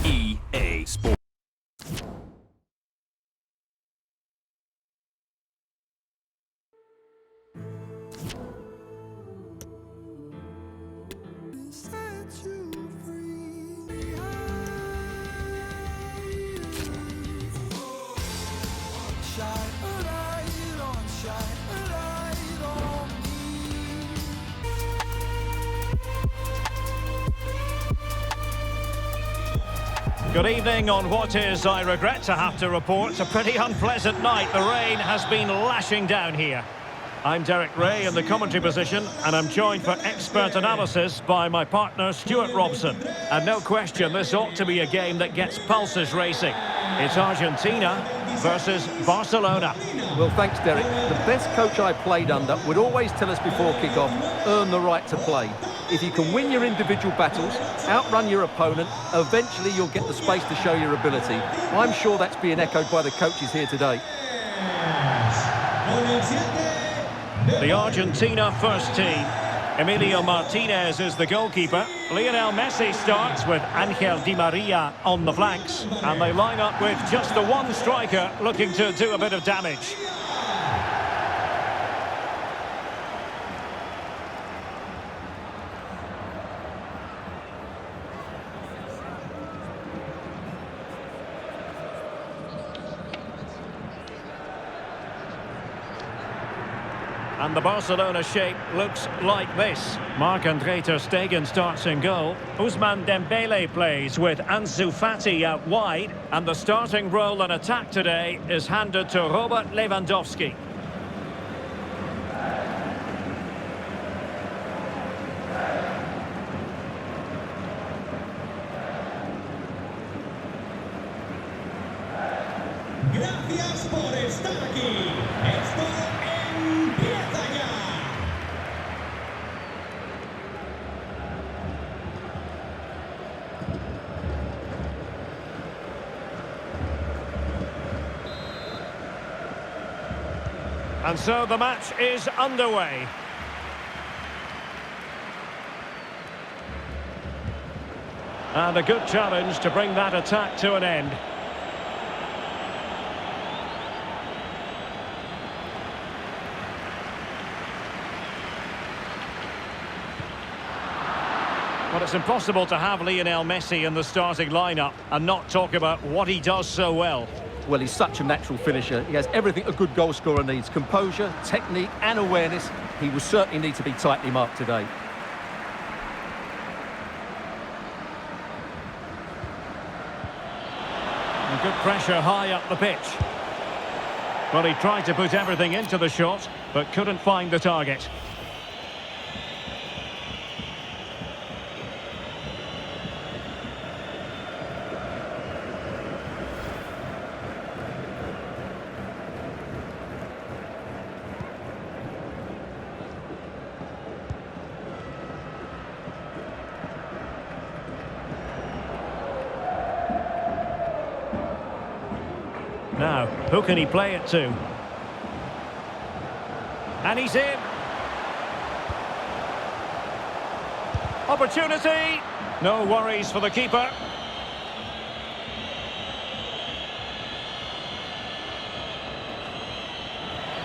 EA Sports. Good evening on what is, I regret to have to report, a pretty unpleasant night. The rain has been lashing down here. I'm Derek Ray in the commentary position, and I'm joined for expert analysis by my partner Stuart Robson. And no question, this ought to be a game that gets pulses racing. It's Argentina versus Barcelona. Well, thanks, Derek. The best coach I played under would always tell us before kick-off, earn the right to play. If you can win your individual battles, outrun your opponent, eventually you'll get the space to show your ability. I'm sure that's being echoed by the coaches here today. The Argentina first team. Emilio Martinez is the goalkeeper. Lionel Messi starts with Angel Di Maria on the flanks. And they line up with just the one striker looking to do a bit of damage. And the Barcelona shape looks like this. Marc-Andre ter Stegen starts in goal. Ousmane Dembele plays with Ansu Fati out wide. And the starting role in attack today is handed to Robert Lewandowski. Gracias por estar aquí. Esto empieza ya. And so the match is underway. And a good challenge to bring that attack to an end. Well, it's impossible to have Lionel Messi in the starting lineup and not talk about what he does so well. Well, he's such a natural finisher. He has everything a good goal scorer needs. Composure, technique and awareness. He will certainly need to be tightly marked today. And good pressure high up the pitch. Well, he tried to put everything into the shot, but couldn't find the target. Now, who can he play it to? And he's in. Opportunity. No worries for the keeper.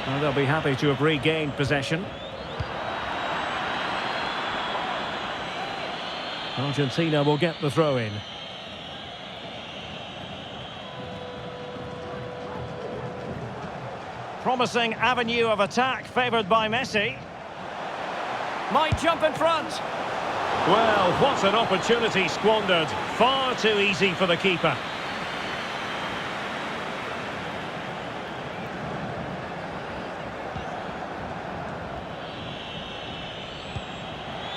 Well, they'll be happy to have regained possession. Argentina will get the throw in. Promising avenue of attack favoured by Messi. Might jump in front. Well, what an opportunity squandered. Far too easy for the keeper.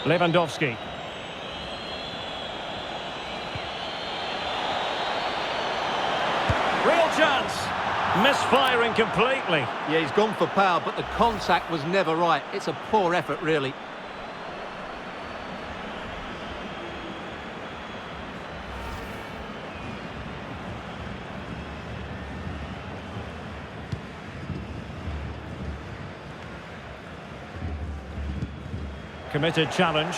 Lewandowski. Real chance. Misfiring completely. Yeah, he's gone for power, but the contact was never right. It's a poor effort, really. Committed challenge.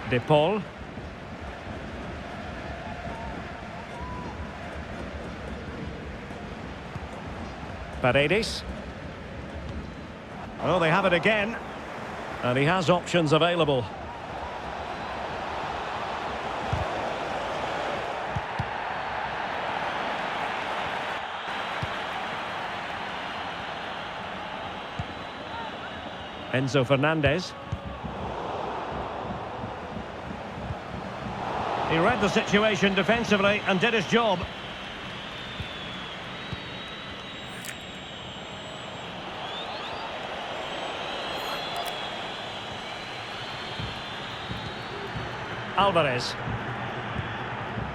De Paul. Paredes. Oh, they have it again. And he has options available. Enzo Fernandez. He read the situation defensively and did his job. Alvarez.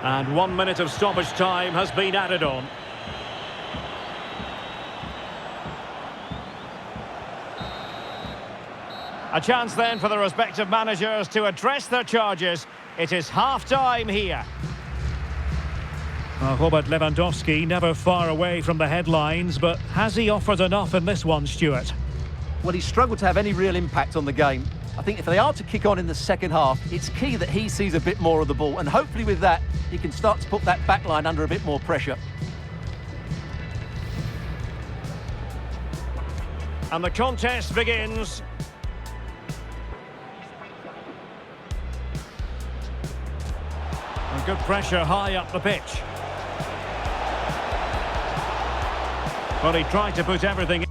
And 1 minute of stoppage time has been added on. A chance then for the respective managers to address their charges. It is half-time here. Robert Lewandowski never far away from the headlines, but has he offered enough in this one, Stuart? Well, he struggled to have any real impact on the game. I think if they are to kick on in the second half, it's key that he sees a bit more of the ball, and hopefully with that, he can start to put that back line under a bit more pressure. And the contest begins. And good pressure high up the pitch. Well, he tried to put everything in.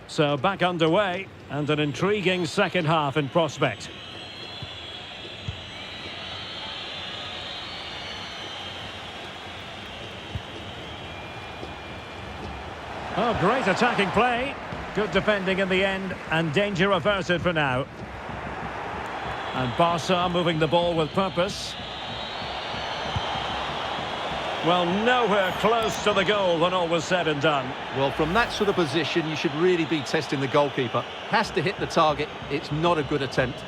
So back underway, and an intriguing second half in prospect. Oh, great attacking play. Good defending in the end, and danger averted for now. And Barca moving the ball with purpose. Well, nowhere close to the goal when all was said and done. Well, from that sort of position, you should really be testing the goalkeeper. Has to hit the target. It's not a good attempt.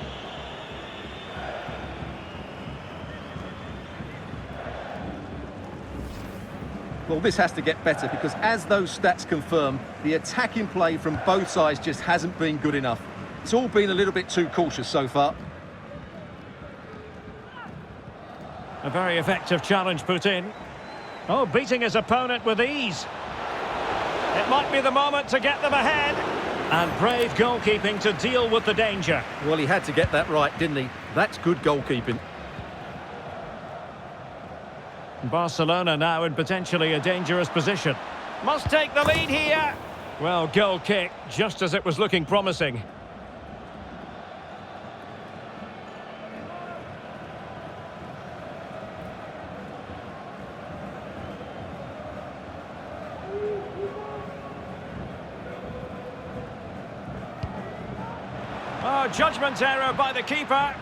Well, this has to get better because as those stats confirm, the attacking play from both sides just hasn't been good enough. It's all been a little bit too cautious so far. A very effective challenge put in. Oh, beating his opponent with ease. It might be the moment to get them ahead. And brave goalkeeping to deal with the danger. Well, he had to get that right, didn't he? That's good goalkeeping. Barcelona now in potentially a dangerous position. Must take the lead here. Well, goal kick, just as it was looking promising. Oh, judgment error by the keeper.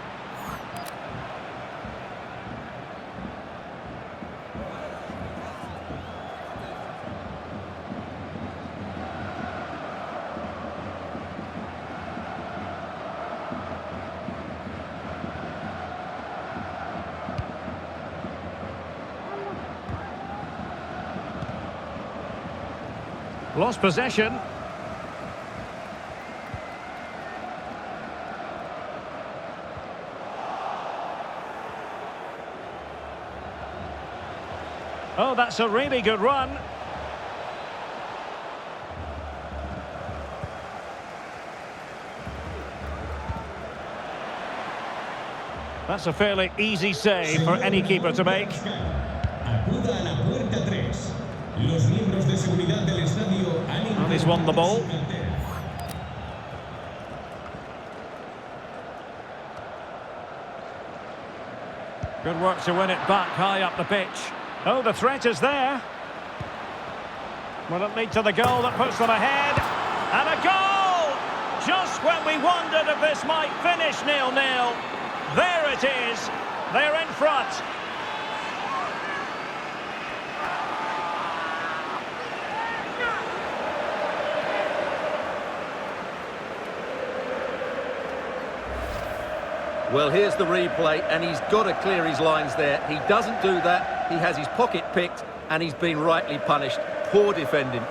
Lost possession. Oh, that's a really good run. That's a fairly easy save for any keeper to make. Acuda a la puerta 3. Los miembros de seguridad del estadio han And he's won the ball. Good work to win it back high up the pitch. Oh, the threat is there. Will it lead to the goal that puts them ahead? And a goal! Just when we wondered if this might finish 0-0. There it is. They're in front. Well, here's the replay, and he's got to clear his lines there. He doesn't do that. He has his pocket picked, and he's been rightly punished. Poor defending.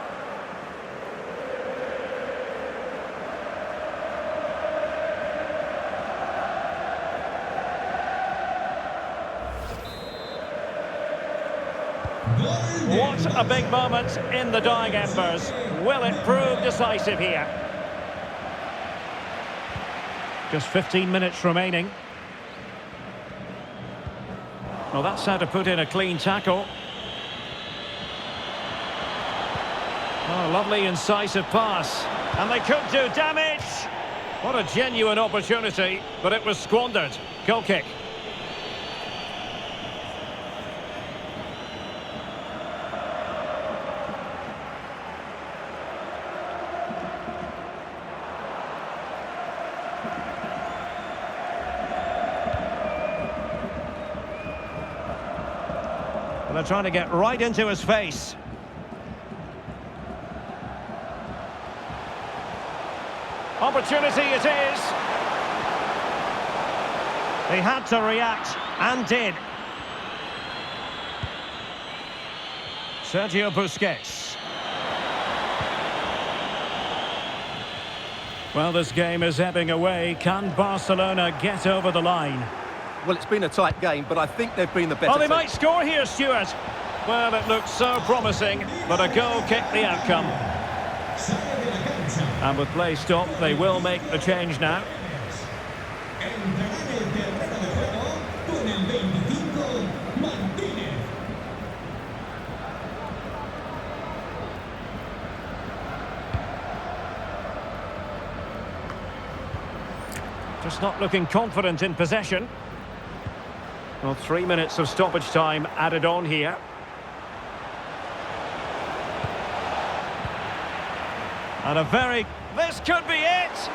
What a big moment in the dying embers. Will it prove decisive here? Just 15 minutes remaining. Well, that's how to put in a clean tackle. Oh, lovely incisive pass. And they could do damage. What a genuine opportunity, but it was squandered. Goal kick. They're trying to get right into his face. Opportunity it is. He had to react, and did. Sergio Busquets. Well, this game is ebbing away. Can Barcelona get over the line? Well, it's been a tight game, but I think they've been the better Oh, they team. might score here, Stuart. Well, it looked so promising, but a goal kicked the outcome. And with play stopped, they will make the change now. Just not looking confident in possession. Well, 3 minutes of stoppage time added on here. And this could be it!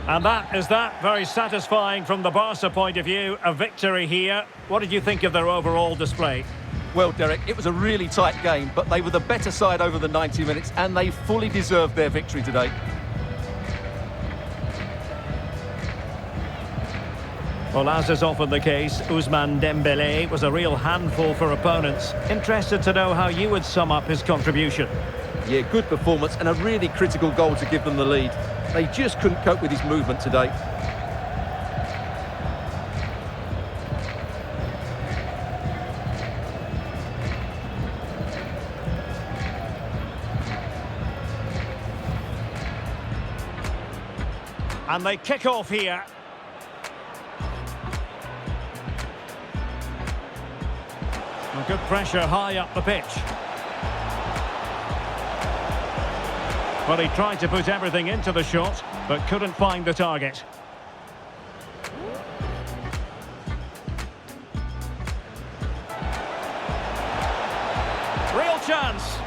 And that is that. Very satisfying from the Barca point of view. A victory here. What did you think of their overall display? Well, Derek, it was a really tight game, but they were the better side over the 90 minutes, and they fully deserved their victory today. Well, as is often the case, Ousmane Dembélé was a real handful for opponents. Interested to know how you would sum up his contribution. Yeah, good performance and a really critical goal to give them the lead. They just couldn't cope with his movement today. And they kick off here. Good pressure high up the pitch. Well, he tried to put everything into the shot, but couldn't find the target. Real chance.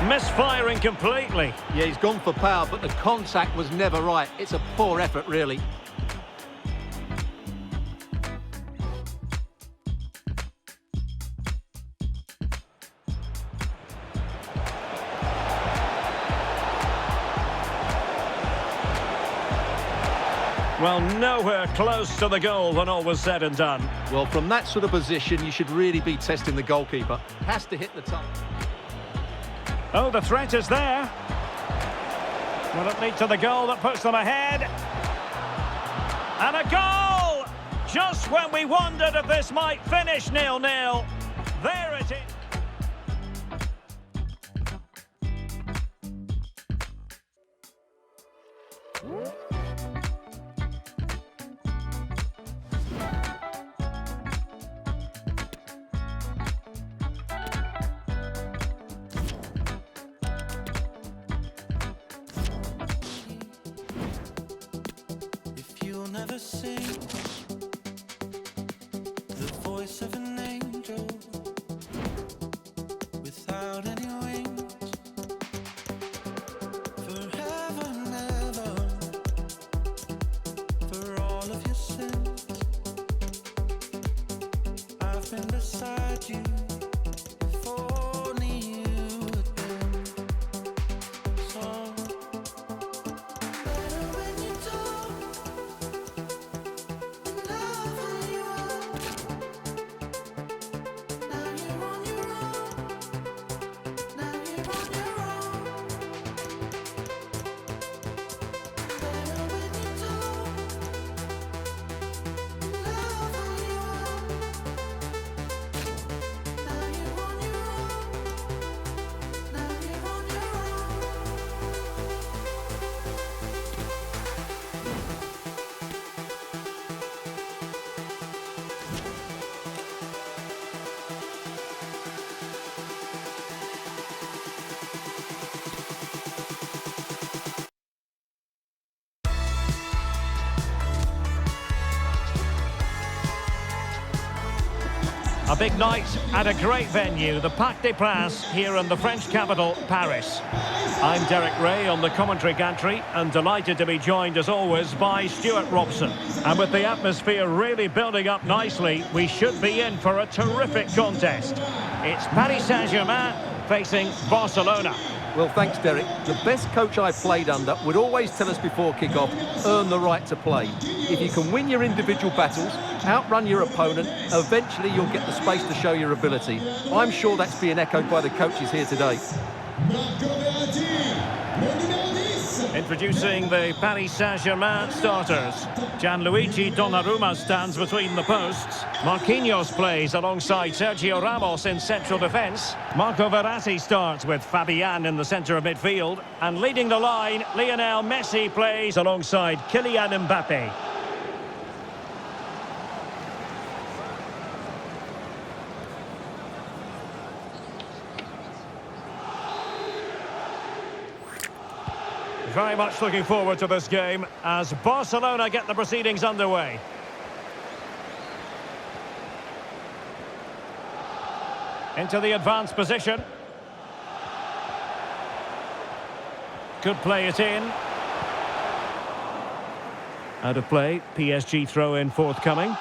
Misfiring completely. Yeah, he's gone for power, but the contact was never right. It's a poor effort, really. Well, nowhere close to the goal when all was said and done. Well, from that sort of position, you should really be testing the goalkeeper. Has to hit the top. Oh, the threat is there. Will it lead to the goal that puts them ahead? And a goal! Just when we wondered if this might finish 0-0. There it is. Never sing the voice of an angel without any wings, forever and ever, for all of your sins. I've been beside you if only you had been so A big night at a great venue, the Parc des Princes, here in the French capital, Paris. I'm Derek Ray on the commentary gantry, and delighted to be joined as always by Stuart Robson. And with the atmosphere really building up nicely, we should be in for a terrific contest. It's Paris Saint-Germain facing Barcelona. Well, thanks, Derek. The best coach I played under would always tell us before kick-off, earn the right to play. If you can win your individual battles, outrun your opponent, eventually you'll get the space to show your ability. I'm sure that's being echoed by the coaches here today. Introducing the Paris Saint-Germain starters. Gianluigi Donnarumma stands between the posts. Marquinhos plays alongside Sergio Ramos in central defence. Marco Verratti starts with Fabian in the centre of midfield. And leading the line, Lionel Messi plays alongside Kylian Mbappe. Very much looking forward to this game as Barcelona get the proceedings underway. Into the advanced position. Could play it in. Out of play, PSG throw-in forthcoming.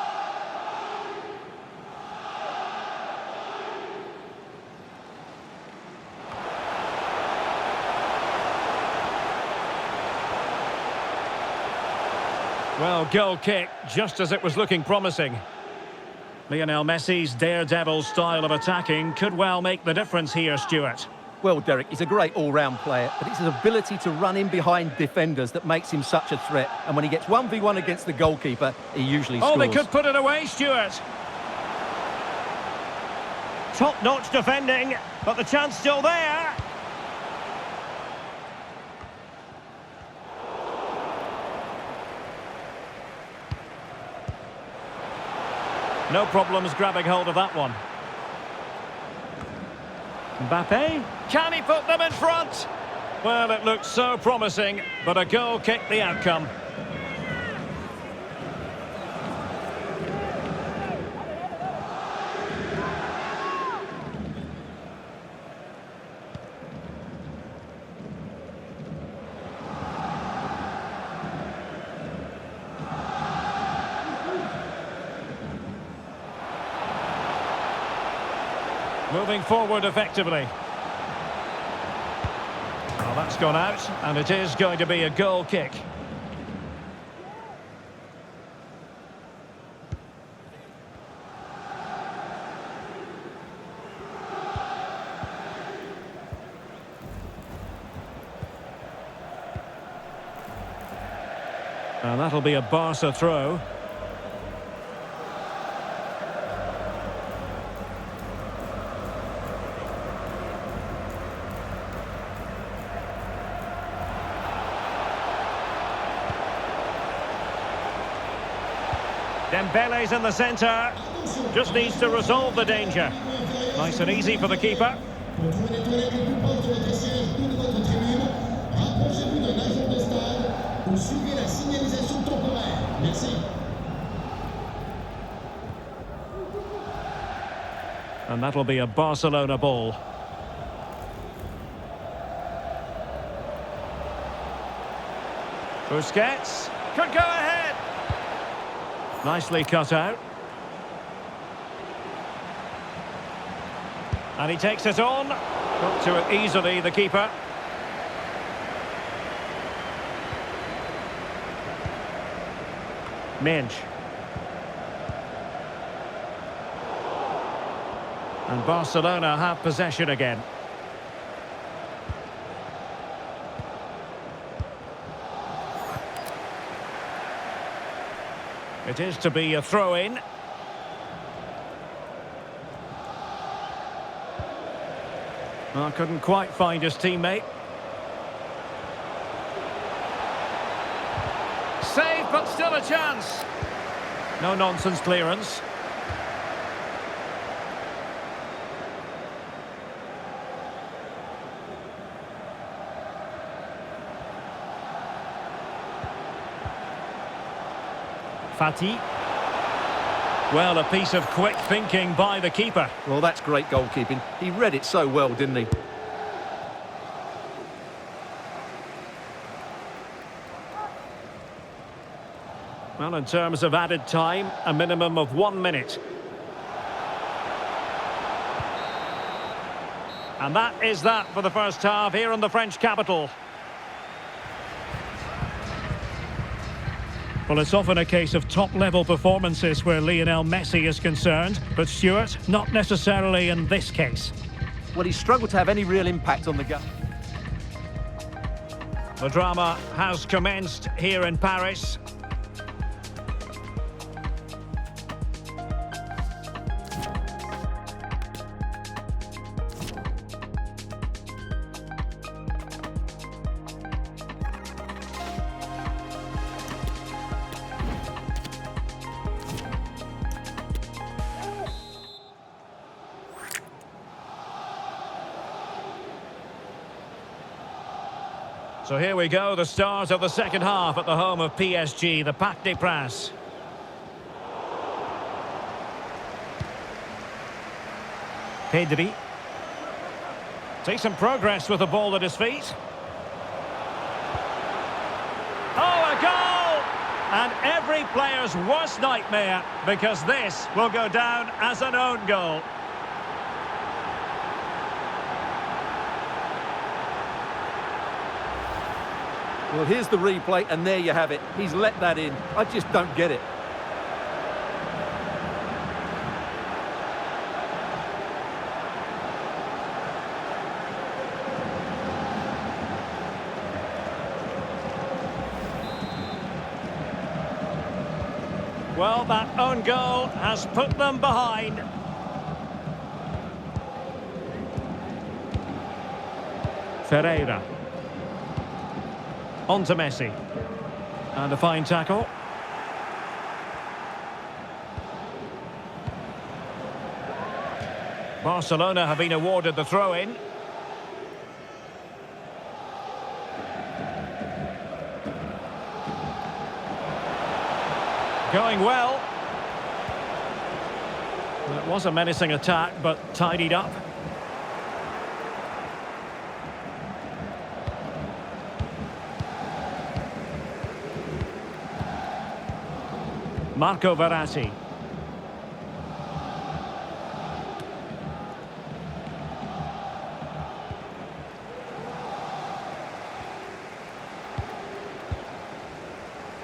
Well, goal kick, just as it was looking promising. Lionel Messi's daredevil style of attacking could well make the difference here, Stuart. Well, Derek, he's a great all-round player, but it's his ability to run in behind defenders that makes him such a threat. And when he gets 1v1 against the goalkeeper, he usually scores. Oh, they could put it away, Stuart. Top-notch defending, but the chance still there. No problems grabbing hold of that one. Mbappe, can he put them in front? Well, it looked so promising, but a goal kicked the outcome. Moving forward effectively. Well, that's gone out, and it is going to be a goal kick. And that'll be a Barca throw. Dembele's in the centre. Just needs to resolve the danger. Nice and easy for the keeper. And that'll be a Barcelona ball. Busquets could go ahead. Nicely cut out. And he takes it on. Got to it easily, the keeper. Minge. And Barcelona have possession again. It is to be a throw-in. Well, couldn't quite find his teammate. Save, but still a chance. No nonsense clearance. Fati. Well, a piece of quick thinking by the keeper. Well, that's great goalkeeping. He read it so well, didn't he? Well, in terms of added time, a minimum of 1 minute. And that is that for the first half here in the French capital. Well, it's often a case of top-level performances where Lionel Messi is concerned, but Stuart, not necessarily in this case. Well, he struggled to have any real impact on the game. The drama has commenced here in Paris. So here we go, the start of the second half at the home of PSG, the Parc des Princes. Pedri. Decent progress with the ball at his feet. Oh, a goal! And every player's worst nightmare, because this will go down as an own goal. Well, here's the replay, and there you have it. He's let that in. I just don't get it. Well, that own goal has put them behind. Ferreira. On to Messi. And a fine tackle. Barcelona have been awarded the throw-in. Going well. It was a menacing attack, but tidied up. Marco Verratti.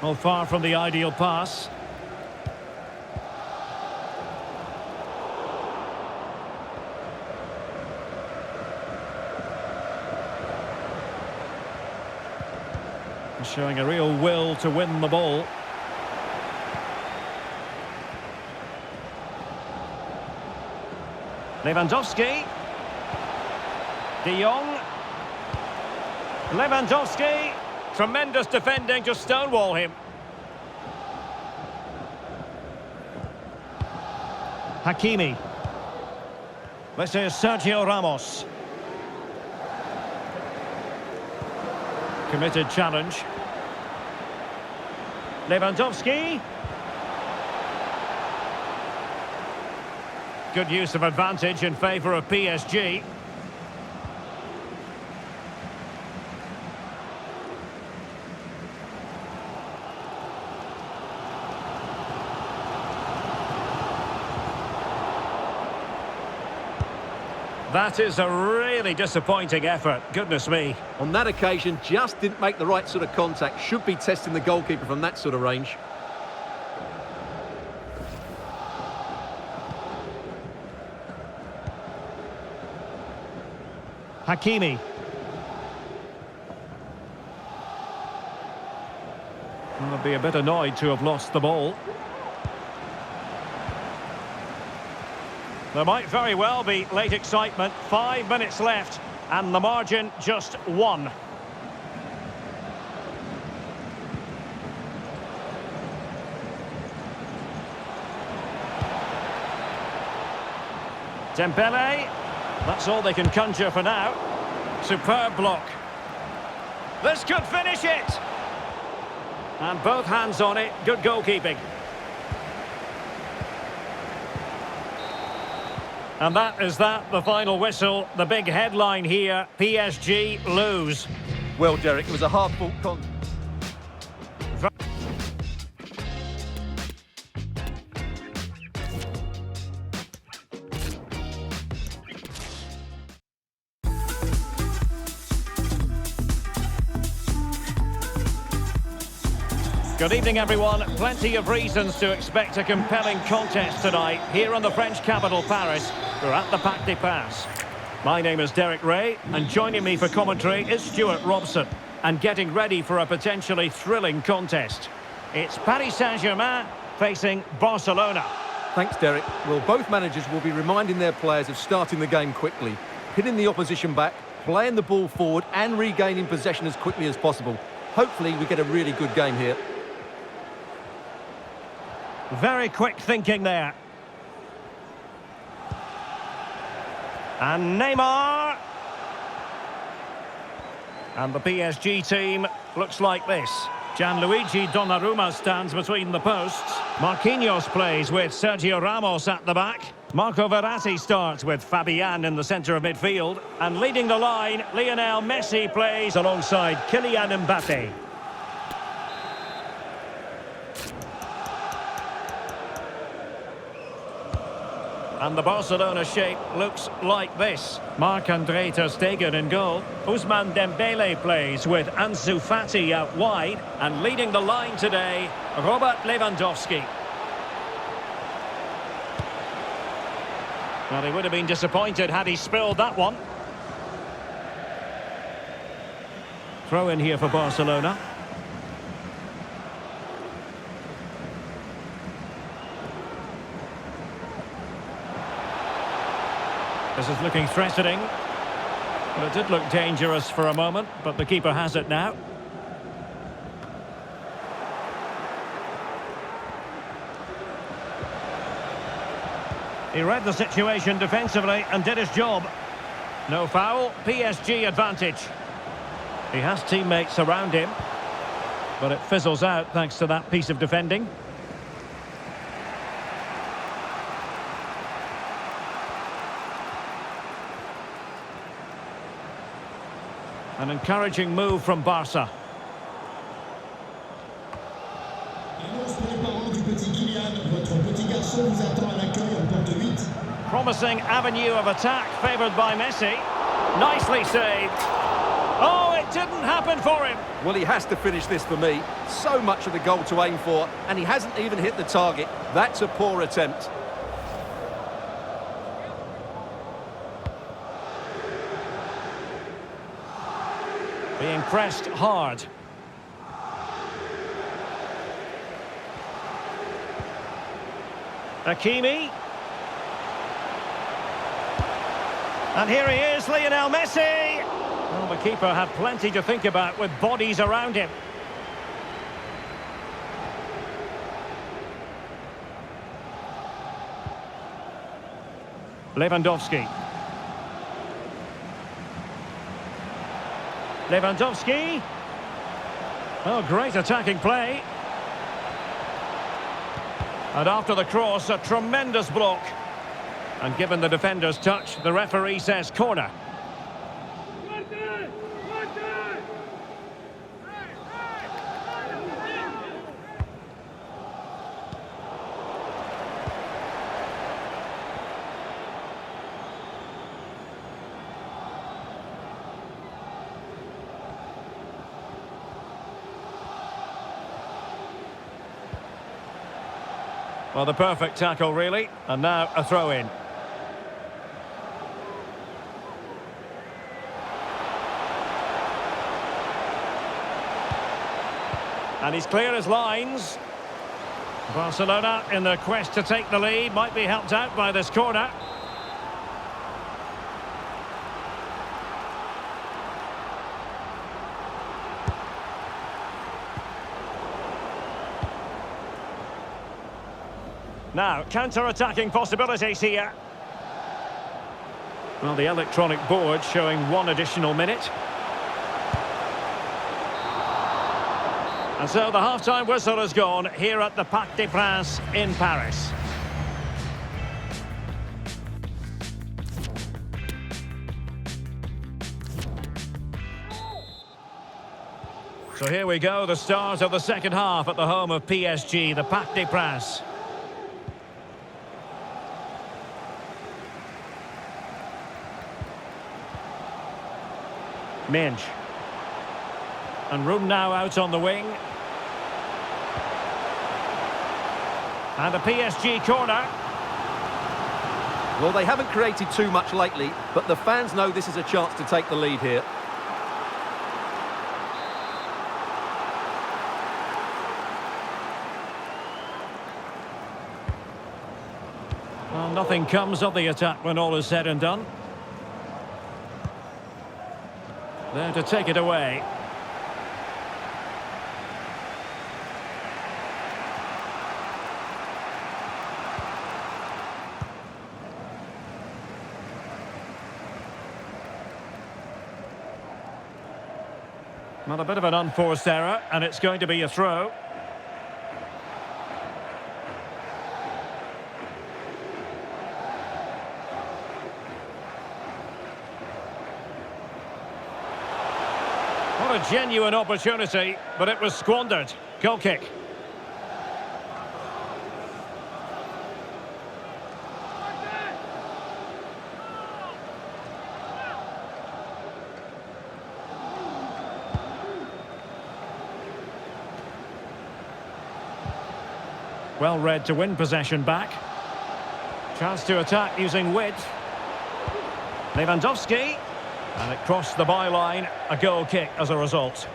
Well, far from the ideal pass. Showing a real will to win the ball. Lewandowski. De Jong. Lewandowski. Tremendous defending to stonewall him. Hakimi. This is Sergio Ramos. Committed challenge. Lewandowski. Good use of advantage in favour of PSG. That is a really disappointing effort, goodness me. On that occasion, just didn't make the right sort of contact. Should be testing the goalkeeper from that sort of range. Hakimi. I'll be a bit annoyed to have lost the ball. There might very well be late excitement. 5 minutes left, and the margin just 1. Dembele. That's all they can conjure for now. Superb block. This could finish it. And both hands on it. Good goalkeeping. And that is that, the final whistle. The big headline here, PSG lose. Well, Derek, it was a hard-fought contest. Good evening, everyone. Plenty of reasons to expect a compelling contest tonight here in the French capital, Paris. We're at the Parc des Princes. My name is Derek Ray, and joining me for commentary is Stuart Robson. And getting ready for a potentially thrilling contest. It's Paris Saint-Germain facing Barcelona. Thanks, Derek. Well, both managers will be reminding their players of starting the game quickly, hitting the opposition back, playing the ball forward and regaining possession as quickly as possible. Hopefully we get a really good game here. Very quick thinking there. And Neymar. And the PSG team looks like this. Gianluigi Donnarumma stands between the posts. Marquinhos plays with Sergio Ramos at the back. Marco Verratti starts with Fabian in the centre of midfield. And leading the line, Lionel Messi plays alongside Kylian Mbappe. And the Barcelona shape looks like this. Marc-Andre ter Stegen in goal. Ousmane Dembele plays with Ansu Fati out wide. And leading the line today, Robert Lewandowski. Well, he would have been disappointed had he spilled that one. Throw in here for Barcelona. This is looking threatening. Well, it did look dangerous for a moment, but the keeper has it now. He read the situation defensively and did his job. No foul, PSG advantage. He has teammates around him, but it fizzles out thanks to that piece of defending. An encouraging move from Barca. Promising avenue of attack favoured by Messi. Nicely saved. Oh, it didn't happen for him. Well, he has to finish this for me. So much of the goal to aim for, and he hasn't even hit the target. That's a poor attempt. Being pressed hard. Hakimi. And here he is, Lionel Messi. Well, the keeper had plenty to think about with bodies around him. Lewandowski. Lewandowski. Oh, great attacking play. And after the cross, a tremendous block. And given the defender's touch, the referee says corner. Well, the perfect tackle, really. And now a throw-in. And he's clear as lines. Barcelona, in their quest to take the lead, might be helped out by this corner. Now, counter-attacking possibilities here. Well, the electronic board showing one additional minute. And so the half-time whistle has gone here at the Parc des Princes in Paris. So here we go, the start of the second half at the home of PSG, the Parc des Princes. Minge. And room now out on the wing. And a PSG corner. Well, they haven't created too much lately, but the fans know this is a chance to take the lead here. Well, nothing comes of the attack when all is said and done. There to take it away. Well, a bit of an unforced error, and it's going to be a throw. What a genuine opportunity, but it was squandered. Goal kick. Well read to win possession back. Chance to attack using width. Lewandowski. And it crossed the byline. A goal kick as a result.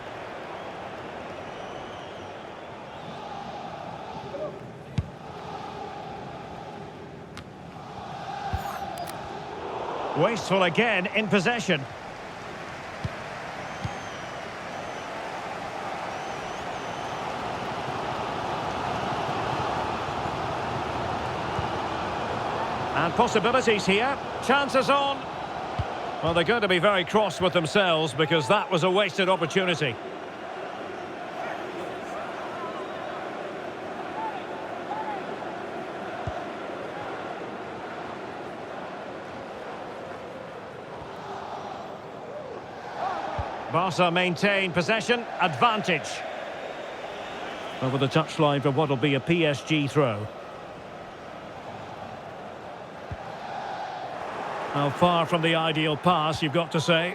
Wasteful again in possession. And possibilities here. Chances on. Well, they're going to be very cross with themselves because that was a wasted opportunity. Barca maintain possession, advantage. Over the touchline for what will be a PSG throw. Well, far from the ideal pass, you've got to say.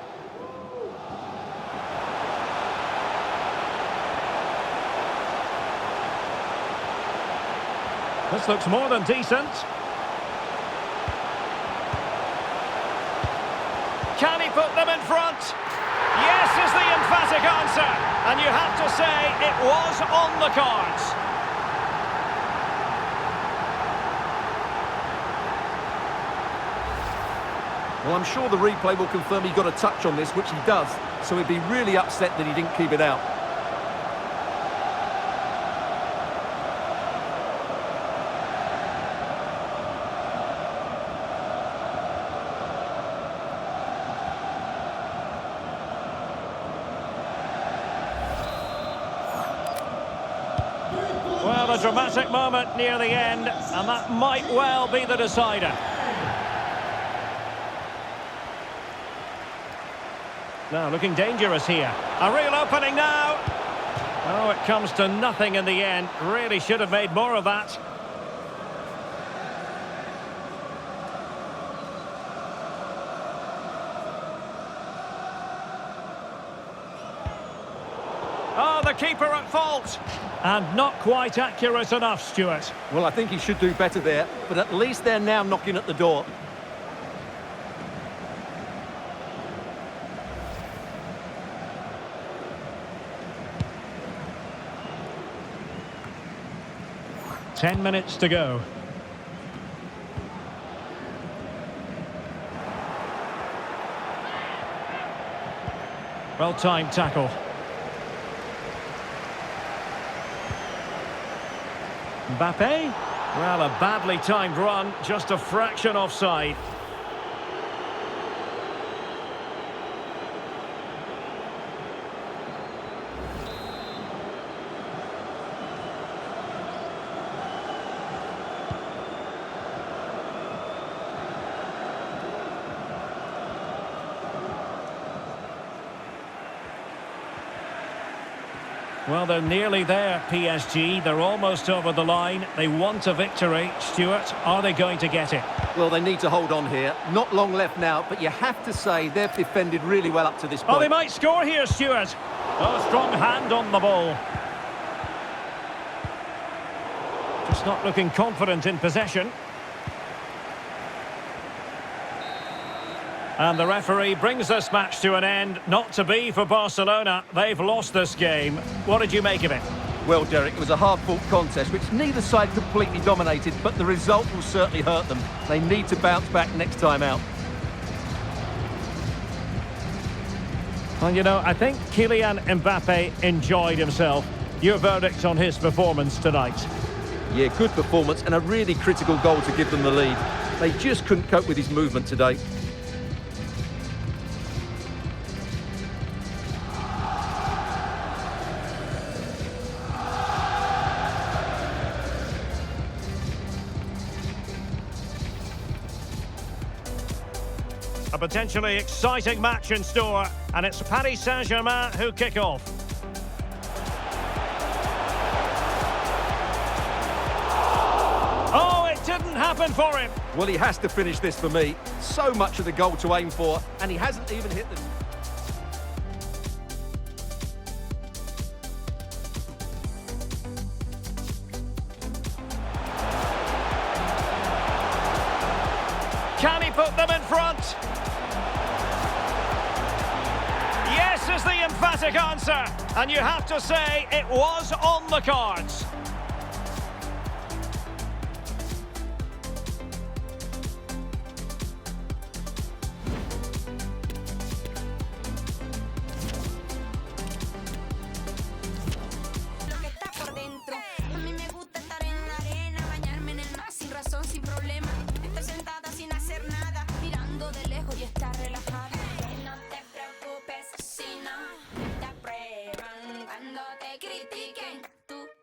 This looks more than decent. Can he put them in front? Yes is the emphatic answer. And you have to say it was on the cards. Well, I'm sure the replay will confirm he got a touch on this, which he does, so he'd be really upset that he didn't keep it out. Well, a dramatic moment near the end, and that might well be the decider. Now, looking dangerous here. A real opening now. Oh, it comes to nothing in the end. Really should have made more of that. Oh, the keeper at fault. And not quite accurate enough, Stuart. Well, I think he should do better there, but at least they're now knocking at the door. Ten minutes to go. Well-timed tackle. Mbappe? Well, a badly timed run, just a fraction offside. Well, they're nearly there, PSG. They're almost over the line. They want a victory. Stuart, are they going to get it? Well, they need to hold on here. Not long left now, but you have to say they've defended really well up to this point. Oh, they might score here, Stuart. Oh, strong hand on the ball. Just not looking confident in possession. And the referee brings this match to an end. Not to be for Barcelona. They've lost this game. What did you make of it? Well, Derek, it was a hard-fought contest, which neither side completely dominated, but the result will certainly hurt them. They need to bounce back next time out. Well, you know, I think Kylian Mbappe enjoyed himself. Your verdict on his performance tonight? Yeah, good performance and a really critical goal to give them the lead. They just couldn't cope with his movement today. A potentially exciting match in store, and it's Paris Saint-Germain who kick off. Oh, it didn't happen for him. Well, he has to finish this for me. So much of the goal to aim for, and he hasn't even hit the... Can he put them in front? Yes is the emphatic answer. And you have to say it was on the cards.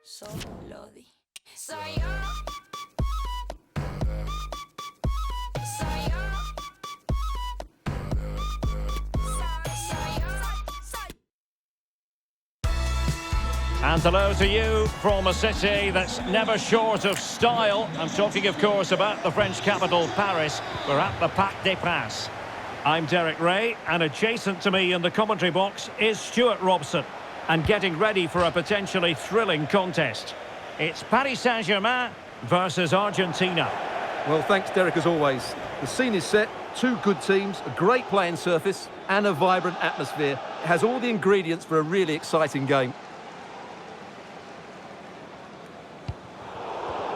Solo di soy yo. Soy yo. And hello to you from a city that's never short of style. I'm talking, of course, about the French capital, Paris. We're at the Parc des Princes. I'm Derek Ray, and adjacent to me in the commentary box is Stuart Robson. And getting ready for a potentially thrilling contest. It's Paris Saint-Germain versus Argentina. Well, thanks, Derek, as always. The scene is set, two good teams, a great playing surface, and a vibrant atmosphere. It has all the ingredients for a really exciting game.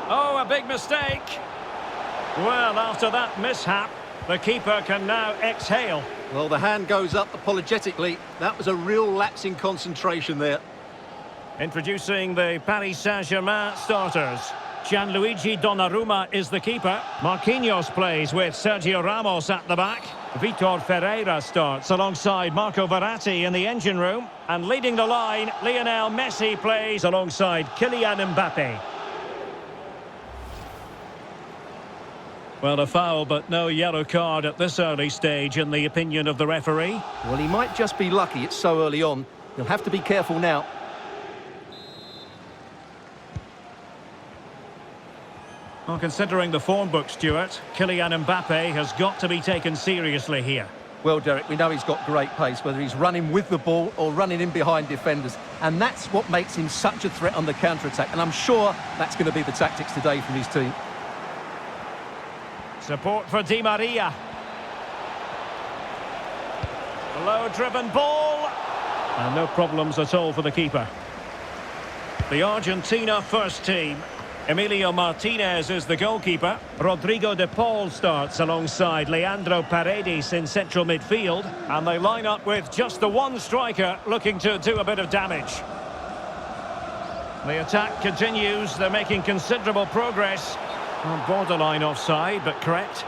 Oh, a big mistake. Well, after that mishap, the keeper can now exhale. Well, the hand goes up apologetically. That was a real lapse in concentration there. Introducing the Paris Saint-Germain starters. Gianluigi Donnarumma is the keeper. Marquinhos plays with Sergio Ramos at the back. Vitor Ferreira starts alongside Marco Verratti in the engine room. And leading the line, Lionel Messi plays alongside Kylian Mbappe. Well, a foul, but no yellow card at this early stage, in the opinion of the referee. Well, he might just be lucky it's so early on. He'll have to be careful now. Well, considering the form book, Stuart, Kylian Mbappe has got to be taken seriously here. Well, Derek, we know he's got great pace, whether he's running with the ball or running in behind defenders. And that's what makes him such a threat on the counter-attack. And I'm sure that's going to be the tactics today from his team. Support for Di Maria. Low-driven ball. And no problems at all for the keeper. The Argentina first team. Emilio Martinez is the goalkeeper. Rodrigo de Paul starts alongside Leandro Paredes in central midfield. And they line up with just the one striker looking to do a bit of damage. The attack continues. They're making considerable progress. Borderline offside, but correct.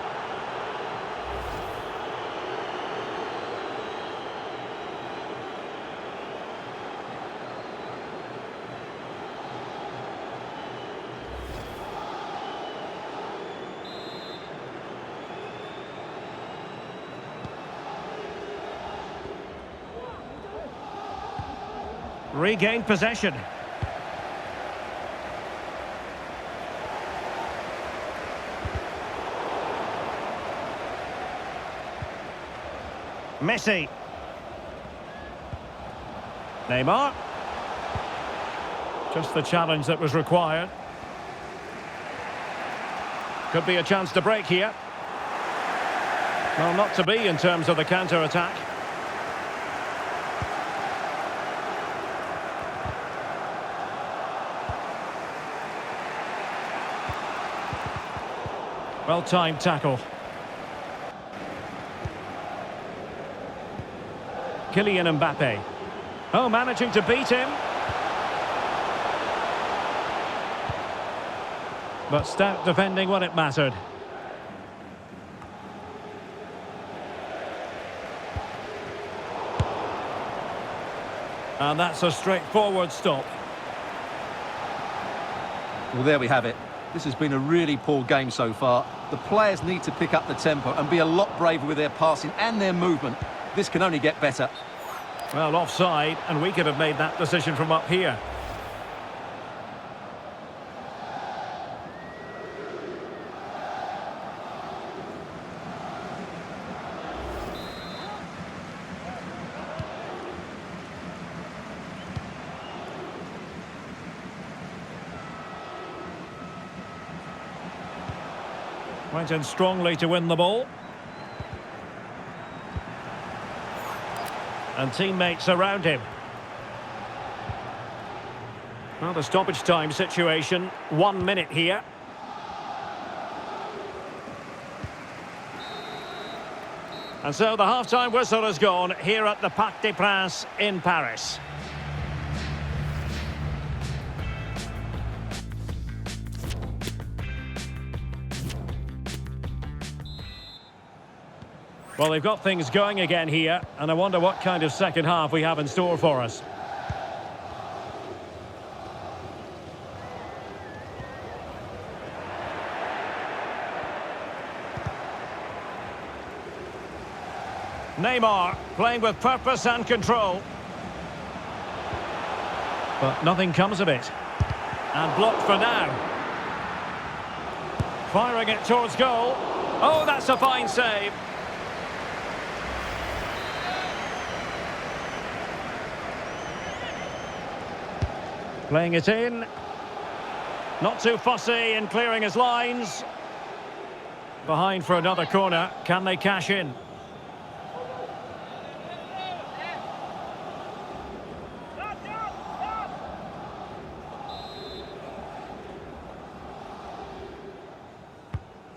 Regained possession. Messi. Neymar. Just the challenge that was required. Could be a chance to break here. Well, not to be in terms of the counter-attack. Well-timed tackle. Kylian Mbappe. Oh, managing to beat him. But stout defending when it mattered. And that's a straightforward stop. Well, there we have it. This has been a really poor game so far. The players need to pick up the tempo and be a lot braver with their passing and their movement. This can only get better. Well, offside, and we could have made that decision from up here. Went in strongly to win the ball. And teammates around him. Well, the stoppage time situation, 1 minute here. And so the half-time whistle has gone here at the Parc des Princes in Paris. Well, they've got things going again here, and I wonder what kind of second half we have in store for us. Neymar playing with purpose and control. But nothing comes of it. And blocked for now. Firing it towards goal. Oh, that's a fine save. Playing it in. Not too fussy in clearing his lines. Behind for another corner. Can they cash in?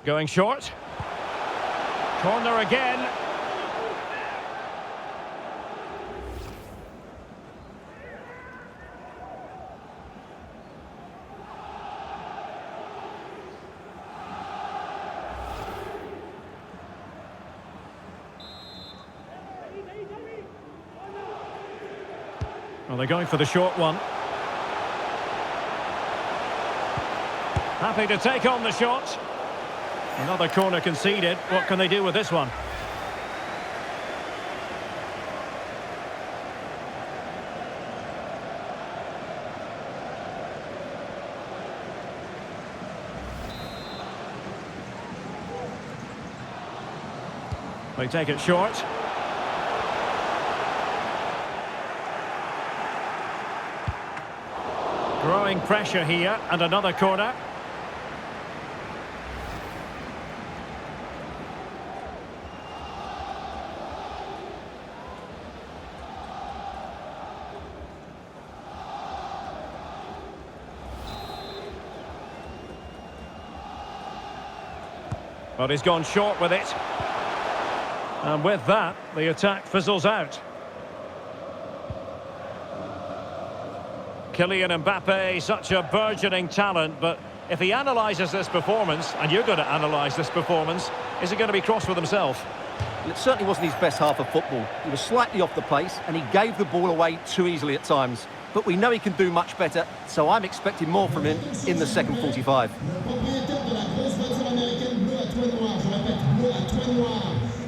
Going short. Corner again. Well, they're going for the short one. Happy to take on the shot. Another corner conceded. What can they do with this one? They take it short. Growing pressure here, and another corner. But he's gone short with it. And with that, the attack fizzles out. Kylian Mbappe, such a burgeoning talent, but if he analyses this performance, and you're going to analyse this performance, is he going to be cross with himself? Well, it certainly wasn't his best half of football. He was slightly off the pace, and he gave the ball away too easily at times. But we know he can do much better, so I'm expecting more from him in the second 45.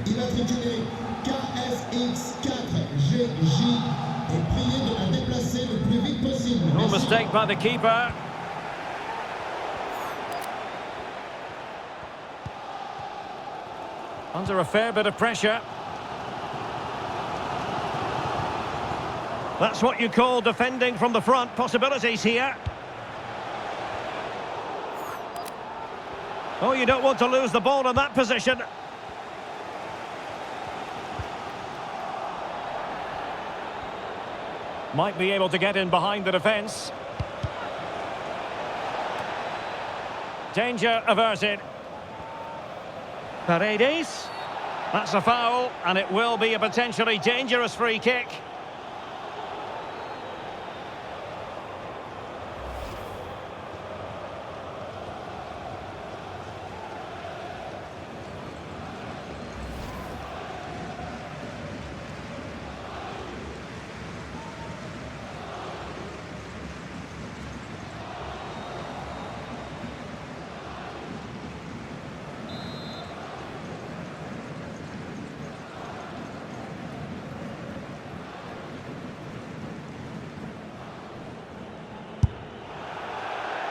Il a trituré KSX4GJ et prié de la déplacer le mistake by the keeper. Under a fair bit of pressure. That's what you call defending from the front. Possibilities here. Oh, you don't want to lose the ball in that position. Might be able to get in behind the defence. Danger averted. Paredes. That's a foul, and it will be a potentially dangerous free kick.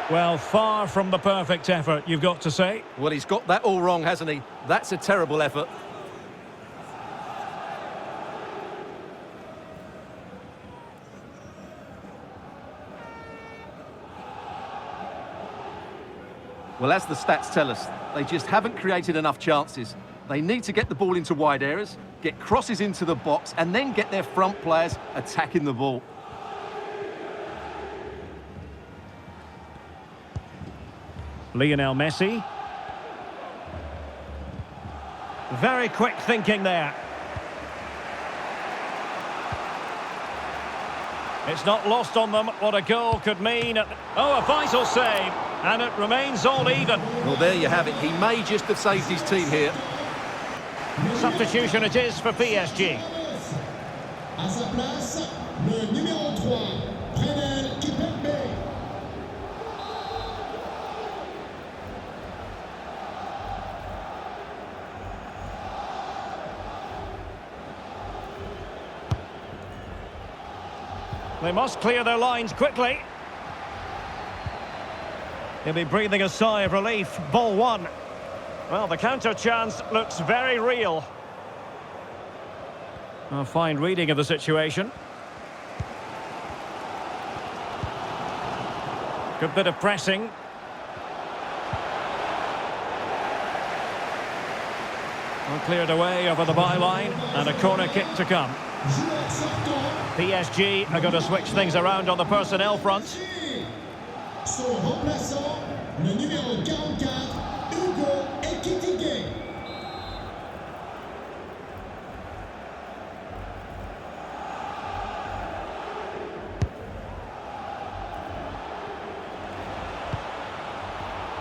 Well, far from the perfect effort, you've got to say. Well, he's got that all wrong, hasn't he? That's a terrible effort. Well, as the stats tell us, they just haven't created enough chances. They need to get the ball into wide areas, get crosses into the box, and then get their front players attacking the ball. Lionel Messi. Very quick thinking there. It's not lost on them what a goal could mean. Oh, a vital save. And it remains all even. Well, there you have it. He may just have saved his team here. Substitution it is for PSG. À sa place, le numéro 3, Presnel Kimpembe. They must clear their lines quickly. He'll be breathing a sigh of relief. Ball one. Well, the counter chance looks very real. A fine reading of the situation. Good bit of pressing. Well, cleared away over the byline, and a corner kick to come. PSG are going to switch things around on the personnel front. Son remplaçant, le numéro 44, Hugo Ekitike.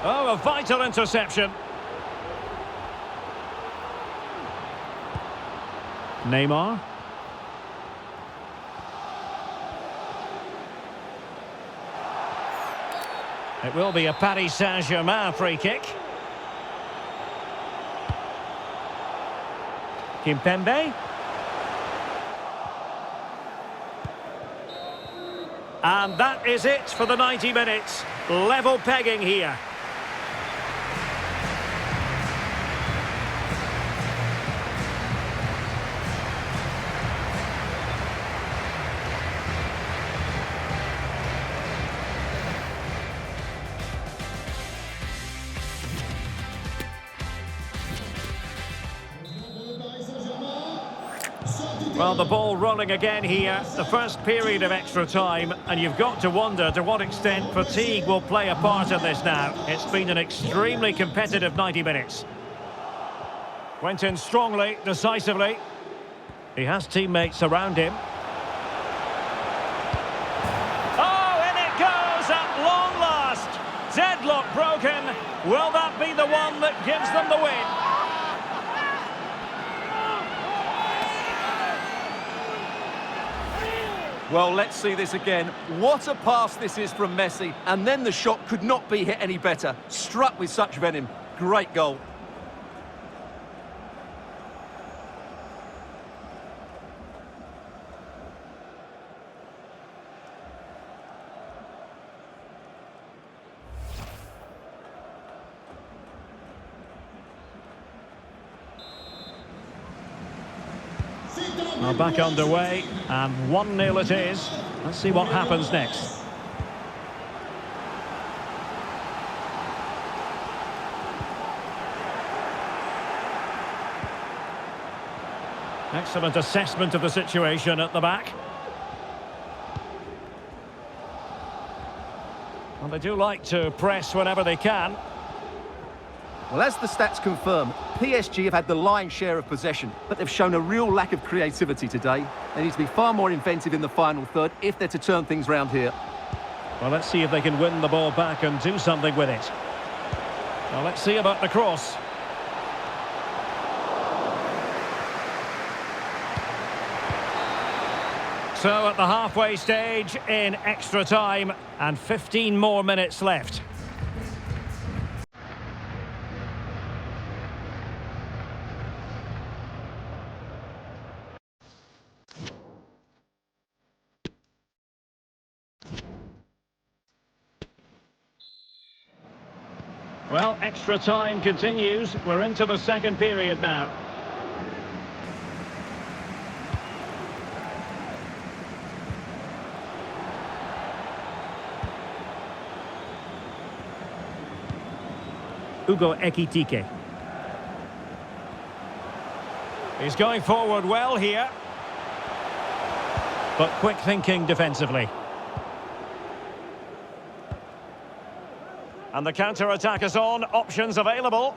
Oh, a vital interception. Neymar. It will be a Paris Saint-Germain free kick. Kimpembe. And that is it for the 90 minutes. Level pegging here. Well, the ball rolling again here, the first period of extra time, and you've got to wonder to what extent fatigue will play a part in this now. It's been an extremely competitive 90 minutes. Went in strongly, decisively. He has teammates around him. Oh, in it goes at long last. Deadlock broken. Will that be the one that gives them the win? Well, let's see this again. What a pass this is from Messi. And then the shot could not be hit any better. Struck with such venom. Great goal. Well, back underway, and 1-0 it is. Let's see what happens next. Excellent assessment of the situation at the back. Well, they do like to press whenever they can. Well, as the stats confirm, PSG have had the lion's share of possession, but they've shown a real lack of creativity today. They need to be far more inventive in the final third if they're to turn things round here. Well, let's see if they can win the ball back and do something with it. Well, let's see about the cross. So at the halfway stage in extra time, and 15 more minutes left. Well, extra time continues. We're into the second period now. Hugo Ekitike. He's going forward well here. But quick thinking defensively. And the counter-attack is on. Options available.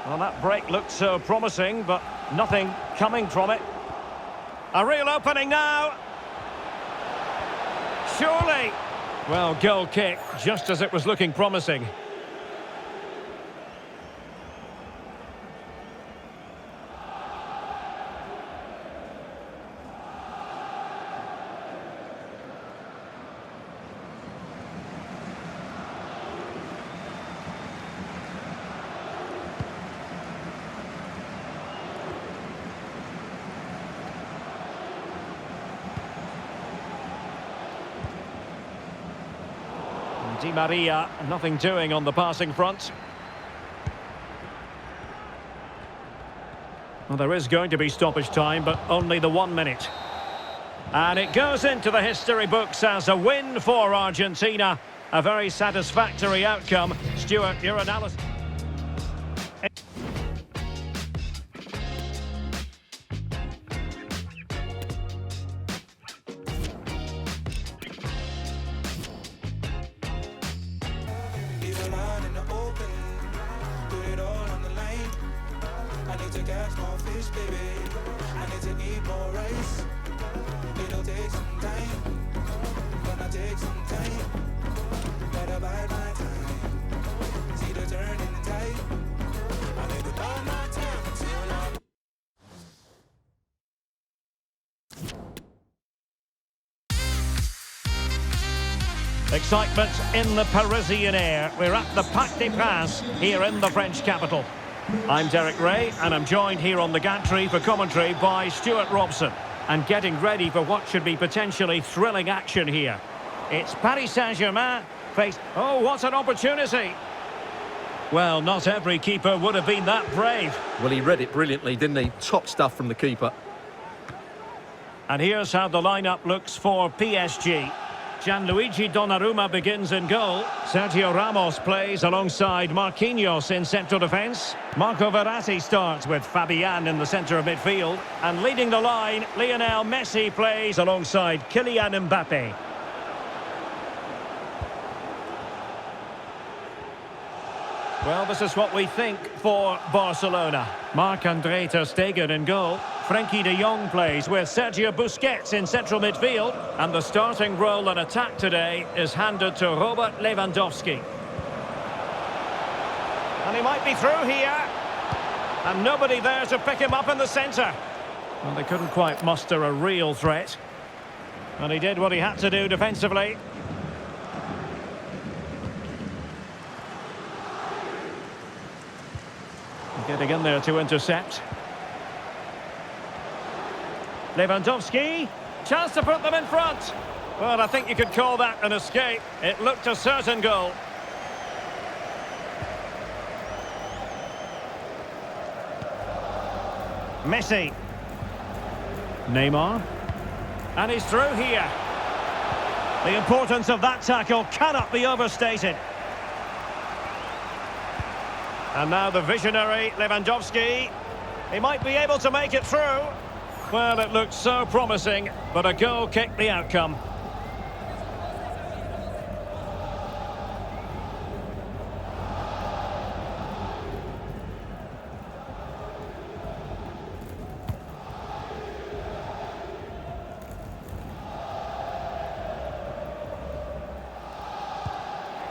Well, that break looked so promising, but nothing coming from it. A real opening now. Surely. Well, goal kick, just as it was looking promising. Di Maria, nothing doing on the passing front. Well, there is going to be stoppage time, but only the 1 minute. And it goes into the history books as a win for Argentina. A very satisfactory outcome. Stuart, your analysis. Excitement in the Parisian air. We're at the Parc des Princes here in the French capital. I'm Derek Ray, and I'm joined here on the gantry for commentary by Stuart Robson. And getting ready for what should be potentially thrilling action here. It's Paris Saint-Germain face... Oh, what an opportunity! Well, not every keeper would have been that brave. Well, he read it brilliantly, didn't he? Top stuff from the keeper. And here's how the lineup looks for PSG. Gianluigi Donnarumma begins in goal. Sergio Ramos plays alongside Marquinhos in central defence. Marco Verratti starts with Fabian in the centre of midfield. And leading the line, Lionel Messi plays alongside Kylian Mbappe. Well, this is what we think for Barcelona. Marc-André ter Stegen in goal. Frenkie de Jong plays with Sergio Busquets in central midfield. And the starting role in attack today is handed to Robert Lewandowski. And he might be through here. And nobody there to pick him up in the centre. Well, they couldn't quite muster a real threat. And he did what he had to do defensively. Getting in there to intercept. Lewandowski, chance to put them in front. Well, I think you could call that an escape. It looked a certain goal. Messi. Neymar. And he's through here. The importance of that tackle cannot be overstated. And now the visionary Lewandowski. He might be able to make it through. Well, it looked so promising, but a goal kicked the outcome.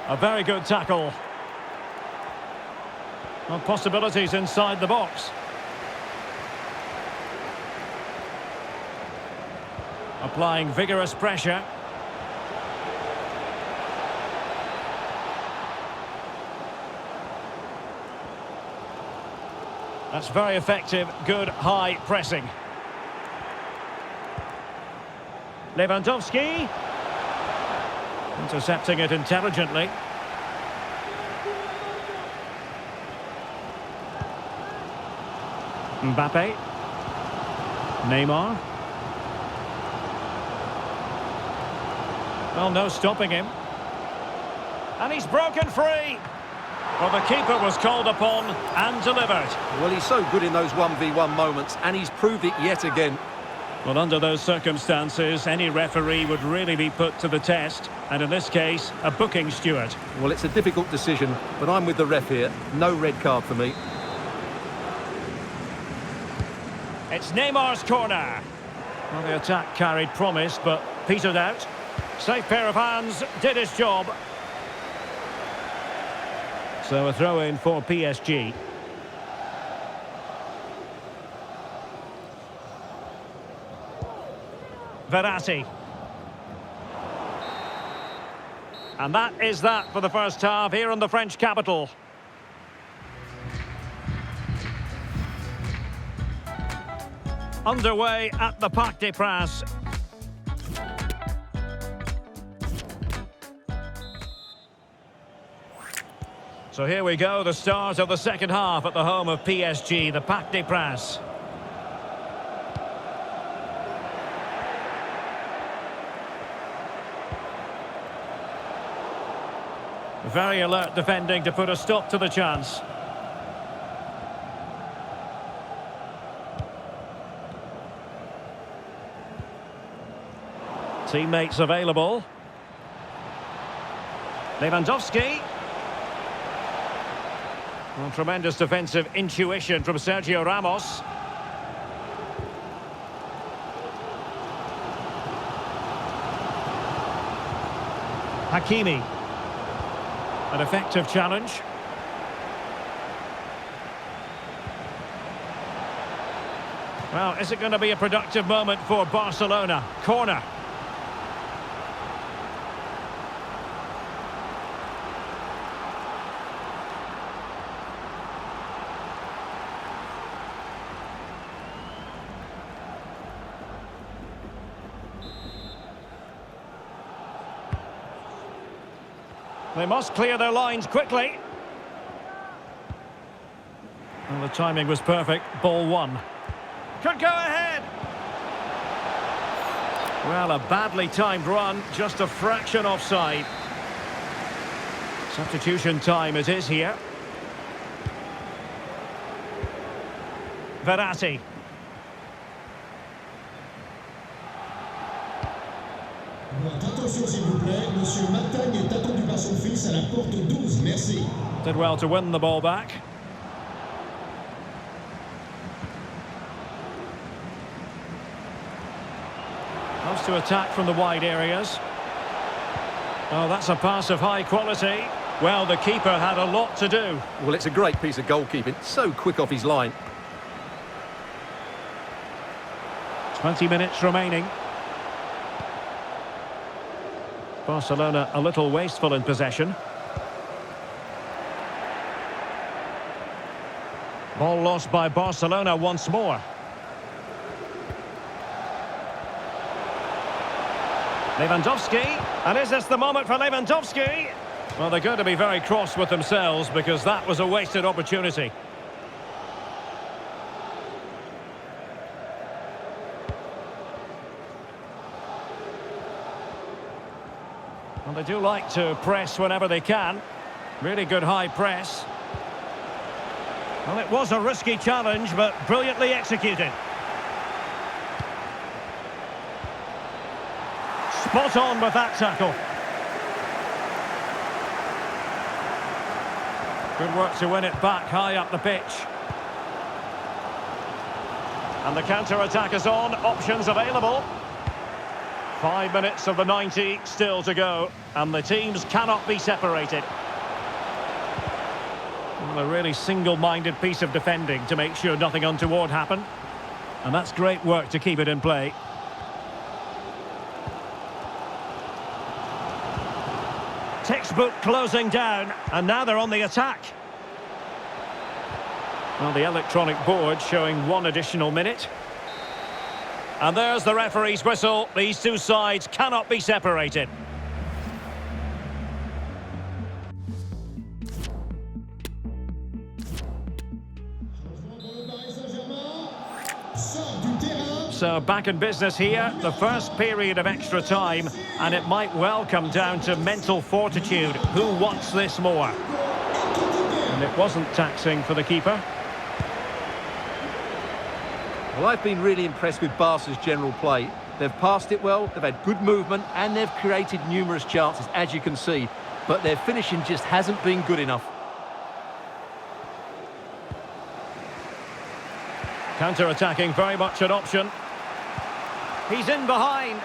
A very good tackle. Well, possibilities inside the box. Applying vigorous pressure. That's very effective, good high pressing. Lewandowski. Intercepting it intelligently. Mbappe. Neymar. Well, no stopping him. And he's broken free. Well, the keeper was called upon and delivered. Well, he's so good in those 1v1 moments, and he's proved it yet again. Well, under those circumstances, any referee would really be put to the test. And in this case, a booking steward. Well, it's a difficult decision, but I'm with the ref here. No red card for me. It's Neymar's corner. Well, the attack carried promise, but petered out. Safe pair of hands, did his job. So a throw-in for PSG. Verratti. And that is that for the first half here in the French capital. Underway at the Parc des Princes. So here we go, the start of the second half at the home of PSG, the Parc des Princes. Very alert defending to put a stop to the chance. Teammates available. Lewandowski. Well, tremendous defensive intuition from Sergio Ramos. Hakimi. An effective challenge. Well, is it going to be a productive moment for Barcelona? Corner. They must clear their lines quickly. Well, the timing was perfect. Ball one. Could go ahead. Well, a badly timed run, just a fraction offside. Substitution time it is here. Verratti. Attention s'il vous plaît, Monsieur Matagne est attendu par son fils à la porte 12, merci. Did well to win the ball back. Loves to attack from the wide areas. Oh, that's a pass of high quality. Well, the keeper had a lot to do. Well, it's a great piece of goalkeeping. So quick off his line. 20 minutes remaining. Barcelona a little wasteful in possession. Ball lost by Barcelona once more. Lewandowski. And is this the moment for Lewandowski? Well, they're going to be very cross with themselves because that was a wasted opportunity. Well, they do like to press whenever they can. Really good high press. Well, it was a risky challenge, but brilliantly executed. Spot on with that tackle. Good work to win it back high up the pitch. And the counter-attack is on. Options available. 5 minutes of the 90 still to go. And the teams cannot be separated. Well, a really single-minded piece of defending to make sure nothing untoward happened. And that's great work to keep it in play. Textbook closing down, and now they're on the attack. Well, the electronic board showing 1 additional minute. And there's the referee's whistle. These two sides cannot be separated. So back in business here, the first period of extra time, and it might well come down to mental fortitude. Who wants this more? And it wasn't taxing for the keeper. Well, I've been really impressed with Barca's general play. They've passed it well, they've had good movement, and they've created numerous chances, as you can see. But their finishing just hasn't been good enough. Counter-attacking, very much an option. He's in behind.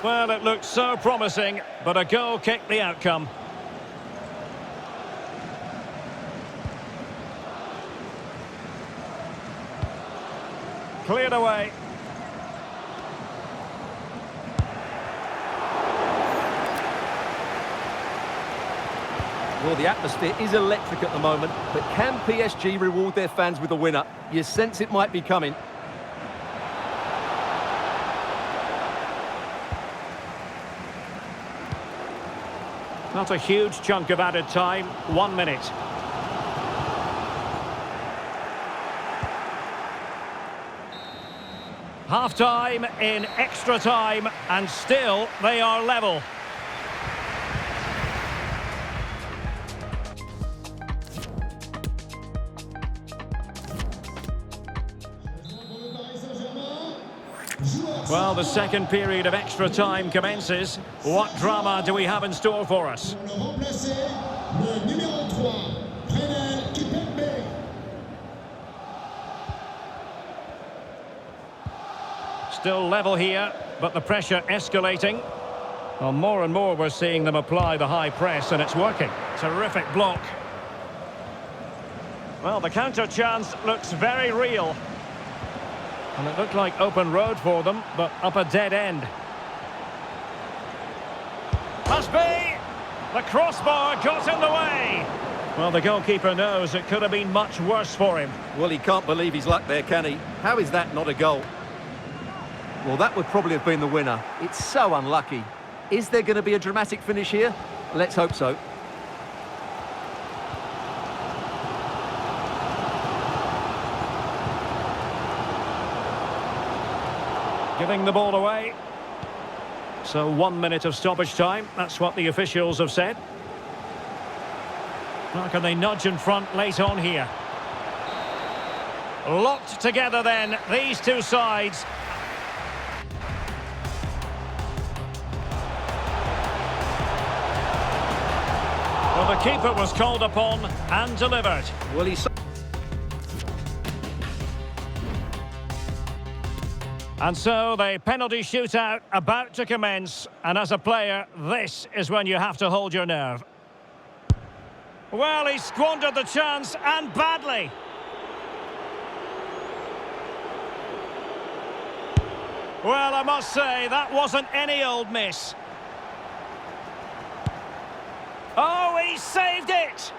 Well, it looked so promising, but a goal kicked the outcome. Cleared away. Well, the atmosphere is electric at the moment, but can PSG reward their fans with a winner? You sense it might be coming. Not a huge chunk of added time, 1 minute. Half-time in extra time, and still they are level. Well, the second period of extra time commences. What drama do we have in store for us? Still level here, but the pressure escalating. Well, more and more we're seeing them apply the high press, and it's working. Terrific block. Well, the counter chance looks very real. And it looked like open road for them, but up a dead end. Must be! The crossbar got in the way! Well, the goalkeeper knows it could have been much worse for him. Well, he can't believe his luck there, can he? How is that not a goal? Well, that would probably have been the winner. It's so unlucky. Is there going to be a dramatic finish here? Let's hope so. Giving the ball away. So 1 minute of stoppage time. That's what the officials have said. How can they nudge in front late on here? Locked together then, these two sides. Well, the keeper was called upon and delivered. Well, he's... And so the penalty shootout about to commence, and as a player, this is when you have to hold your nerve. Well, he squandered the chance, and badly. Well, I must say, that wasn't any old miss. Oh, he saved it!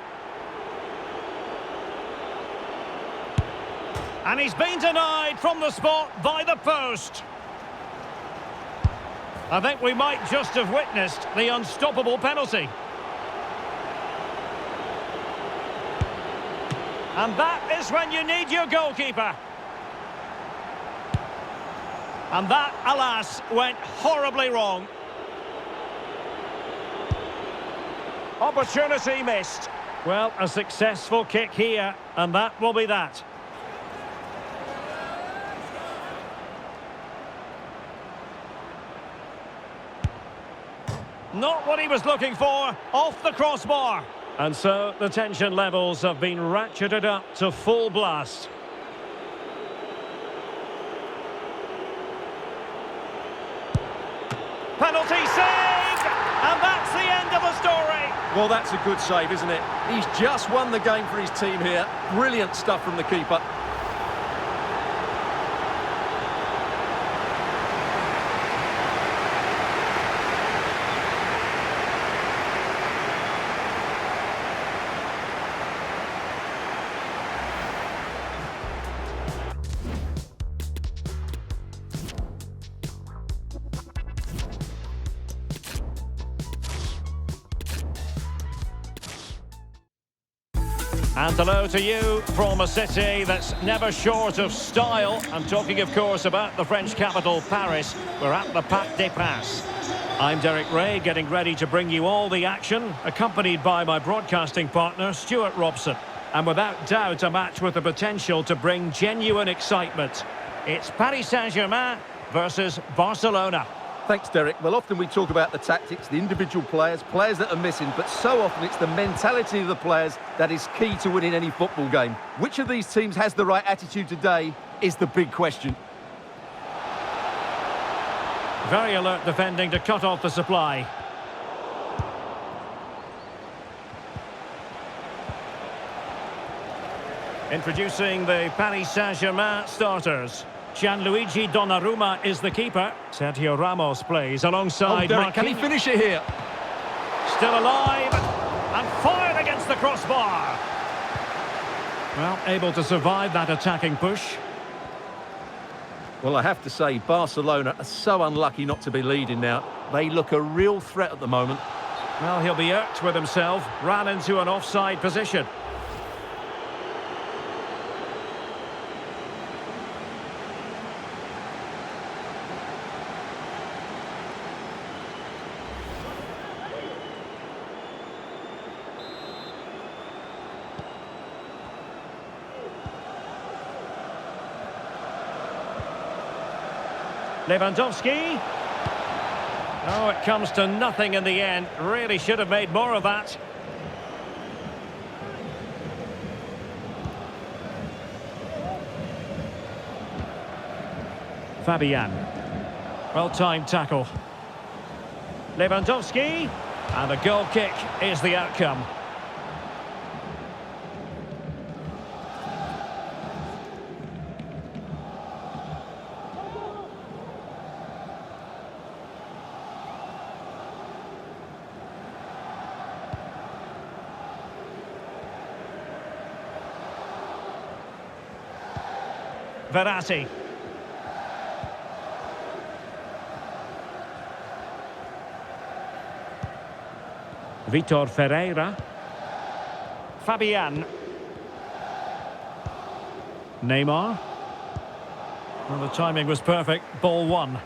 And he's been denied from the spot by the post. I think we might just have witnessed the unstoppable penalty. And that is when you need your goalkeeper. And that, alas, went horribly wrong. Opportunity missed. Well, a successful kick here, and that will be that. Not what he was looking for, off the crossbar. And so the tension levels have been ratcheted up to full blast. Penalty save! And that's the end of the story. Well, that's a good save, isn't it? He's just won the game for his team here. Brilliant stuff from the keeper. And hello to you from a city that's never short of style. I'm talking, of course, about the French capital, Paris. We're at the Parc des Princes. I'm Derek Ray, getting ready to bring you all the action, accompanied by my broadcasting partner, Stuart Robson. And without doubt, a match with the potential to bring genuine excitement. It's Paris Saint-Germain versus Barcelona. Thanks, Derek. Well, often we talk about the tactics, the individual players that are missing, but so often it's the mentality of the players that is key to winning any football game. Which of these teams has the right attitude today is the big question. Very alert defending to cut off the supply. Introducing the Paris Saint-Germain starters. Gianluigi Donnarumma is the keeper. Sergio Ramos plays alongside Derek, can he Marquinhos. finish it here? Still alive and fired against the crossbar. Well, able to survive that attacking push. Well, I have to say, Barcelona are so unlucky not to be leading now. They look a real threat at the moment. Well, he'll be irked with himself. Ran into an offside position. Lewandowski. Oh, it comes to nothing in the end. Really should have made more of that. Fabian. Well-timed tackle. Lewandowski. And a goal kick is the outcome. Verratti. Vitor Ferreira. Fabian. Neymar. Well, the timing was perfect. Ball one.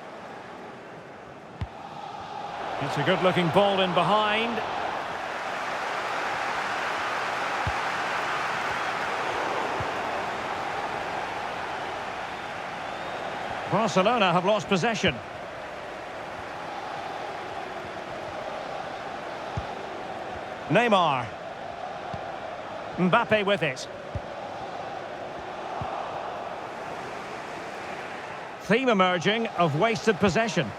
It's a good-looking ball in behind. Barcelona have lost possession. Neymar. Mbappe with it. Theme emerging of wasted possession.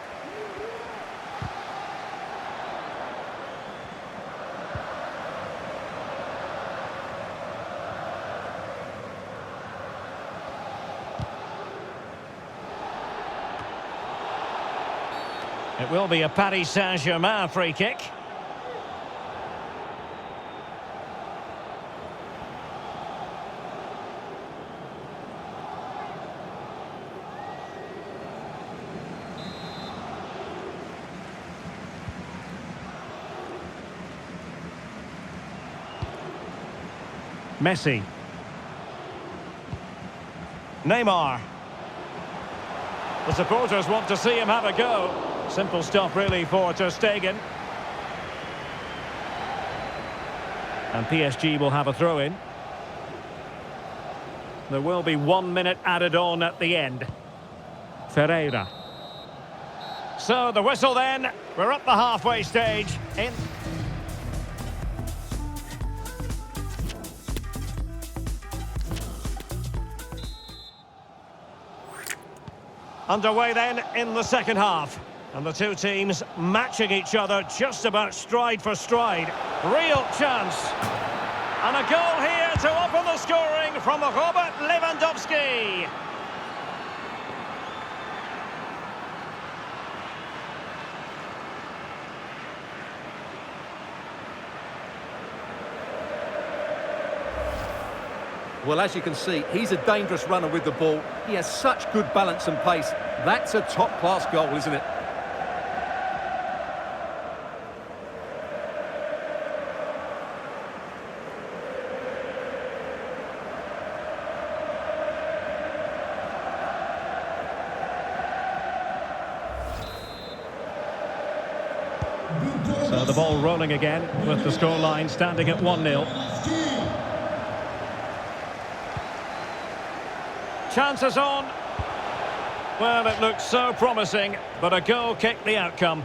It will be a Paris Saint-Germain free kick. Messi. Neymar. The supporters want to see him have a go. Simple stuff really for Ter Stegen. And PSG will have a throw-in. There will be 1 minute added on at the end. Ferreira. So the whistle then. We're up the halfway stage. In. Underway then in the second half. And the two teams matching each other just about stride for stride. Real chance. And a goal here to open the scoring from Robert Lewandowski. Well, as you can see, he's a dangerous runner with the ball. He has such good balance and pace. That's a top-class goal, isn't it? So the ball rolling again with the scoreline standing at 1-0. Chances on. Well, it looks so promising, but a goal kicked the outcome.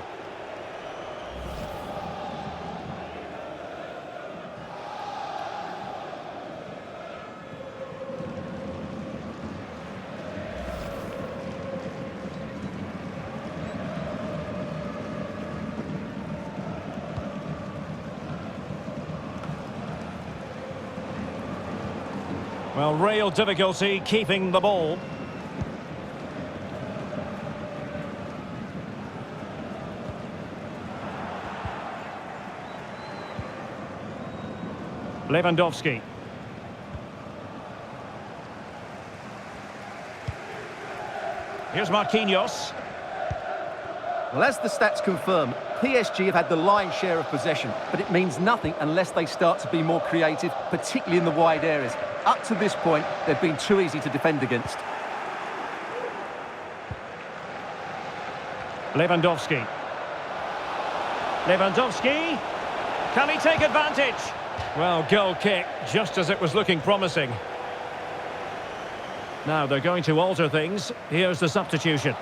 Well, real difficulty keeping the ball. Lewandowski. Here's Marquinhos. Well, as the stats confirm, PSG have had the lion's share of possession, but it means nothing unless they start to be more creative, particularly in the wide areas. Up to this point, they've been too easy to defend against. Lewandowski. Lewandowski. Can he take advantage? Well, goal kick, just as it was looking promising. Now they're going to alter things. Here's the substitution.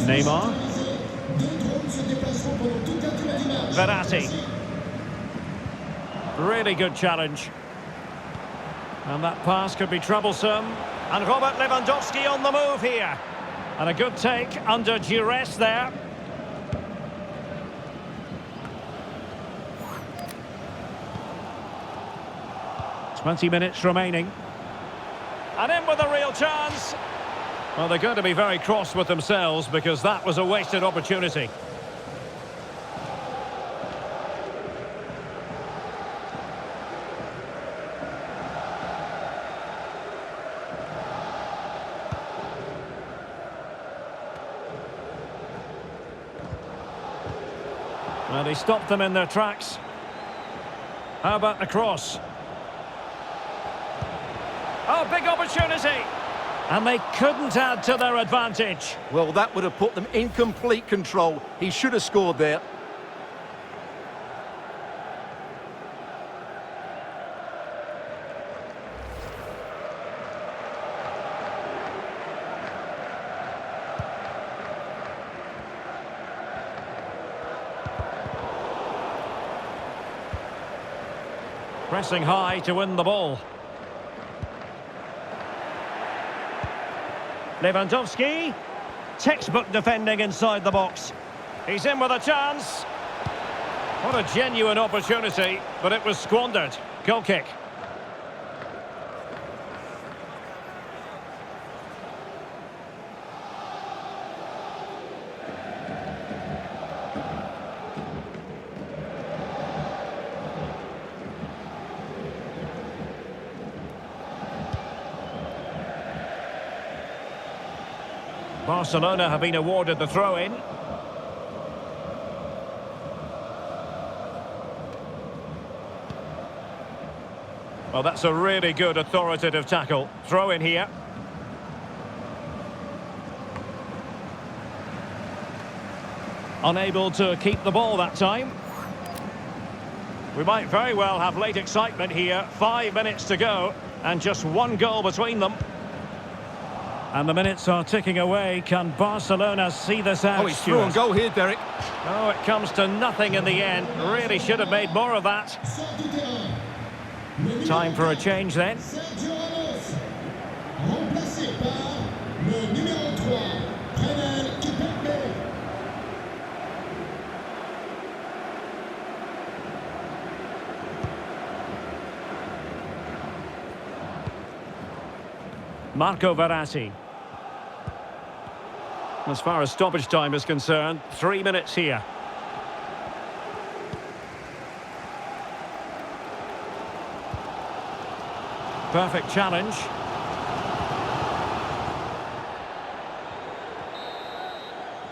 Neymar. Verratti. Really good challenge. And that pass could be troublesome. And Robert Lewandowski on the move here. And a good take under duress there. "20 minutes remaining. And in with a real chance. Well, they're going to be very cross with themselves because that was a wasted opportunity. Well, he stopped them in their tracks. How about the cross? Oh, big opportunity! And they couldn't add to their advantage. Well, that would have put them in complete control. He should have scored there. Pressing high to win the ball. Lewandowski. Textbook defending inside the box. He's in with a chance. What a genuine opportunity, but it was squandered. Goal kick. Barcelona have been awarded the throw-in. Well, that's a really good authoritative tackle. Throw in here. Unable to keep the ball that time. We might very well have late excitement here. 5 minutes to go and just one goal between them. And the minutes are ticking away. Can Barcelona see this out? Oh, he's through on goal here, Derek. Oh, it comes to nothing in the end. Really should have made more of that. Time for a change then. Sergio Ramos, remplacé par le numéro 3, Renan Kipepe. Marco Verratti. As far as stoppage time is concerned, 3 minutes here. Perfect challenge.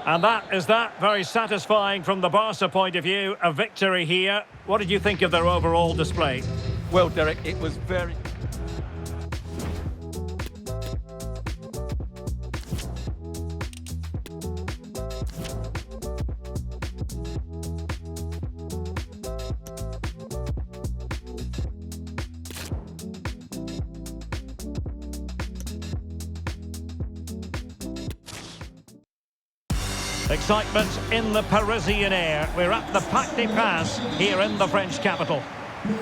And that is that. Very satisfying from the Barca point of view. A victory here. What did you think of their overall display? Well, Derek, it was very... Excitement in the Parisian air. We're at the Parc des Princes here in the French capital.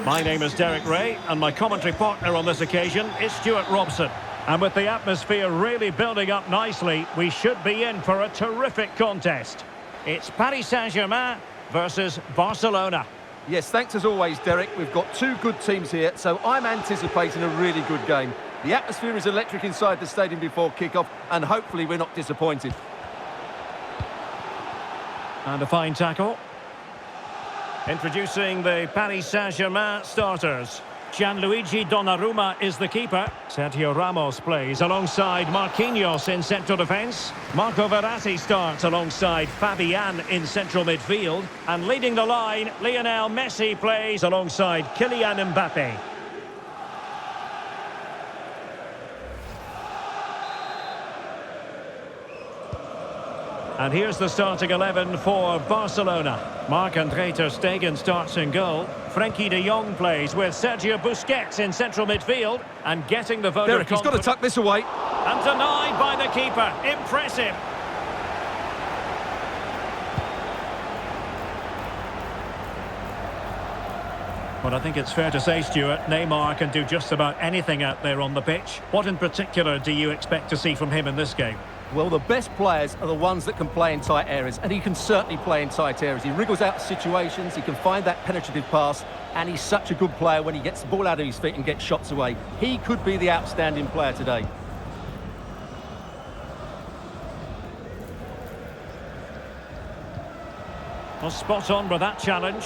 My name is Derek Ray, and my commentary partner on this occasion is Stuart Robson. And with the atmosphere really building up nicely, we should be in for a terrific contest. It's Paris Saint-Germain versus Barcelona. Yes, thanks as always, Derek. We've got two good teams here, so I'm anticipating a really good game. The atmosphere is electric inside the stadium before kick-off, and hopefully we're not disappointed. And a fine tackle. Introducing the Paris Saint-Germain starters. Gianluigi Donnarumma is the keeper. Sergio Ramos plays alongside Marquinhos in central defence. Marco Verratti starts alongside Fabian in central midfield. And leading the line, Lionel Messi plays alongside Kylian Mbappe. And here's the starting 11 for Barcelona. Marc-André ter Stegen starts in goal. Frenkie de Jong plays with Sergio Busquets in central midfield. And getting the vote of Derek, he's got to tuck this away. And denied by the keeper. Impressive. Well, I think it's fair to say, Stuart, Neymar can do just about anything out there on the pitch. What in particular do you expect to see from him in this game? Well, the best players are the ones that can play in tight areas, and he can certainly play in tight areas. He wriggles out situations, he can find that penetrative pass, and he's such a good player when he gets the ball out of his feet and gets shots away. He could be the outstanding player today. Well, spot on with that challenge.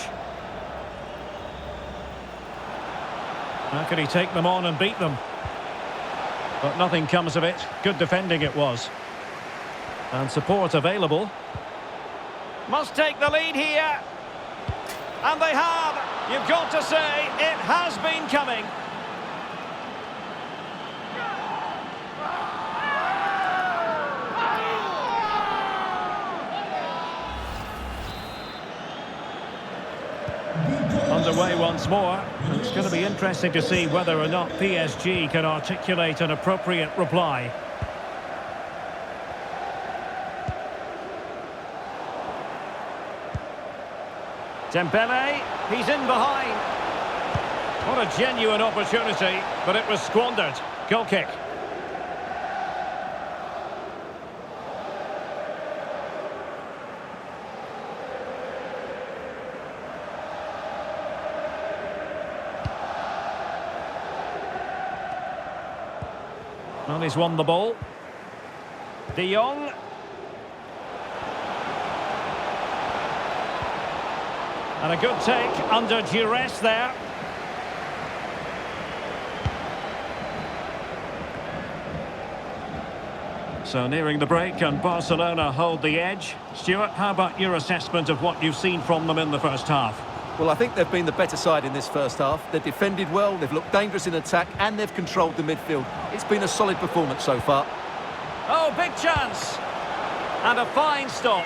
How can he take them on and beat them? But nothing comes of it. Good defending it was. And support available. Must take the lead here. And they have. You've got to say, it has been coming. Underway once more. And it's going to be interesting to see whether or not PSG can articulate an appropriate reply. Dembele, he's in behind. What a genuine opportunity, but it was squandered. Goal kick. Well, he's won the ball. De Jong. And a good take under duress there. So nearing the break, and Barcelona hold the edge. Stuart, how about your assessment of what you've seen from them in the first half? Well, I think they've been the better side in this first half. They've defended well, they've looked dangerous in attack, and they've controlled the midfield. It's been a solid performance so far. Oh, big chance! And a fine stop.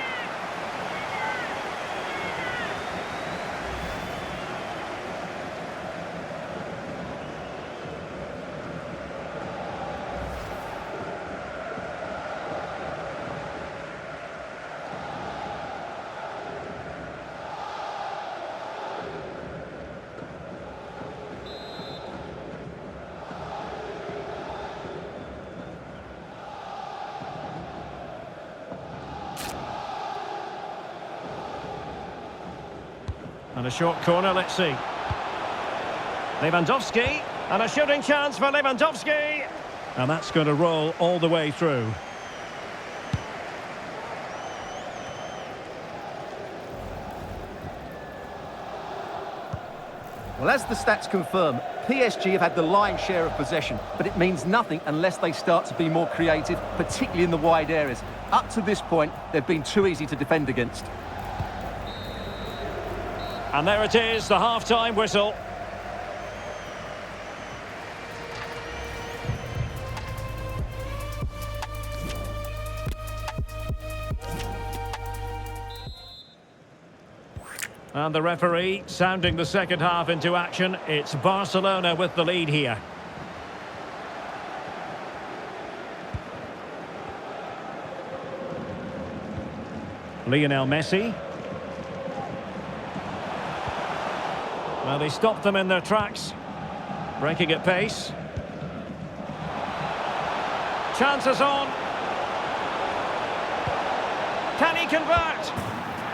And a short corner, let's see. Lewandowski, and a shooting chance for Lewandowski. And that's going to roll all the way through. Well, as the stats confirm, PSG have had the lion's share of possession, but it means nothing unless they start to be more creative, particularly in the wide areas. Up to this point, they've been too easy to defend against. And there it is, the half-time whistle. And the referee sounding the second half into action. It's Barcelona with the lead here. Lionel Messi. Well, he stopped them in their tracks. Breaking at pace. Chances on. Can he convert?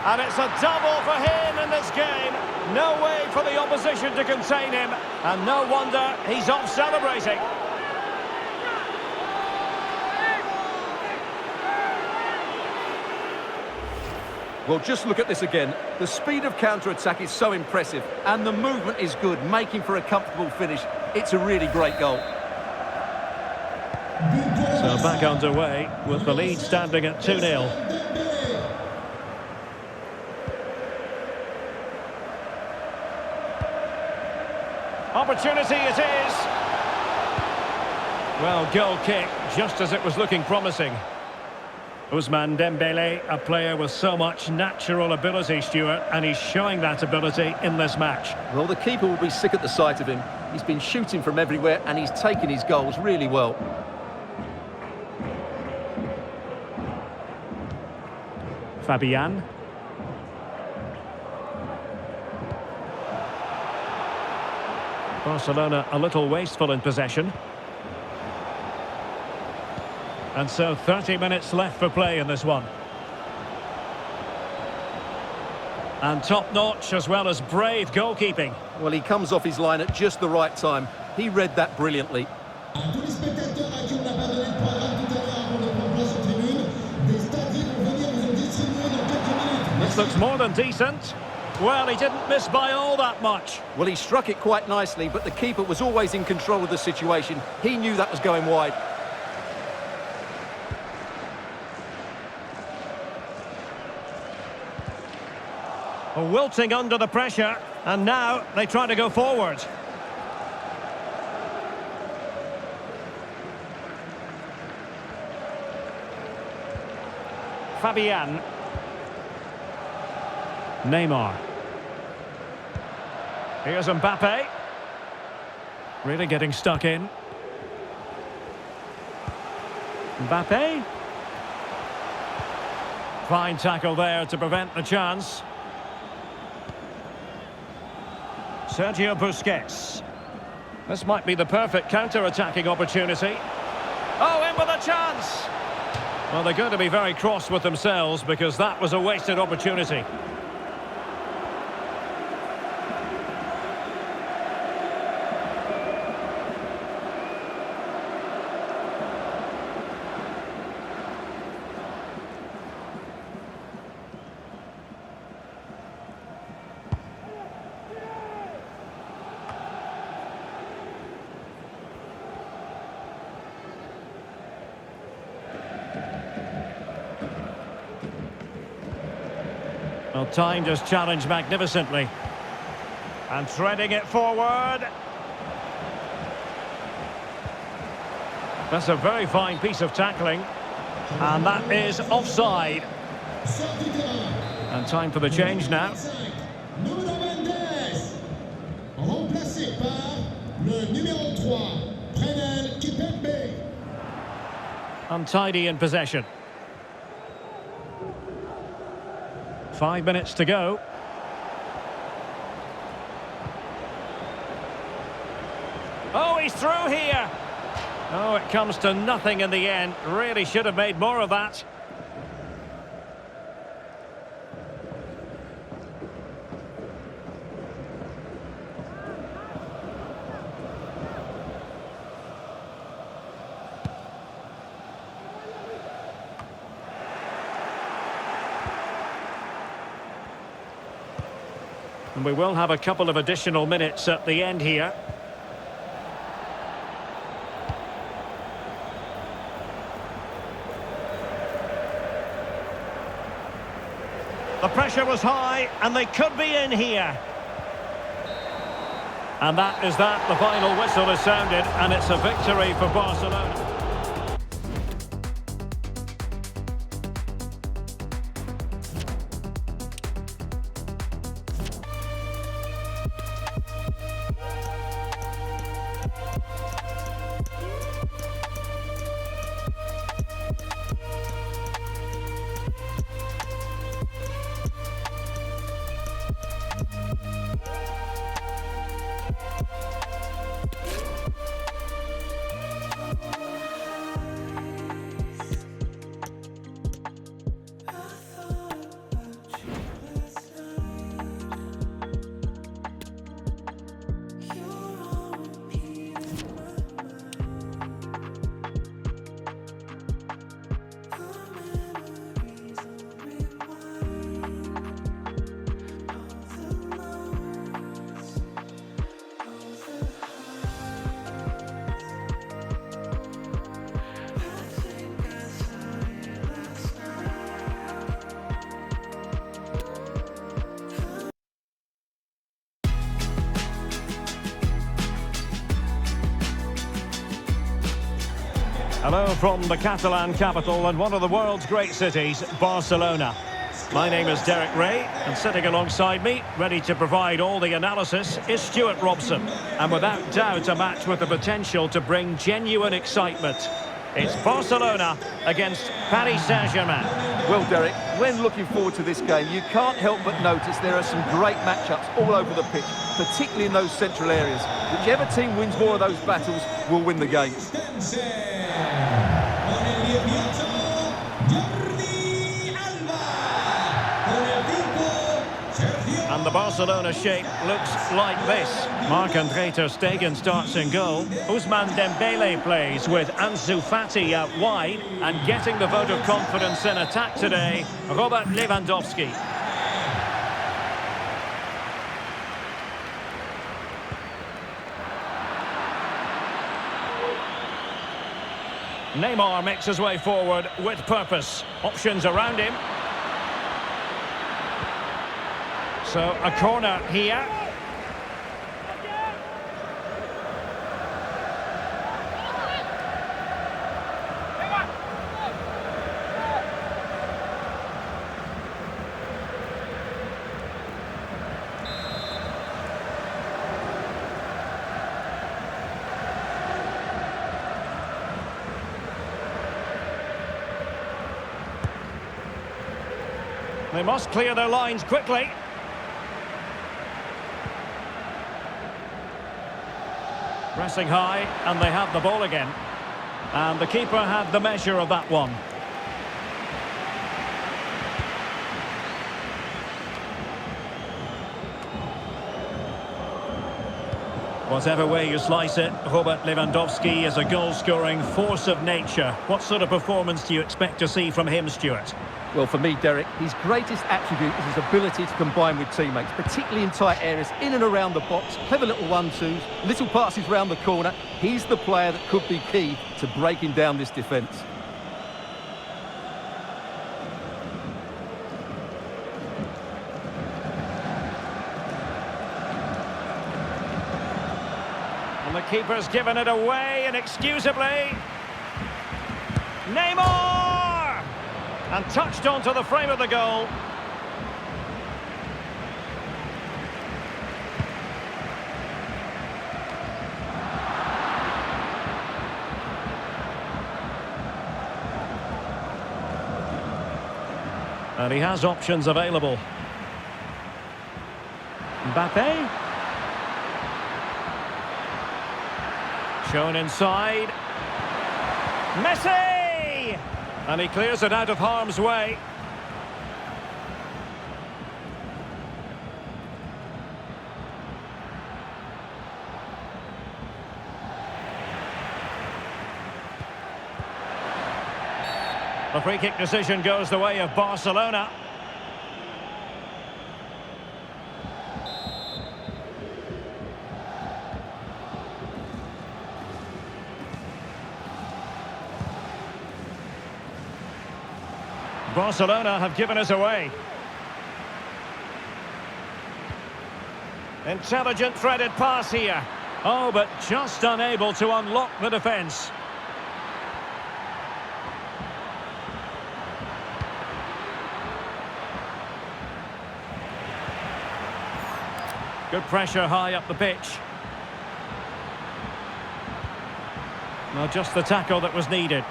And it's a double for him in this game. No way for the opposition to contain him. And no wonder he's off celebrating. Well, just look at this again. The speed of counter-attack is so impressive, and the movement is good, making for a comfortable finish. It's a really great goal. So back underway with the lead standing at 2-0. Opportunity it is. Well, goal kick, just as it was looking promising. Ousmane Dembele, a player with so much natural ability, Stuart, and he's showing that ability in this match. Well, the keeper will be sick at the sight of him. He's been shooting from everywhere, and he's taken his goals really well. Fabian. Barcelona a little wasteful in possession. And so 30 minutes left for play in this one. And top-notch as well as brave goalkeeping. Well, he comes off his line at just the right time. He read that brilliantly. This looks more than decent. Well, he didn't miss by all that much. Well, he struck it quite nicely, but the keeper was always in control of the situation. He knew that was going wide. Wilting under the pressure, and now they try to go forward. Fabian. Neymar. Here's Mbappe. Really getting stuck in. Mbappe. Fine tackle there to prevent the chance. Sergio Busquets. This might be the perfect counter-attacking opportunity. Oh, in with a chance! Well, they're going to be very cross with themselves because that was a wasted opportunity. Well, time just challenged magnificently. And threading it forward. That's a very fine piece of tackling. And that is offside. And time for the change now. Numéro 20, remplacé par le numéro 3, Brennan Kipembe. Untidy in possession. 5 minutes to go. Oh, he's through here. Oh, it comes to nothing in the end. Really should have made more of that. And we will have a couple of additional minutes at the end here. The pressure was high, and they could be in here. And that is that. The final whistle is sounded, and it's a victory for Barcelona. Hello from the Catalan capital and one of the world's great cities, Barcelona. My name is Derek Ray, and sitting alongside me, ready to provide all the analysis, is Stuart Robson. And without doubt, a match with the potential to bring genuine excitement. It's Barcelona against Paris Saint-Germain. Well, Derek, when looking forward to this game, you can't help but notice there are some great matchups all over the pitch, particularly in those central areas. Whichever team wins more of those battles will win the game. And the Barcelona shape looks like this. Marc-André ter Stegen starts in goal. Ousmane Dembele plays with Ansu Fati out wide. And getting the vote of confidence in attack today, Robert Lewandowski. Neymar makes his way forward with purpose. Options around him. So a corner here. They must clear their lines quickly. Pressing high, and they have the ball again. And the keeper had the measure of that one. Whatever way you slice it, Robert Lewandowski is a goal-scoring force of nature. What sort of performance do you expect to see from him, Stuart? Well, for me, Derek, his greatest attribute is his ability to combine with teammates, particularly in tight areas, in and around the box, clever little one-twos, little passes round the corner. He's the player that could be key to breaking down this defence. And the keeper's given it away inexcusably. Neymar! And touched onto the frame of the goal. And he has options available. Mbappe. Shown inside. Messi! And he clears it out of harm's way. The free kick decision goes the way of Barcelona. Barcelona have given us away. Intelligent threaded pass here. Oh, but just unable to unlock the defence. Good pressure high up the pitch. Well, just the tackle that was needed.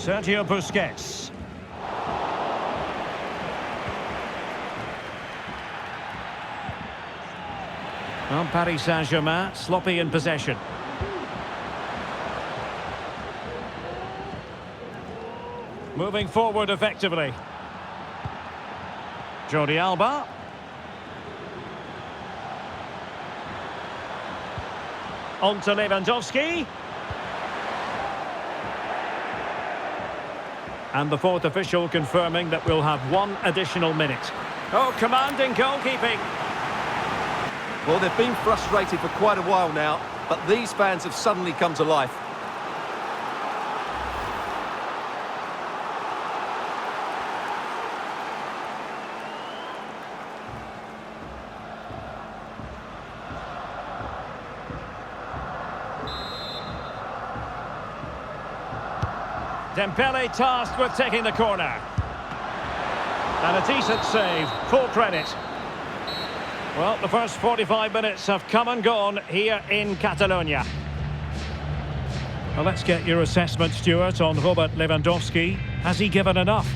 Sergio Busquets. Well, Paris Saint-Germain sloppy in possession. Moving forward effectively. Jordi Alba. On to Lewandowski. And the fourth official confirming that we'll have one additional minute. Oh, commanding goalkeeping. Well, they've been frustrated for quite a while now, but these fans have suddenly come to life. Dembele tasked with taking the corner. And a decent save, full credit. Well, the first 45 minutes have come and gone here in Catalonia. Well, let's get your assessment, Stuart, on Robert Lewandowski. Has he given enough?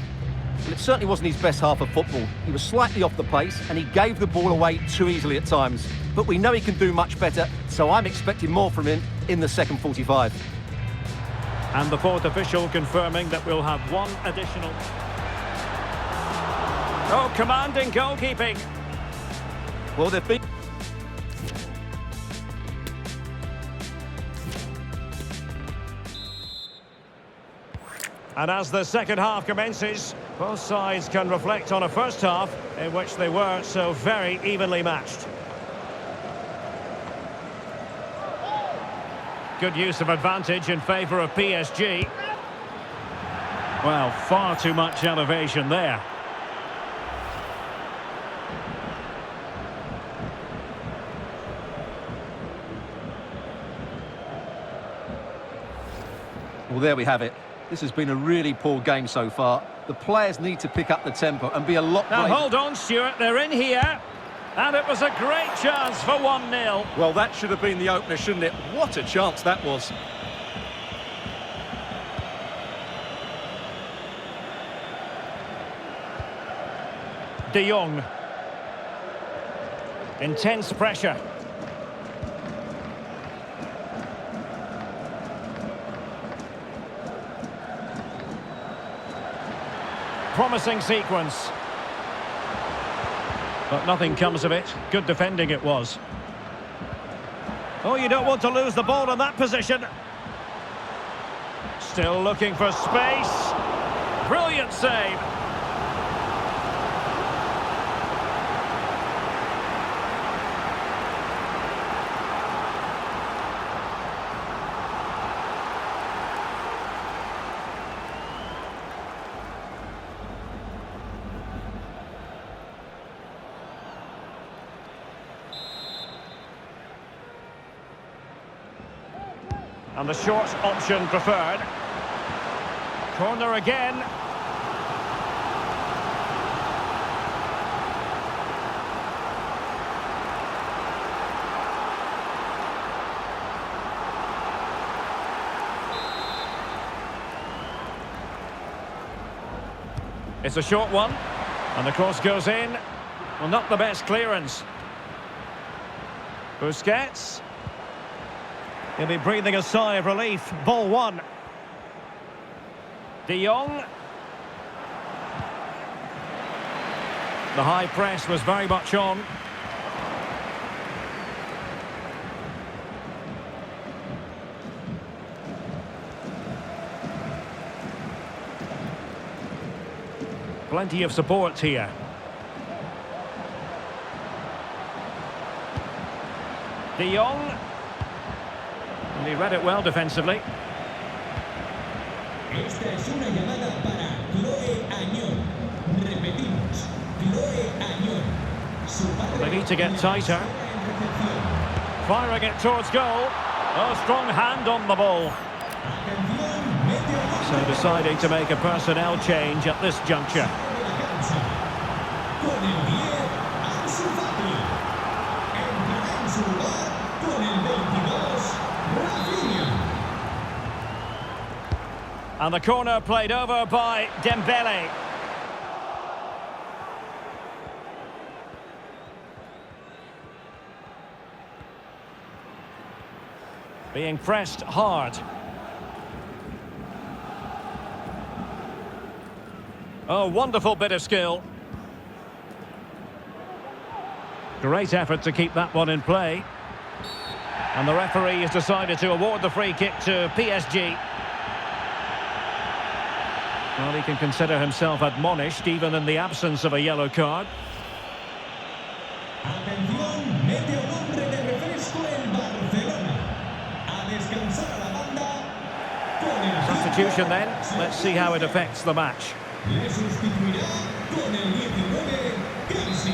Well, it certainly wasn't his best half of football. He was slightly off the pace and he gave the ball away too easily at times. But we know he can do much better, so I'm expecting more from him in the second 45. And the fourth official confirming that we'll have one additional. Oh, commanding goalkeeping. Well, they've been... And as the second half commences, both sides can reflect on a first half in which they were so very evenly matched. Good use of advantage in favour of PSG. Well, far too much elevation there. Well, there we have it. This has been a really poor game so far. The players need to pick up the tempo and be a lot Now braver. hold on, Stuart, they're in here. And it was a great chance for 1-0. Well, that should have been the opener, shouldn't it? What a chance that was. De Jong. Intense pressure. Promising sequence. But nothing comes of it. Good defending it was. Oh, you don't want to lose the ball in that position. Still looking for space. Brilliant save. And the short option preferred. Corner again. It's a short one. And the cross goes in. Well, not the best clearance. Busquets. He'll be breathing a sigh of relief. Ball one. De Jong. The high press was very much on. Plenty of support here. De Jong. And he read it well defensively. Esta es una llamada para Chloe Añón. Repetimos, Chloe Añón. Su padre They need to get tighter. Firing it towards goal. A strong hand on the ball. So deciding to make a personnel change at this juncture. Con el 10, Ansu Fati. Entrará en su lugar con el 22, Rafinha. And the corner played over by Dembele. Being pressed hard. Oh, wonderful bit of skill. Great effort to keep that one in play. And the referee has decided to award the free kick to PSG. Well, he can consider himself admonished even in the absence of a yellow card. Atención, mete un hombre de refresco el Barcelona. A descansar a la banda con el Substitution then. Let's see how it affects the match. Le sustituirá con el 19, Casey.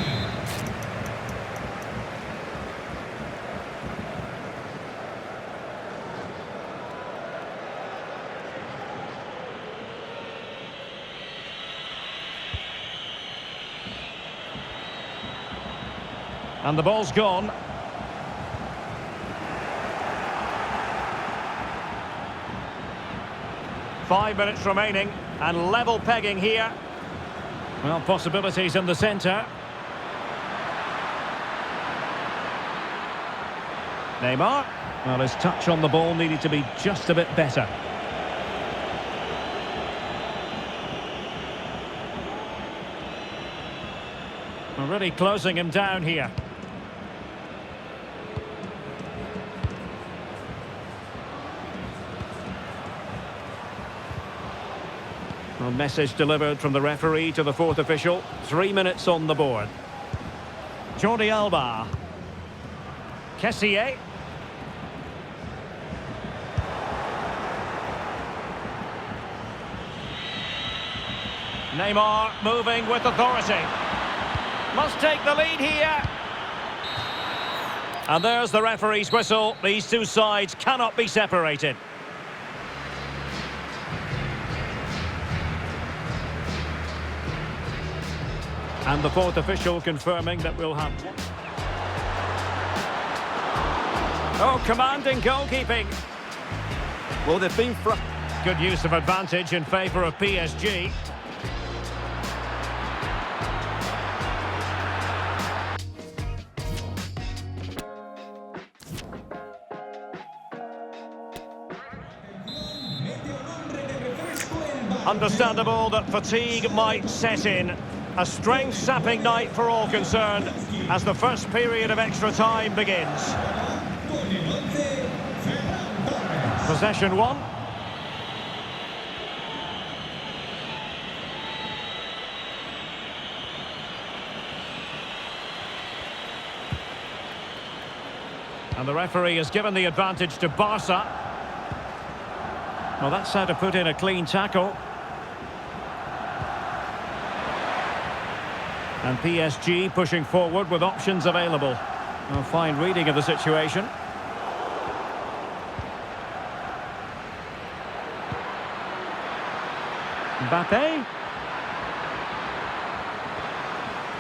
And the ball's gone. Five minutes remaining and level pegging here. Well, possibilities in the centre. Neymar. Well, his touch on the ball needed to be just a bit better. We're really closing him down here. A message delivered from the referee to the fourth official. 3 minutes on the board. Jordi Alba. Kessié. Neymar moving with authority. Must take the lead here. And there's the referee's whistle. These two sides cannot be separated. And the fourth official confirming that we'll have... Oh, commanding goalkeeping. Well, they've been... Good use of advantage in favour of PSG. Understandable that fatigue might set in. A strength-sapping night for all concerned as the first period of extra time begins. Possession one. And the referee has given the advantage to Barca. Well, that's how to put in a clean tackle. And PSG pushing forward with options available. A fine reading of the situation. Mbappe.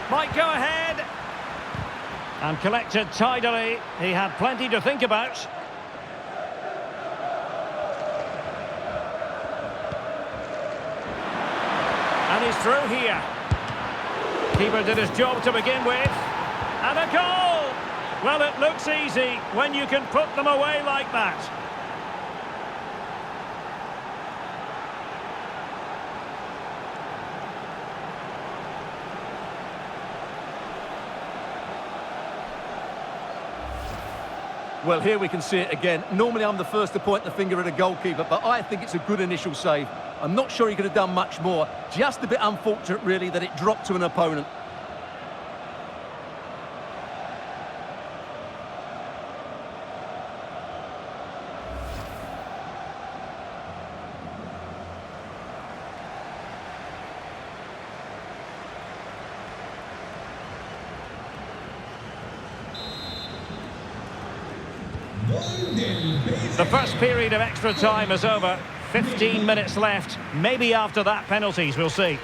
Might go ahead. And collected tidily. He had plenty to think about. And he's through here. Keeper did his job to begin with. And a goal! Well, it looks easy when you can put them away like that. Well, here we can see it again. Normally I'm the first to point the finger at a goalkeeper, but I think it's a good initial save. I'm not sure he could have done much more. Just a bit unfortunate, really, that it dropped to an opponent. The first period of extra time is over. 15 minutes left. Maybe after that, penalties, we'll see.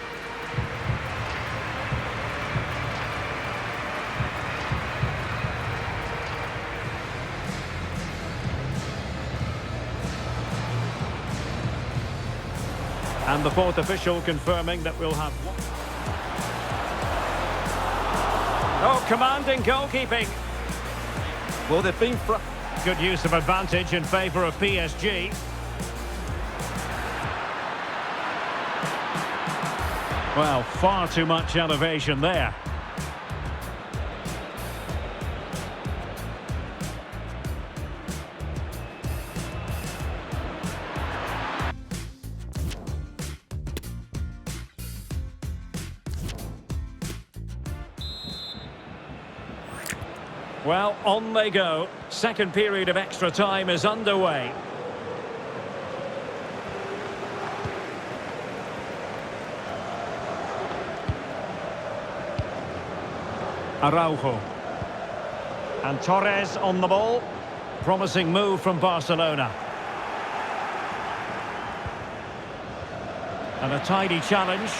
And the fourth official confirming that we'll have... Oh, commanding goalkeeping. Well, they've been... Good use of advantage in favour of PSG. Well, far too much elevation there. Well, on they go. Second period of extra time is underway. Araujo. And Torres on the ball. Promising move from Barcelona. And a tidy challenge.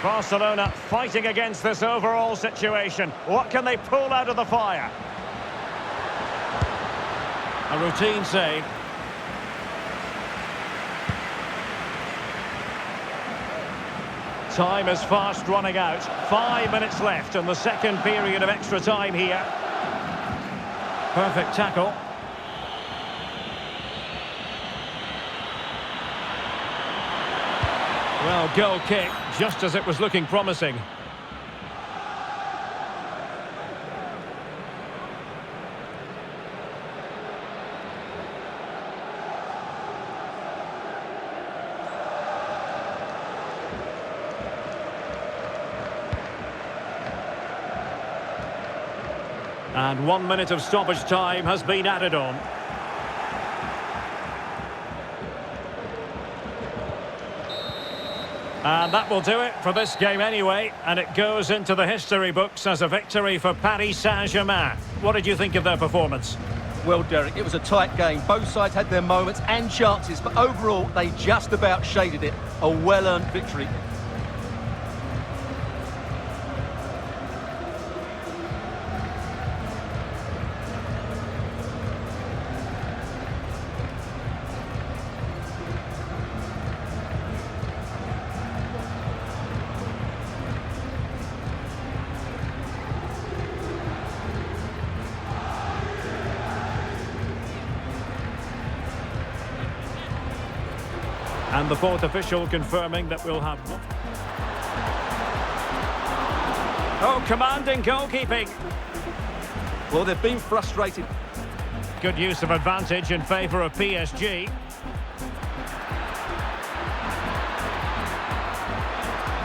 Barcelona fighting against this overall situation. What can they pull out of the fire? A routine save. Time is fast running out. 5 minutes left in the second period of extra time here. Perfect tackle. Well, goal kick, just as it was looking promising. And 1 minute of stoppage time has been added on. And that will do it for this game anyway, and it goes into the history books as a victory for Paris Saint-Germain. What did you think of their performance? Well, Derek, it was a tight game. Both sides had their moments and chances, but overall, they just about shaded it. A well-earned victory. And the fourth official confirming that we'll have... Oh, commanding goalkeeping. Well, they've been frustrated. Good use of advantage in favour of PSG.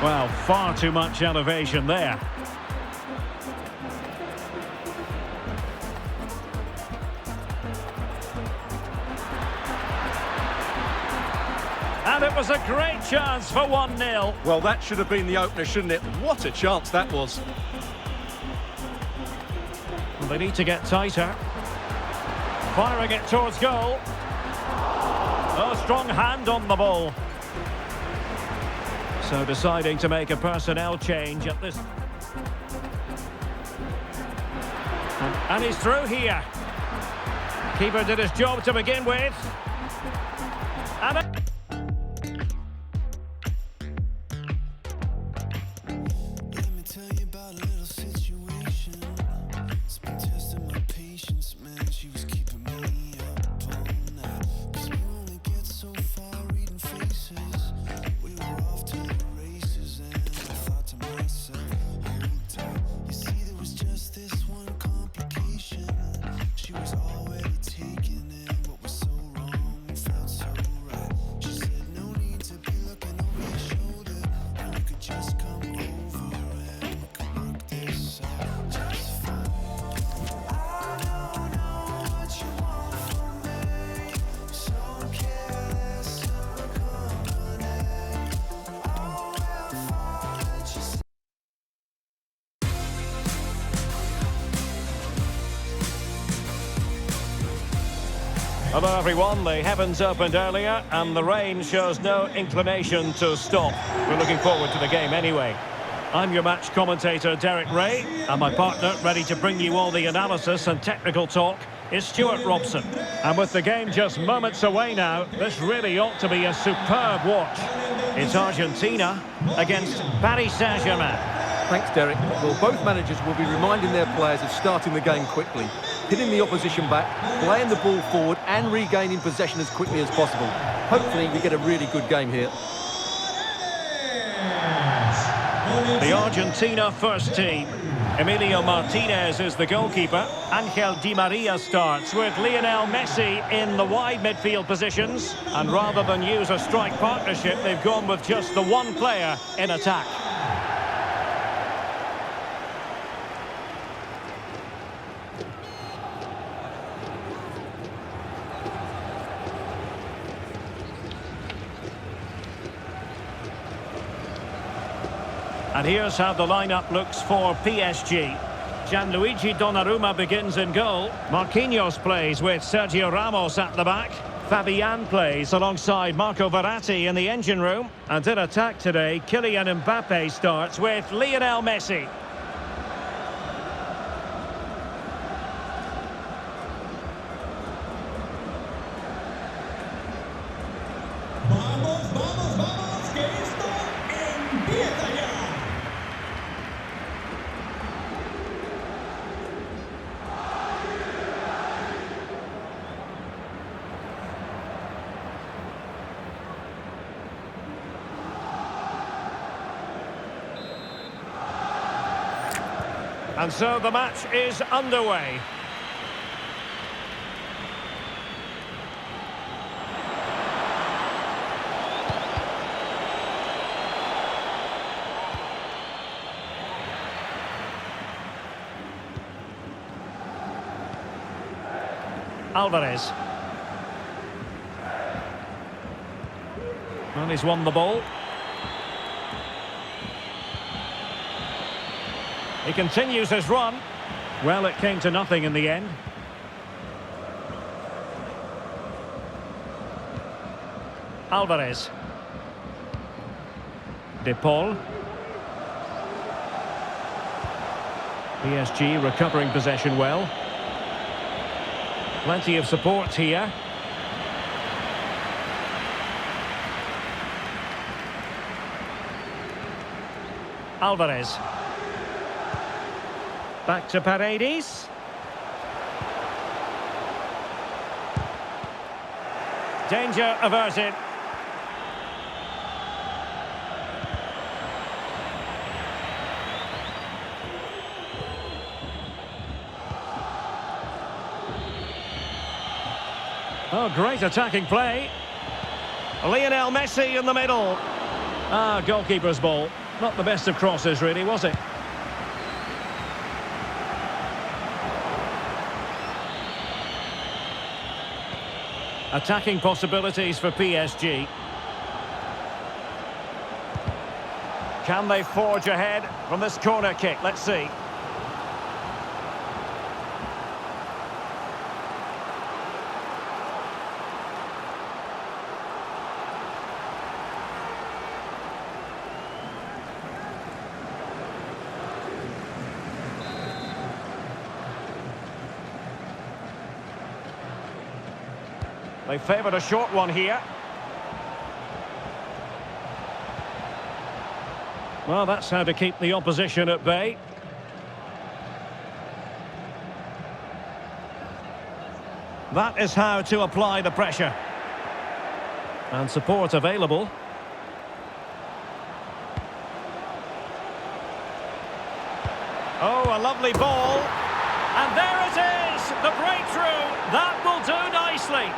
Well, far too much elevation there. And it was a great chance for 1-0. Well, that should have been the opener, shouldn't it? What a chance that was. Well, they need to get tighter. Firing it towards goal. Oh, strong hand on the ball. So deciding to make a personnel change at this. And he's through here. Keeper did his job to begin with. And Let me tell you about a little situation. It's been testing my patience, man. She was keeping me up all night. 'Cause we only get so far reading faces. We were off to the races, and I thought to myself, hold tight. You see, there was just this one complication. She was already taking it. What was so wrong felt so right. She said, no need to be looking over your shoulder. And you could just come over and we could work this out just fine. I don't know what you want from me. So careless, so company. Oh, well, fine, she said. hello everyone, the heavens opened earlier and the rain shows no inclination to stop. We're looking forward to the game anyway. I'm your match commentator Derek Ray, and my partner ready to bring you all the analysis and technical talk is Stuart Robson. And with the game just moments away now, this really ought to be a superb watch. It's Argentina against Paris Saint-Germain. Thanks, Derek. Well, both managers will be reminding their players of starting the game quickly, hitting the opposition back, playing the ball forward and regaining possession as quickly as possible. Hopefully we get a really good game here. The Argentina first team. Emilio Martinez is the goalkeeper. Angel Di Maria starts with Lionel Messi in the wide midfield positions. And rather than use a strike partnership, they've gone with just the one player in attack. And here's how the lineup looks for PSG. Gianluigi Donnarumma begins in goal. Marquinhos plays with Sergio Ramos at the back. Fabian plays alongside Marco Verratti in the engine room. And in attack today, Kylian Mbappe starts with Lionel Messi. Vamos, vamos, vamos, que esto empieza ya. And so the match is underway. Alvarez. Well, he's won the ball. He continues his run. Well, it came to nothing in the end. Alvarez. De Paul. PSG recovering possession well. Plenty of support here. Alvarez. Back to Paredes. Danger averted. Oh, great attacking play. Lionel Messi in the middle. Ah, goalkeeper's ball. Not the best of crosses, really, was it? Attacking possibilities for PSG. Can they forge ahead from this corner kick? Let's see. They favoured a short one here. Well, that's how to keep the opposition at bay. That is how to apply the pressure. And support available. Oh, a lovely ball. And there it is, the breakthrough. That will do nicely.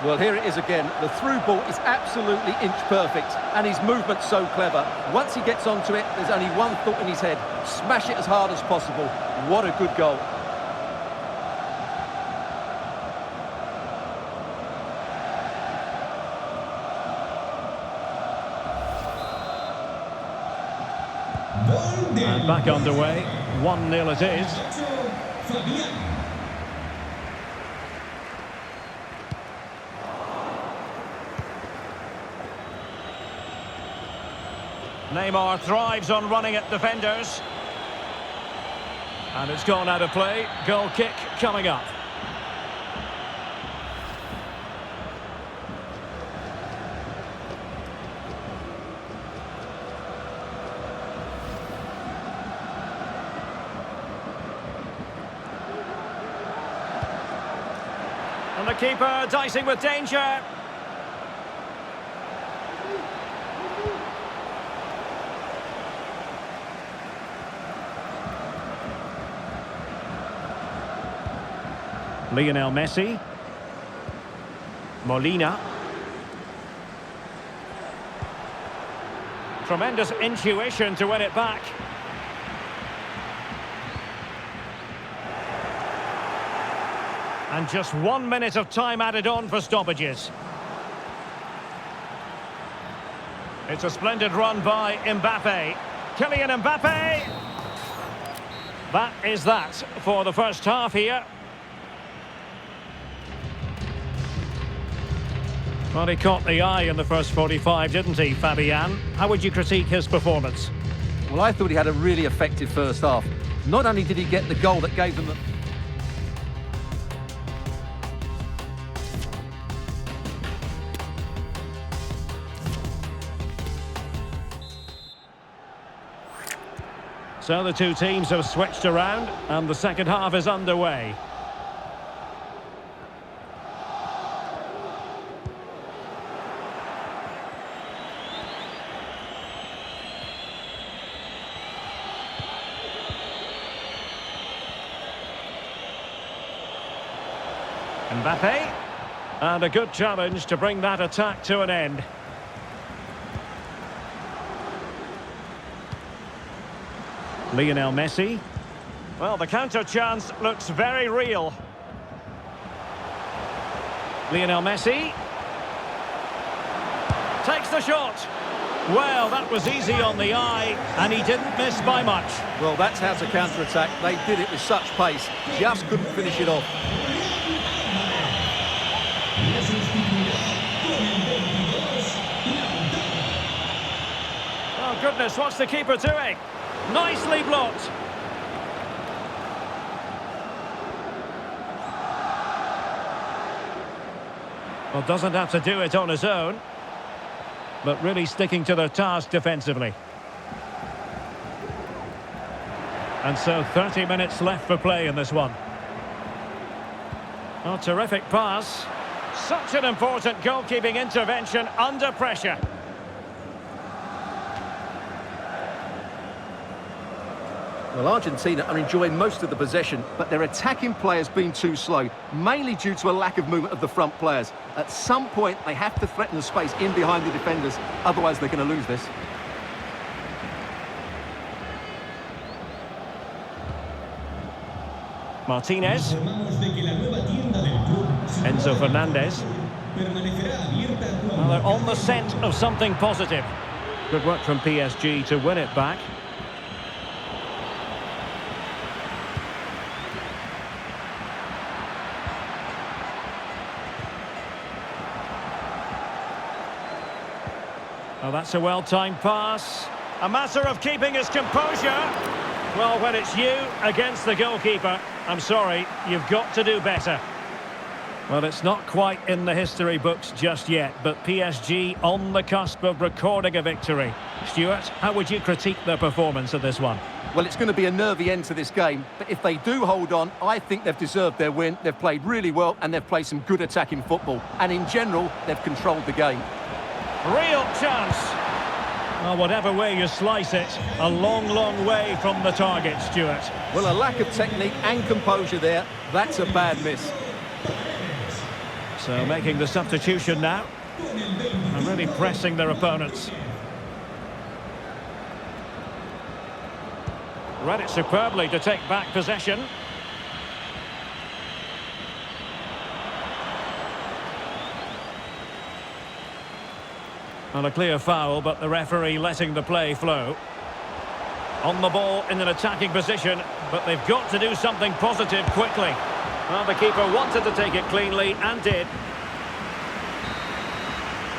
Well, here it is again. The through ball is absolutely inch perfect, and his movement's so clever. Once he gets onto it, there's only one thought in his head: smash it as hard as possible. What a good goal. And back underway, 1-0 it is. Neymar thrives on running at defenders. And it's gone out of play. Goal kick coming up. And the keeper dicing with danger. Lionel Messi. Molina. Tremendous intuition to win it back. And just 1 minute of time added on for stoppages. It's a splendid run by Mbappe. Kylian Mbappe! That is that for the first half here. Well, he caught the eye in the first 45, didn't he, Fabian? How would you critique his performance? Well, I thought he had a really effective first half. Not only did he get the goal that gave them the... So the two teams have switched around and the second half is underway. Mbappe, and a good challenge to bring that attack to an end. Lionel Messi. Well, the counter chance looks very real. Lionel Messi takes the shot. Well, that was easy on the eye, and he didn't miss by much. Well, that's how to counter-attack. They did it with such pace, just couldn't finish it off. Oh, goodness, what's the keeper doing? Nicely blocked. Well, doesn't have to do it on his own, but really sticking to their task defensively. And so 30 minutes left for play in this one. Oh, terrific pass. Such an important goalkeeping intervention under pressure. Well, Argentina are enjoying most of the possession, but their attacking play has been too slow, mainly due to a lack of movement of the front players. At some point, they have to threaten the space in behind the defenders, otherwise they're going to lose this. Martinez. Enzo Fernandez. Well, they're on the scent of something positive. Good work from PSG to win it back. Oh, that's a well-timed pass. A matter of keeping his composure. Well, when it's you against the goalkeeper, I'm sorry, you've got to do better. Well, it's not quite in the history books just yet, but PSG on the cusp of recording a victory. Stuart, how would you critique their performance of this one? Well, it's going to be a nervy end to this game, but if they do hold on, I think they've deserved their win. They've played really well and they've played some good attacking football. And in general, they've controlled the game. Real chance. Well, whatever way you slice it, a long, long way from the target, Stuart. Well, a lack of technique and composure there, that's a bad miss. So making the substitution now. And really pressing their opponents. Read it superbly to take back possession. And a clear foul, but the referee letting the play flow. On the ball in an attacking position, but they've got to do something positive quickly. Well, the keeper wanted to take it cleanly and did.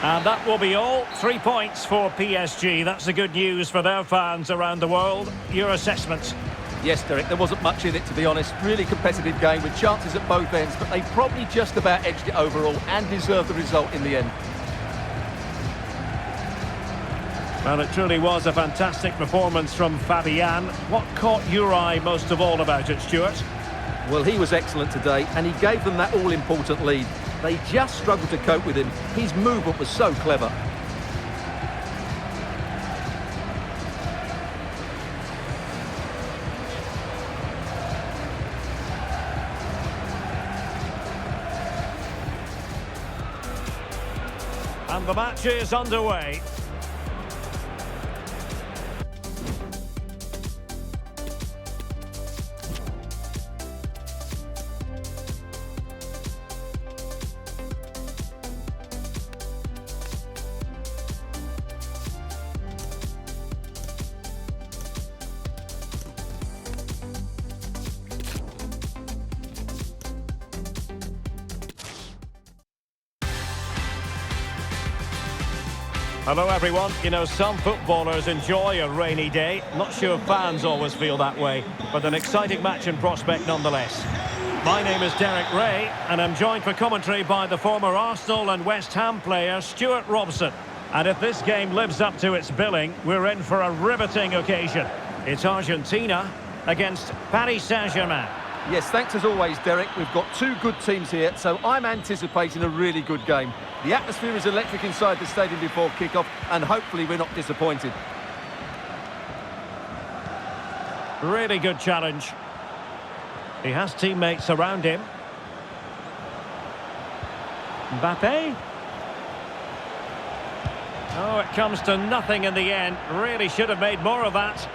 And that will be all. 3 points for PSG. That's the good news for their fans around the world. Your assessment? Yes, Derek, there wasn't much in it, to be honest. Really competitive game with chances at both ends, but they probably just about edged it overall and deserved the result in the end. Well, it truly was a fantastic performance from Fabian. What caught your eye most of all about it, Stuart? Well, he was excellent today, and he gave them that all-important lead. They just struggled to cope with him. His movement was so clever. And the match is underway. Hello everyone. You know, some footballers enjoy a rainy day. Not sure fans always feel that way, but an exciting match in prospect nonetheless. My name is Derek Ray, and I'm joined for commentary by the former Arsenal and West Ham player Stuart Robson. And if this game lives up to its billing, we're in for a riveting occasion. It's Argentina against Paris Saint-Germain. Yes, thanks as always, Derek. We've got two good teams here, so I'm anticipating a really good game. The atmosphere is electric inside the stadium before kick-off, and hopefully we're not disappointed. Really good challenge. He has teammates around him. Mbappe. Oh, it comes to nothing in the end. Really should have made more of that.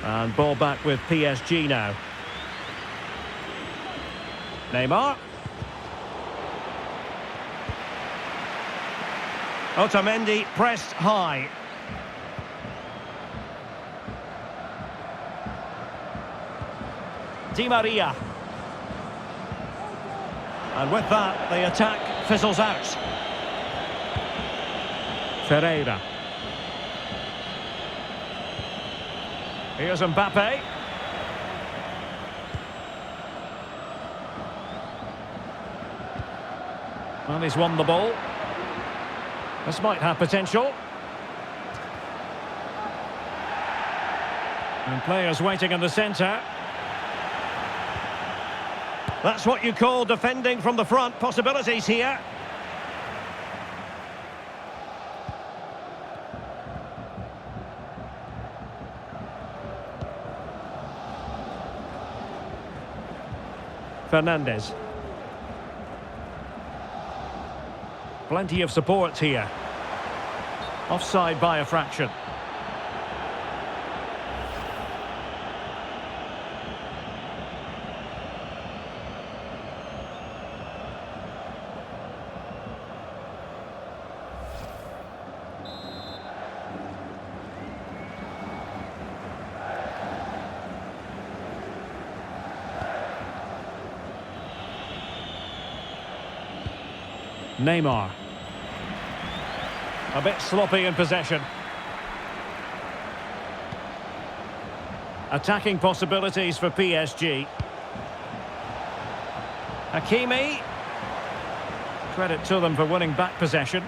And ball back with PSG now. Neymar. Otamendi pressed high. Di Maria. And with that, the attack fizzles out. Ferreira. Here's Mbappe. Well, he's won the ball. This might have potential. And players waiting in the centre. That's what you call defending from the front. Possibilities here. Fernandes. Plenty of support here. Offside by a fraction. Neymar. A bit sloppy in possession. Attacking possibilities for PSG. Hakimi. Credit to them for winning back possession.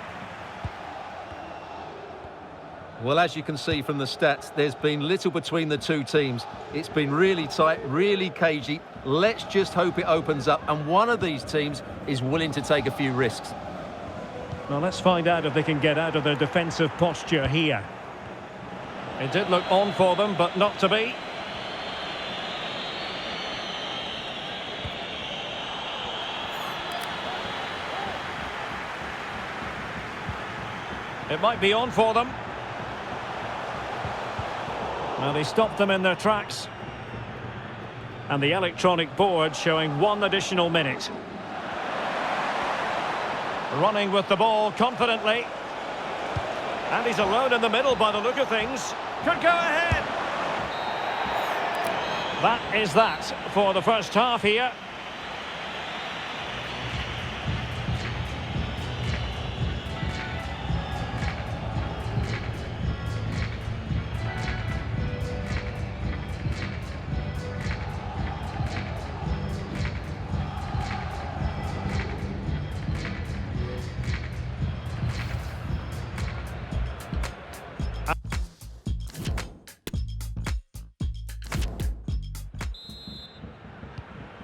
Well, as you can see from the stats, there's been little between the two teams. It's been really tight, really cagey. Let's just hope it opens up, and one of these teams is willing to take a few risks. Well, let's find out if they can get out of their defensive posture here. It did look on for them, but not to be. It might be on for them. Well, they stopped them in their tracks. And the electronic board showing 1 additional minute. Running with the ball confidently. And he's alone in the middle by the look of things. Could go ahead. That is that for the first half here.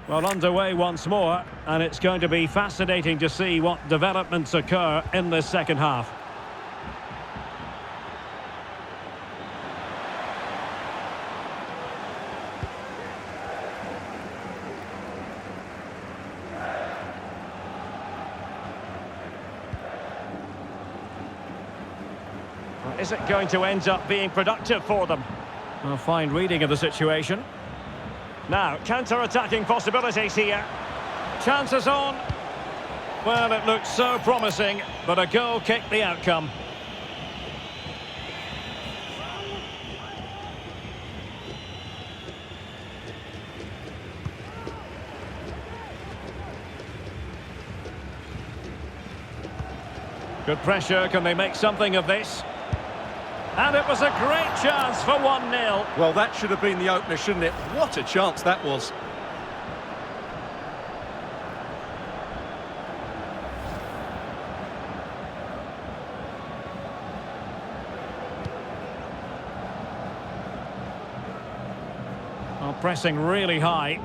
Well, underway once more, and it's going to be fascinating to see what developments occur in this second half. Well, is it going to end up being productive for them? A fine reading of the situation. Now, counter-attacking possibilities here. Chances on. Well, it looked so promising, but a goal kicked the outcome. Good pressure. Can they make something of this? And it was a great chance for 1-0. Well, that should have been the opener, shouldn't it? What a chance that was. Well, pressing really high.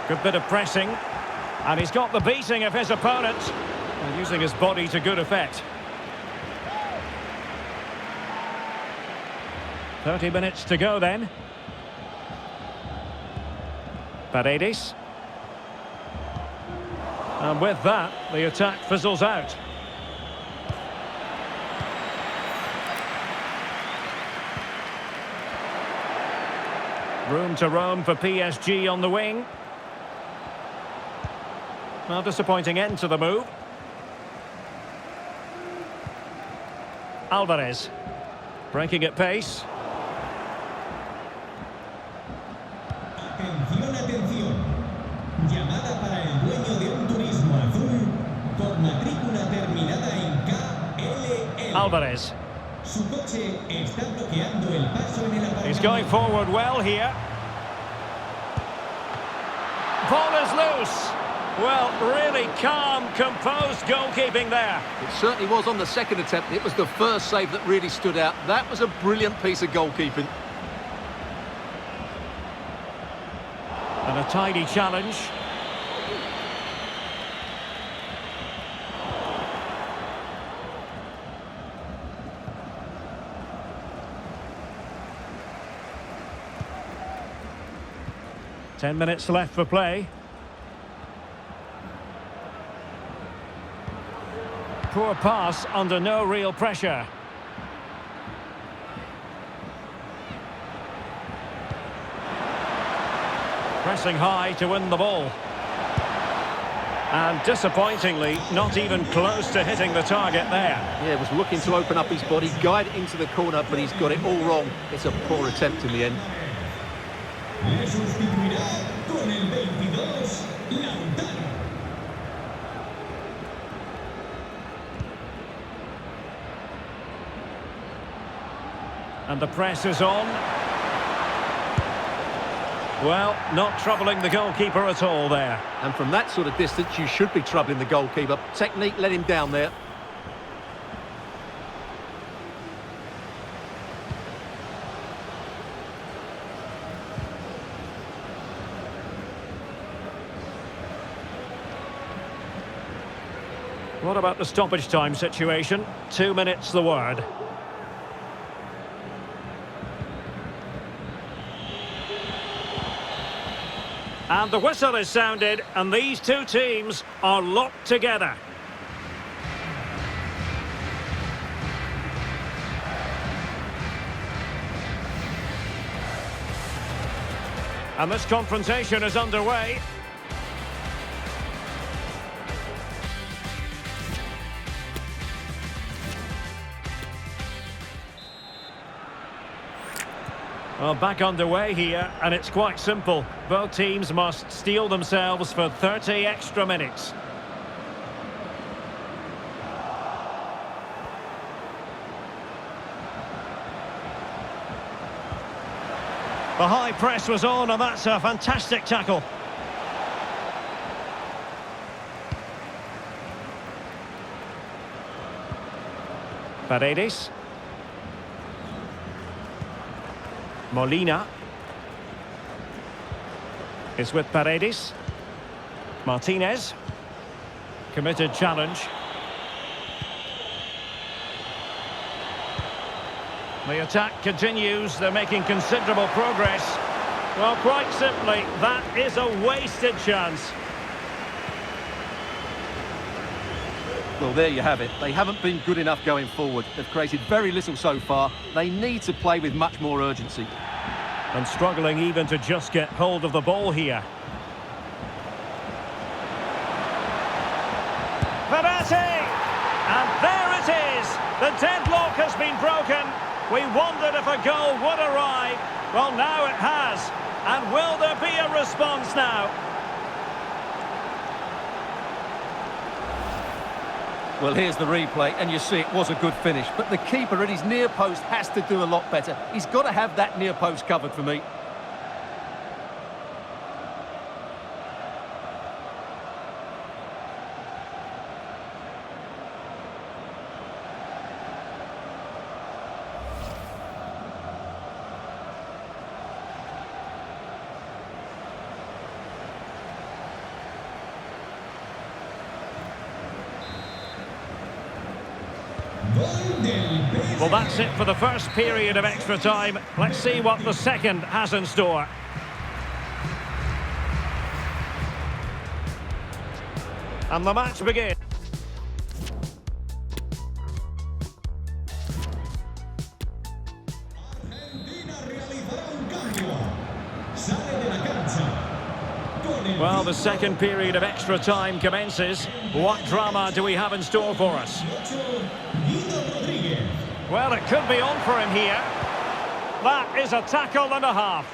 Good bit of pressing. And he's got the beating of his opponent. And using his body to good effect. 30 minutes to go then. Paredes. And with that, the attack fizzles out. Room to roam for PSG on the wing. Well, disappointing end to the move. Alvarez. Breaking at pace. Atención, atención. Llamada para el dueño de un turismo azul con matrícula terminada en KLL. Alvarez. Su coche está bloqueando el paso en el aparcamiento. He's going forward well here. Ball is loose. Well, really calm, composed goalkeeping there. It certainly was on the second attempt. It was the first save that really stood out. That was a brilliant piece of goalkeeping. And a tidy challenge. Ten minutes left for play. Poor pass under no real pressure. Pressing high to win the ball. And disappointingly, not even close to hitting the target there. Yeah, was looking to open up his body, guide it into the corner, but he's got it all wrong. It's a poor attempt in the end. Le sustituirá con el 22, Lautaro. And the press is on. Well, not troubling the goalkeeper at all there. And from that sort of distance, you should be troubling the goalkeeper. Technique let him down there. What about the stoppage time situation? 2 minutes the word. And the whistle is sounded, and these two teams are locked together. And this confrontation is underway. Well, back underway here, and it's quite simple. Both teams must steel themselves for 30 extra minutes. The high press was on, and that's a fantastic tackle. Paredes. Molina is with Paredes. Martinez. Committed challenge. The attack continues. They're making considerable progress. Well, quite simply, that is a wasted chance. Well, there you have it. They haven't been good enough going forward. They've created very little so far. They need to play with much more urgency. And struggling even to just get hold of the ball here. Verratti! And there it is! The deadlock has been broken. We wondered if a goal would arrive. Well, now it has. And will there be a response now? Well, here's the replay, and you see it was a good finish. But the keeper at his near post has to do a lot better. He's got to have that near post covered for me. Well, that's it for the first period of extra time. Let's see what the second has in store. And the match begins. Well, the second period of extra time commences. What drama do we have in store for us? Well, it could be on for him here. That is a tackle and a half.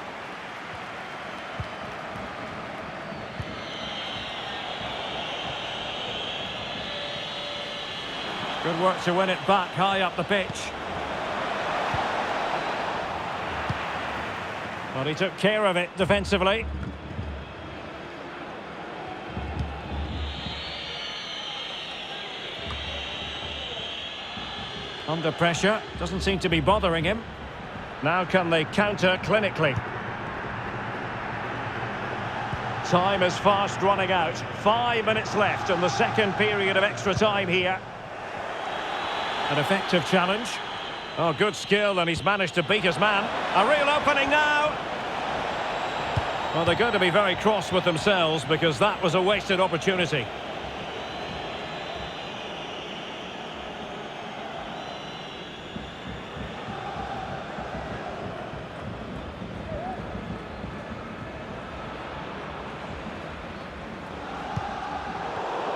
Good work to win it back high up the pitch. Well, he took care of it defensively. Under pressure, doesn't seem to be bothering him. Now can they counter clinically? Time is fast running out. 5 minutes left in the second period of extra time here. An effective challenge. Oh, good skill, and he's managed to beat his man. A real opening now. Well, they're going to be very cross with themselves because that was a wasted opportunity.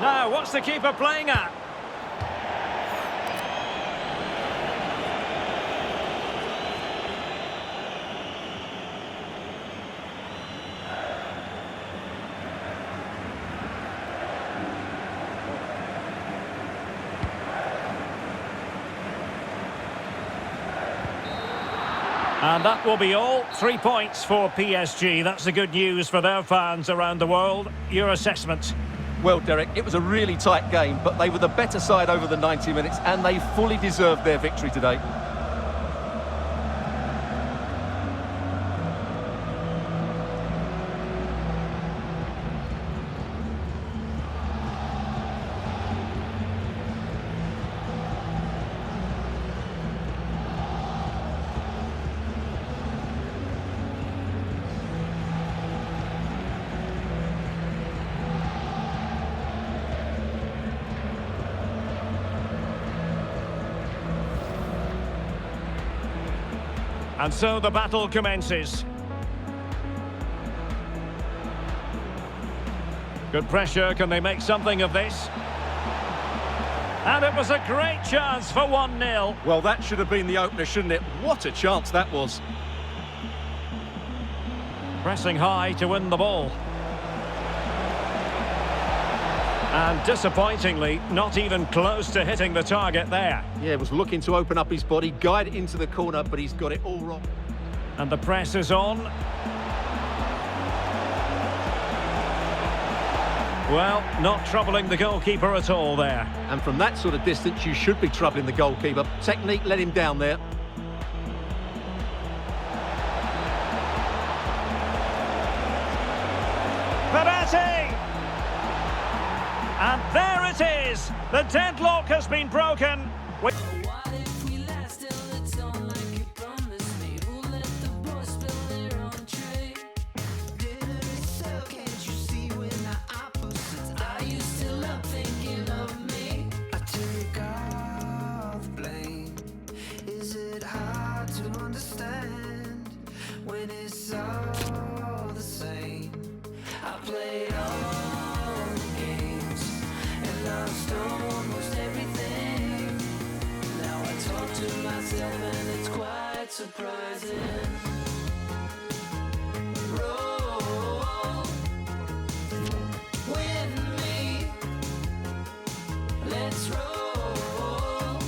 Now, what's the keeper playing at? And that will be all. 3 points for PSG. That's the good news for their fans around the world. Your assessment? Well, Derek, it was a really tight game, but they were the better side over the 90 minutes, and they fully deserved their victory today. And so the battle commences. Good pressure, can they make something of this? And it was a great chance for 1-0. Well, that should have been the opener, shouldn't it? What a chance that was. Pressing high to win the ball. And disappointingly, not even close to hitting the target there. Yeah, was looking to open up his body, guide it into the corner, but he's got it all wrong. And the press is on. Well, not troubling the goalkeeper at all there. And from that sort of distance, you should be troubling the goalkeeper. Technique let him down there. Verratti! And there it is! The deadlock has been broken. What if we last till it's on like you promised me? Who let the boys spill their own drink? Dinner is served, can't you see we're not opposites? Are you still up thinking of me? I take all the blame. Is it hard to understand when it's all the same? I played all the games and lost almost everything. Now I talk to myself and it's quite surprising. Roll with me. Let's roll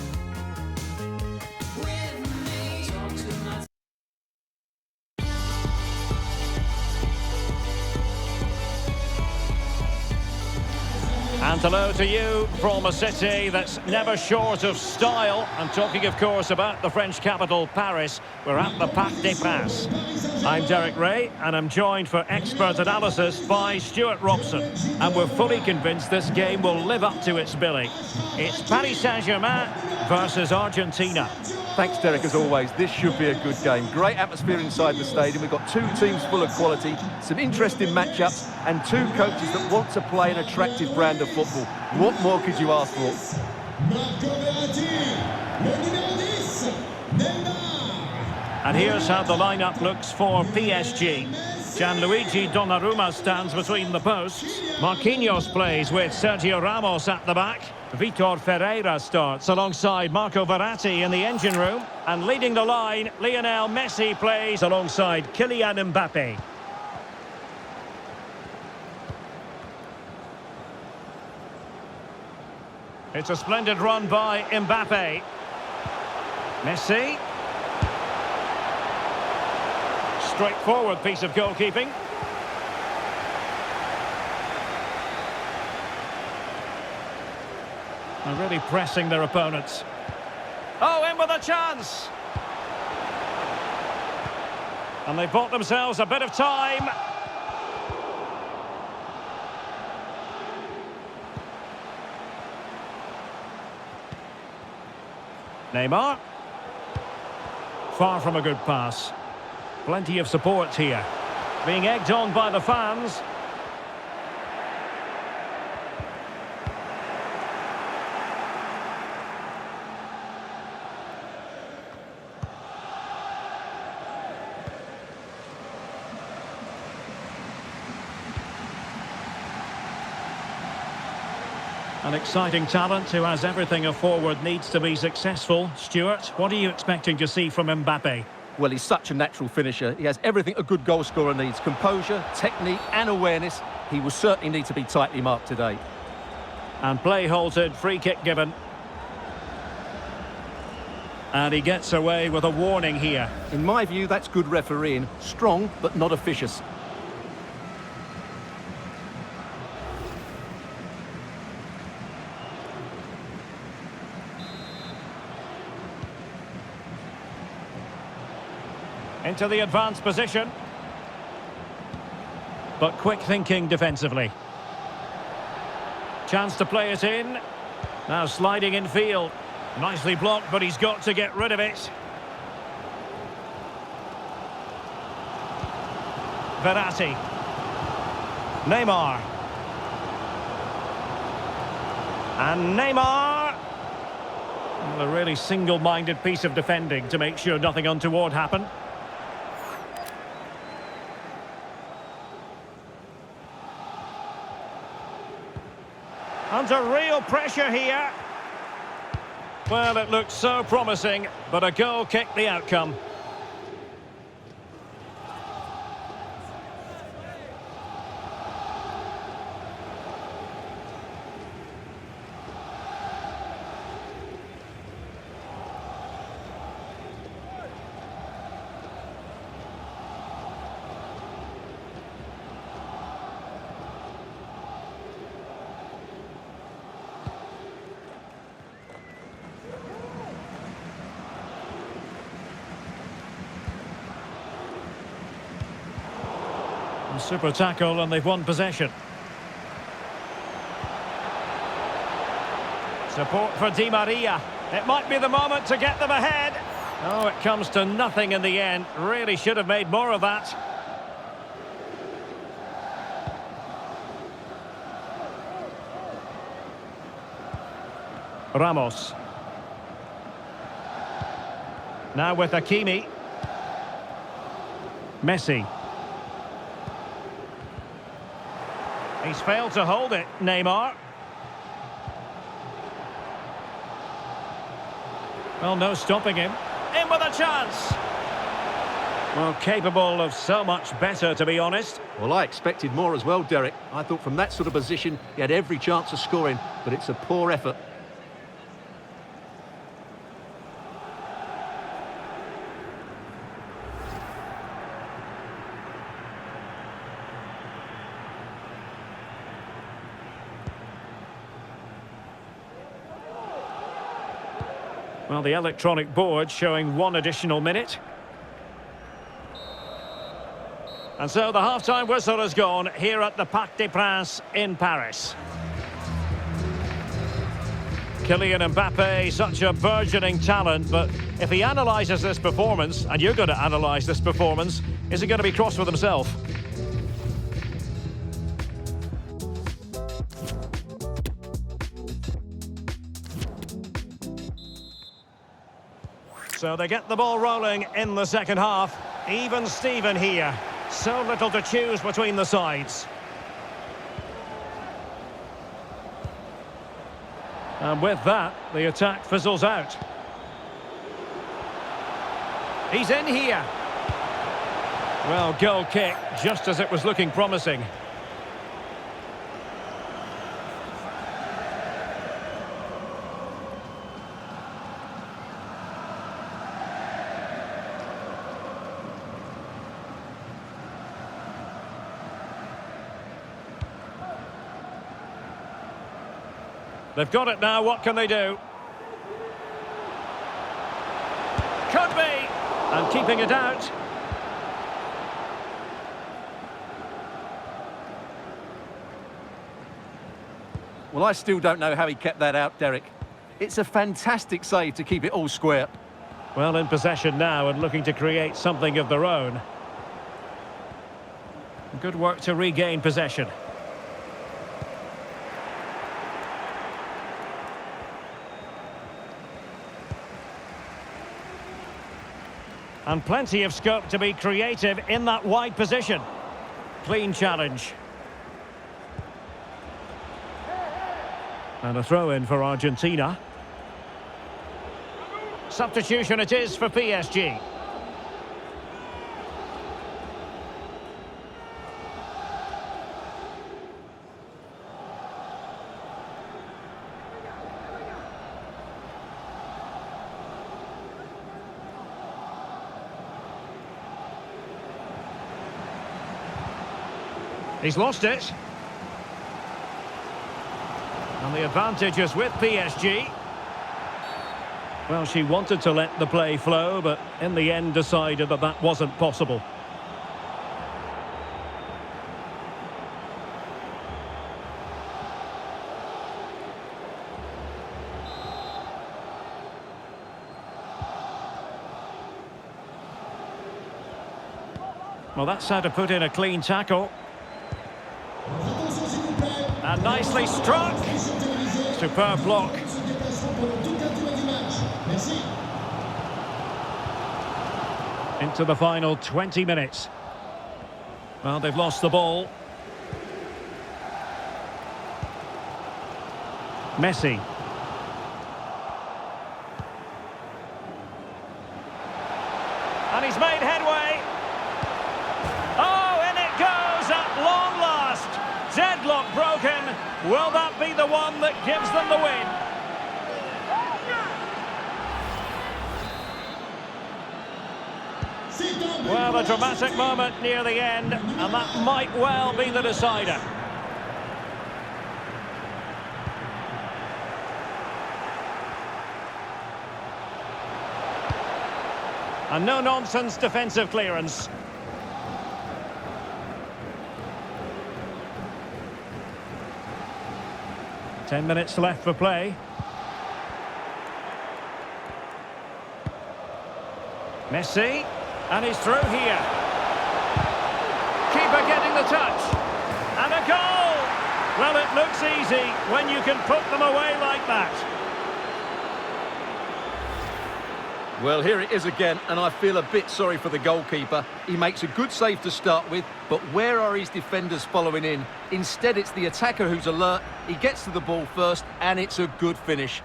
with me. Talk to myself. And hello to you from a city that's never short of style. I'm talking, of course, about the French capital, Paris. We're at the Parc des Princes. I'm Derek Ray, and I'm joined for expert analysis by Stuart Robson. And we're fully convinced this game will live up to its billing. It's Paris Saint-Germain versus Argentina. Thanks, Derek, as always. This should be a good game. Great atmosphere inside the stadium. We've got two teams full of quality, some interesting matchups, and two coaches that want to play an attractive brand of football. What more could you ask for? And here's how the lineup looks for PSG. Gianluigi Donnarumma stands between the posts. Marquinhos plays with Sergio Ramos at the back. Vitor Ferreira starts alongside Marco Verratti in the engine room. And leading the line, Lionel Messi plays alongside Kylian Mbappe. It's a splendid run by Mbappe. Messi. Straightforward piece of goalkeeping. They're really pressing their opponents. Oh, in with a chance! And they've bought themselves a bit of time. Neymar. Far from a good pass. Plenty of support here. Being egged on by the fans. An exciting talent who has everything a forward needs to be successful. Stuart, what are you expecting to see from Mbappe? Well, he's such a natural finisher. He has everything a good goal scorer needs. Composure, technique and awareness. He will certainly need to be tightly marked today. And play halted, free kick given. And he gets away with a warning here. In my view, that's good refereeing. Strong, but not officious. Into the advanced position. But quick thinking defensively. Chance to play it in. Now sliding in field. Nicely blocked, but he's got to get rid of it. Verratti. Neymar. And Neymar. Well, a really single-minded piece of defending to make sure nothing untoward happened. Under real pressure here. Well, it looked so promising, but a goal kicked the outcome. Super tackle, and they've won possession. Support for Di Maria. It might be the moment to get them ahead. Oh, it comes to nothing in the end. Really should have made more of that. Ramos. Now with Hakimi. Messi. He's failed to hold it, Neymar. Well, no stopping him. In with a chance. Well, capable of so much better, to be honest. Well, I expected more as well, Derek. I thought from that sort of position, he had every chance of scoring, but it's a poor effort. Well, the electronic board showing 1 additional minute. And so the half-time whistle has gone here at the Parc des Princes in Paris. Kylian Mbappe, such a burgeoning talent, but if he analyses this performance, and you're going to analyse this performance, is he going to be cross with himself? So they get the ball rolling in the second half. Even Steven here. So little to choose between the sides. And with that, the attack fizzles out. He's in here. Well, goal kick, just as it was looking promising. They've got it now, what can they do? Could be! And keeping it out. Well, I still don't know how he kept that out, Derek. It's a fantastic save to keep it all square. Well, in possession now and looking to create something of their own. Good work to regain possession. And plenty of scope to be creative in that wide position. Clean challenge. And a throw-in for Argentina. Substitution it is for PSG. He's lost it. And the advantage is with PSG. Well, she wanted to let the play flow, but in the end decided that that wasn't possible. Well, that's how to put in a clean tackle. And nicely struck. Superb block. Into the final 20 minutes. Well, they've lost the ball. Messi. And he's made headway. Oh, and it goes at long last. Deadlock broken. Will that be the one that gives them the win? Well, a dramatic moment near the end, and that might well be the decider. A no-nonsense defensive clearance. Ten minutes left for play. Messi. And he's through here. Keeper getting the touch. And a goal! Well, it looks easy when you can put them away like that. Well, here it is again, and I feel a bit sorry for the goalkeeper. He makes a good save to start with, but where are his defenders following in? Instead, it's the attacker who's alert. He gets to the ball first, and it's a good finish.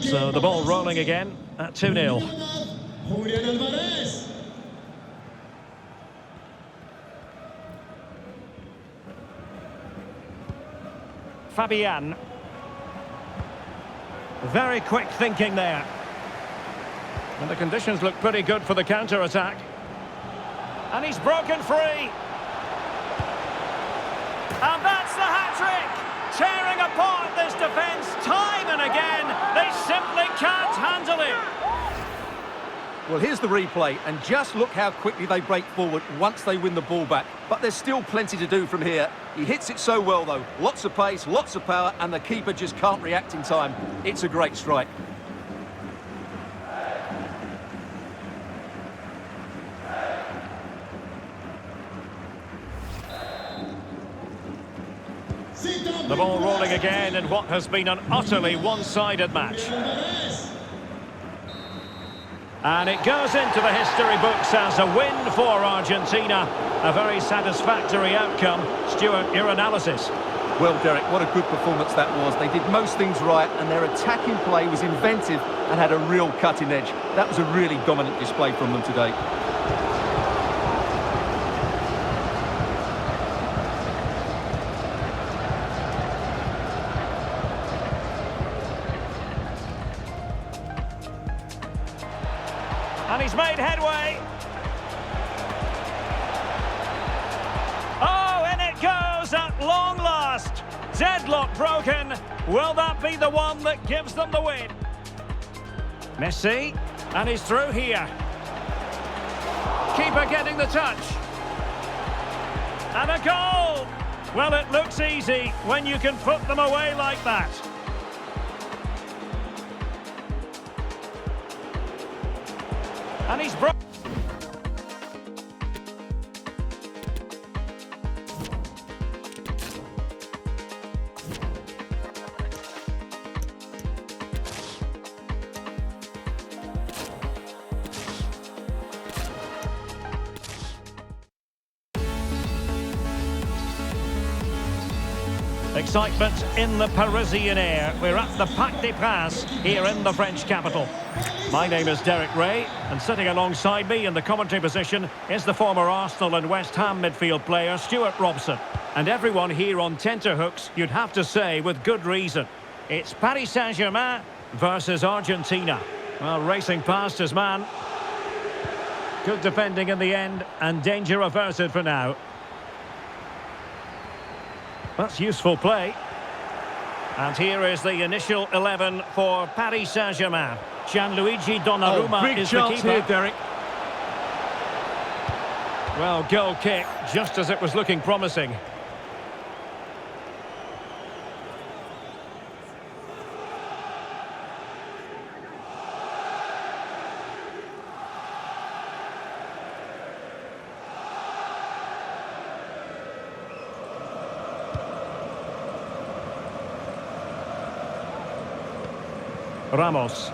So the ball rolling again at 2-0. Fabian. Very quick thinking there. And the conditions look pretty good for the counter-attack. And he's broken free. And that's the hat-trick! Tearing apart this defence time and again. They simply can't handle it. Well, here's the replay, and just look how quickly they break forward once they win the ball back. But there's still plenty to do from here. He hits it so well, though. Lots of pace, lots of power, and the keeper just can't react in time. It's a great strike. The ball rolling again in what has been an utterly one-sided match. And it goes into the history books as a win for Argentina. A very satisfactory outcome. Stuart, your analysis? Well, Derek, what a good performance that was. They did most things right, and their attacking play was inventive and had a real cutting edge. That was a really dominant display from them today. And he's made headway. Oh, and it goes at long last. Deadlock broken. Will that be the one that gives them the win? Messi. And he's through here. Keeper getting the touch. And a goal. Well, it looks easy when you can put them away like that. And he's broken. Excitement in the Parisian air. We're at the Parc des Princes here in the French capital. My name is Derek Ray, and sitting alongside me in the commentary position is the former Arsenal and West Ham midfield player Stuart Robson. And everyone here on tenterhooks, you'd have to say with good reason. It's Paris Saint-Germain versus Argentina. Well, racing past his man. Good defending in the end, and danger averted for now. That's useful play. And here is the initial 11 for Paris Saint-Germain. Gianluigi Donnarumma big is the chance keeper. here, Derek. Well, goal kick, just as it was looking promising. Ramos.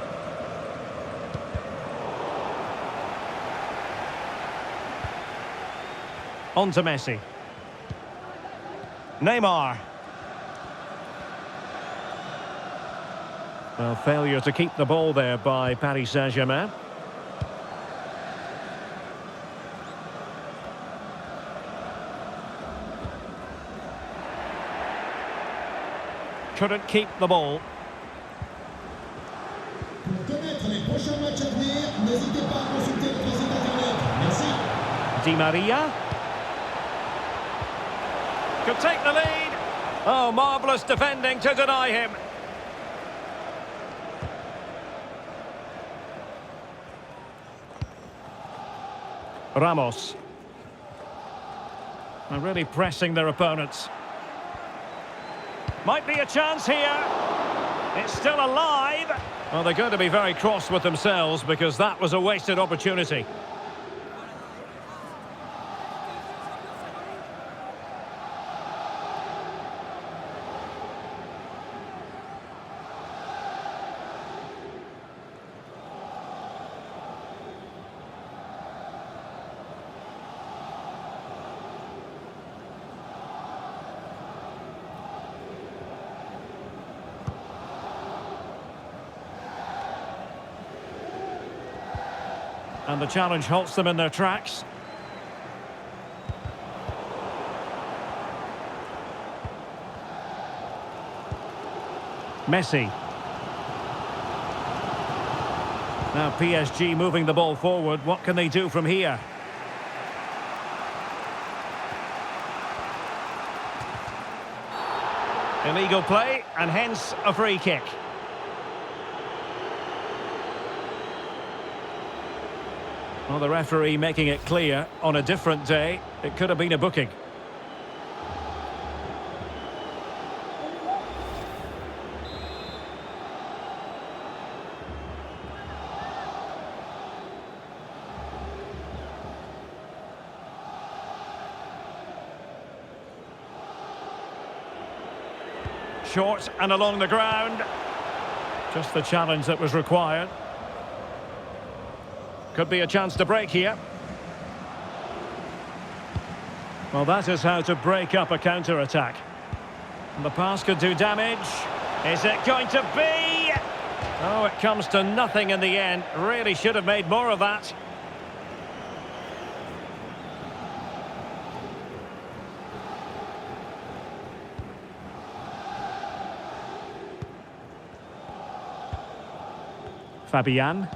On to Messi. Neymar. Well, failure to keep the ball there by Paris Saint-Germain. Couldn't keep the ball. Pour connaître les prochains matchs à venir, n'hésitez pas à consulter notre site internet. Merci. Di Maria. Could take the lead. Oh, marvellous defending to deny him. Ramos. They're really pressing their opponents. Might be a chance here. It's still alive. Well, they're going to be very cross with themselves because that was a wasted opportunity. And the challenge halts them in their tracks. Messi. Now PSG moving the ball forward. What can they do from here? Illegal play, and hence a free kick. Well, the referee making it clear, on a different day, it could have been a booking. Short and along the ground. Just the challenge that was required. Could be a chance to break here. Well, that is how to break up a counter-attack. And the pass could do damage. Is it going to be? Oh, it comes to nothing in the end. Really should have made more of that. Fabian.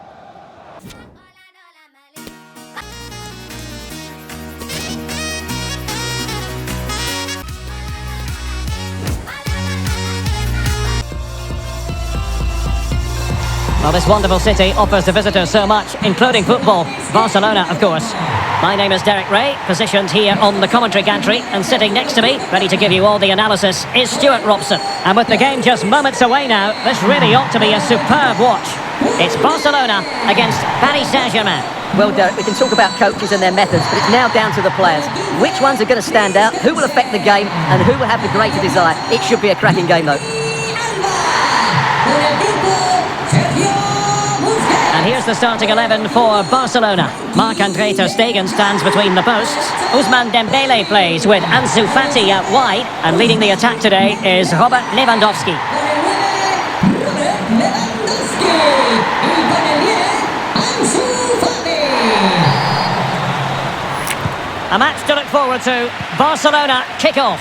Well, this wonderful city offers the visitors so much, including football. Barcelona, of course. My name is Derek Ray, positioned here on the commentary gantry, and sitting next to me, ready to give you all the analysis, is Stuart Robson. And with the game just moments away now, this really ought to be a superb watch. It's Barcelona against Paris Saint-Germain. Well, Derek, we can talk about coaches and their methods, but it's now down to the players. Which ones are going to stand out, who will affect the game, and who will have the greater desire? It should be a cracking game, though. And here's the starting 11 for Barcelona. Marc-André ter Stegen stands between the posts. Ousmane Dembele plays with Ansu Fati out wide. And leading the attack today is Robert Lewandowski. A match to look forward to. Barcelona kick-off.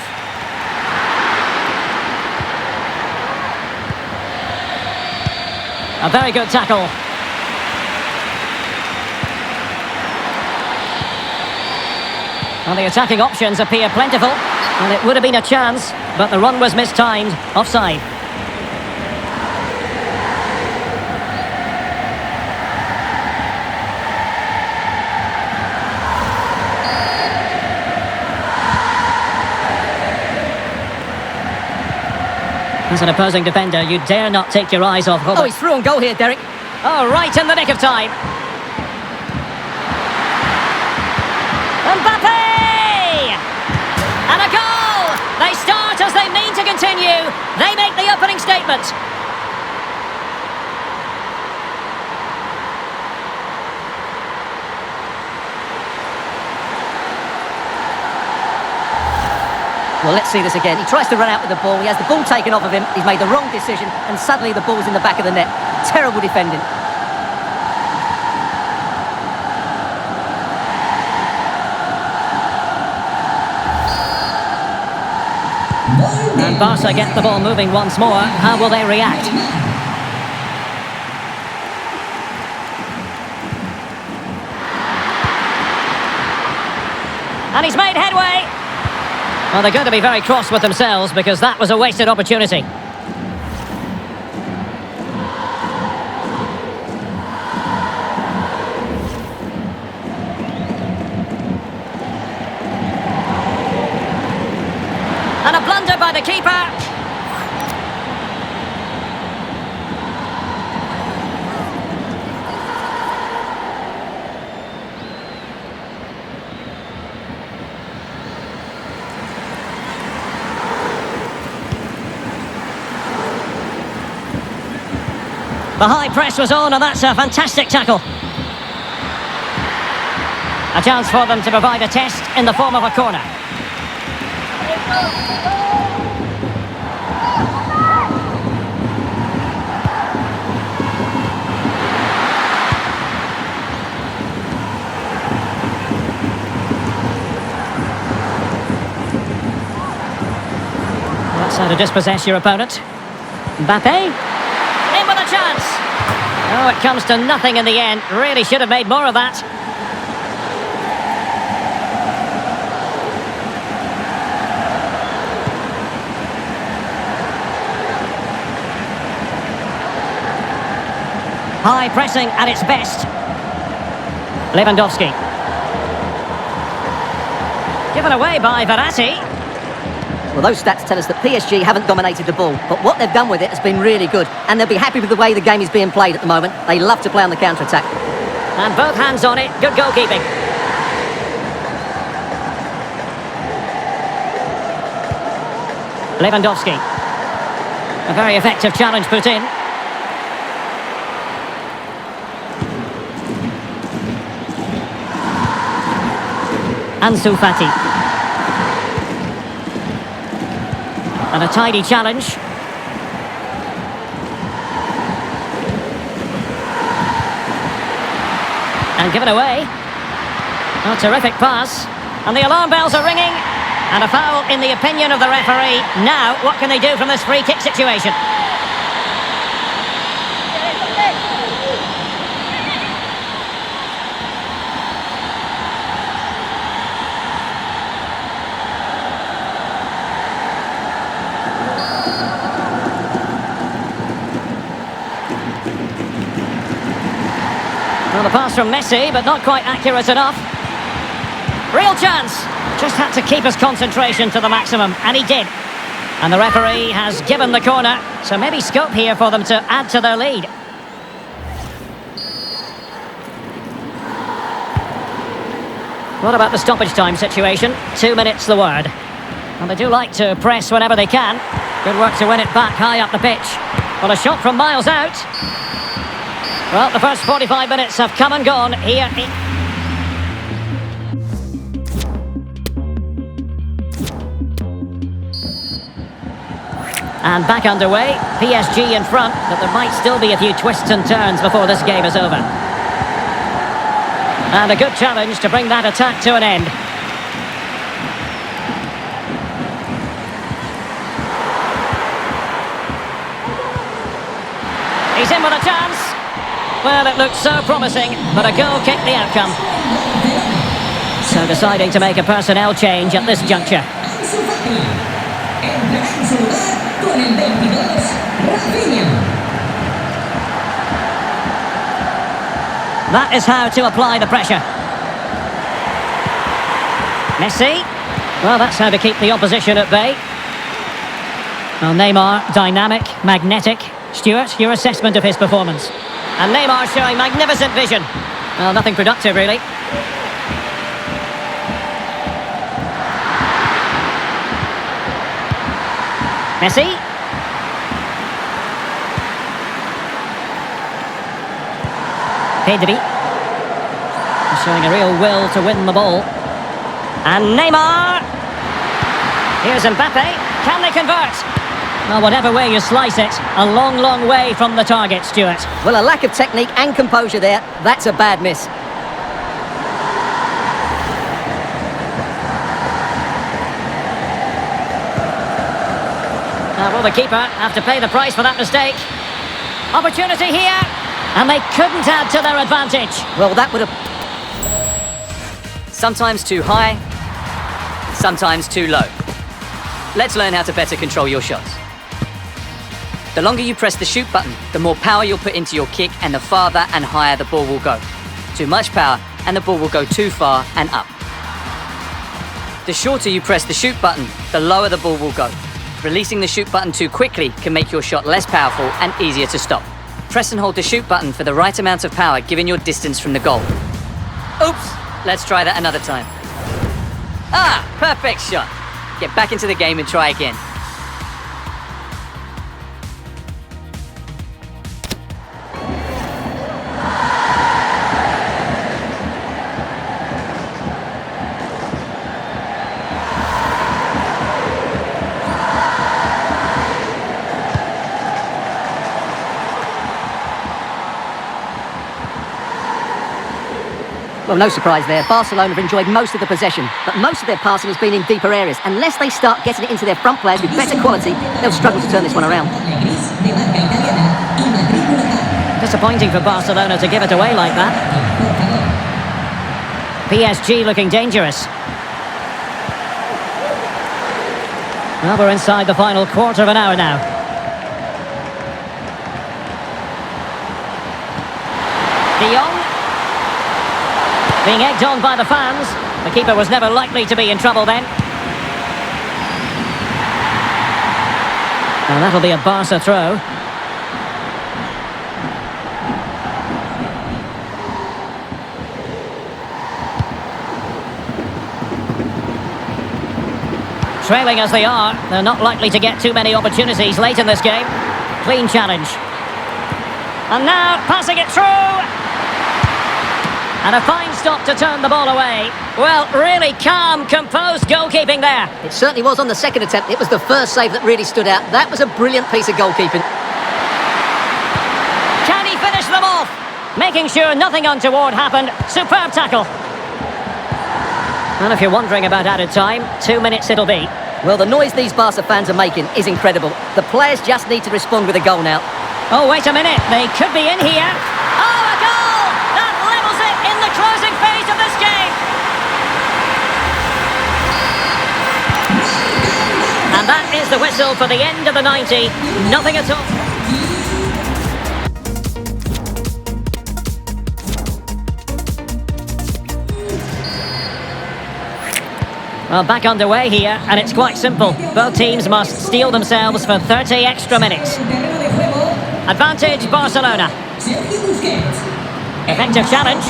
A very good tackle. Well, the attacking options appear plentiful, and it would have been a chance, but the run was mistimed. Offside. As an opposing defender, you dare not take your eyes off Robert. Oh, he's through on goal here, Derek. Oh, right in the nick of time. Mbappe! And a goal! They start as they mean to continue. They make the opening statement. Well, let's see this again. He tries to run out with the ball. He has the ball taken off of him. He's made the wrong decision, and suddenly the ball's in the back of the net. Terrible defending. And Barca get the ball moving once more. How will they react? And he's made headway. Well, they're going to be very cross with themselves because that was a wasted opportunity. And a blunder by the keeper. The high press was on, and that's a fantastic tackle. A chance for them to provide a test in the form of a corner. That's how to dispossess your opponent. Mbappe. In with a chance. Oh, it comes to nothing in the end. Really should have made more of that. High pressing at its best. Lewandowski. Given away by Verratti. Well, those stats tell us that PSG haven't dominated the ball, but what they've done with it has been really good, and they'll be happy with the way the game is being played at the moment. They love to play on the counter-attack. And both hands on it. Good goalkeeping. Lewandowski. A very effective challenge put in. Ansu Fati. And a tidy challenge. And given away. A terrific pass. And the alarm bells are ringing. And a foul in the opinion of the referee. Now, what can they do from this free kick situation? Well, the pass from Messi, but not quite accurate enough. Real chance. Just had to keep his concentration to the maximum, and he did. And the referee has given the corner, so maybe scope here for them to add to their lead. What about the stoppage time situation? 2 minutes the word. And they do like to press whenever they can. Good work to win it back high up the pitch. Well, a shot from miles out. Well, the first 45 minutes have come and gone here. And back underway, PSG in front, but there might still be a few twists and turns before this game is over. And a good challenge to bring that attack to an end. He's in with a chance. Well, it looked so promising, but a goal kicked the outcome. So deciding to make a personnel change at this juncture. That is how to apply the pressure. Messi. Well, that's how to keep the opposition at bay. Well, Neymar, dynamic, magnetic. Stuart, your assessment of his performance. And Neymar showing magnificent vision. Well, nothing productive, really. Messi. Pedri. Showing a real will to win the ball. And Neymar. Here's Mbappe. Can they convert? Well, whatever way you slice it, a long, long way from the target, Stuart. Well, a lack of technique and composure there. That's a bad miss. Now, will the keeper have to pay the price for that mistake? Opportunity here, and they couldn't add to their advantage. Well, that would have... Sometimes too high, sometimes too low. Let's learn how to better control your shots. The longer you press the shoot button, the more power you'll put into your kick and the farther and higher the ball will go. Too much power and the ball will go too far and up. The shorter you press the shoot button, the lower the ball will go. Releasing the shoot button too quickly can make your shot less powerful and easier to stop. Press and hold the shoot button for the right amount of power given your distance from the goal. Oops! Let's try that another time. Ah! Perfect shot! Get back into the game and try again. Well, no surprise there. Barcelona have enjoyed most of the possession, but most of their passing has been in deeper areas. Unless they start getting it into their front players with better quality, they'll struggle to turn this one around. Disappointing for Barcelona to give it away like that. PSG looking dangerous. Well, we're inside the final quarter of an hour now. De Jong. Being egged on by the fans. The keeper was never likely to be in trouble then. And that'll be a Barca throw. Trailing as they are, they're not likely to get too many opportunities late in this game. Clean challenge. And now passing it through. And a fine stop to turn the ball away. Well, really calm, composed goalkeeping there. It certainly was on the second attempt. It was the first save that really stood out. That was a brilliant piece of goalkeeping. Can he finish them off? Making sure nothing untoward happened. Superb tackle. And if you're wondering about added time, 2 minutes it'll be. Well, the noise these Barca fans are making is incredible. The players just need to respond with a goal now. Oh, wait a minute. They could be in here. Oh, a goal! That levels it in the closing phase of this game. And that is the whistle for the end of the 90. Nothing at all. Well, back underway here, and it's quite simple. Both teams must steel themselves for 30 extra minutes. Advantage Barcelona. Effective challenge.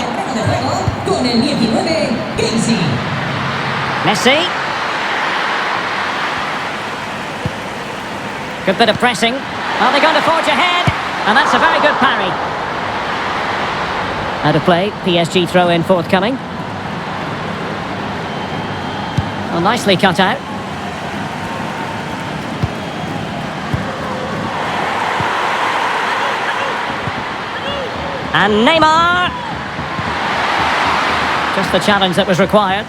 Messi. Good bit of pressing. Are they going to forge ahead? And that's a very good parry. Out of play, PSG throw-in forthcoming. Well, nicely cut out. And Neymar! Just the challenge that was required.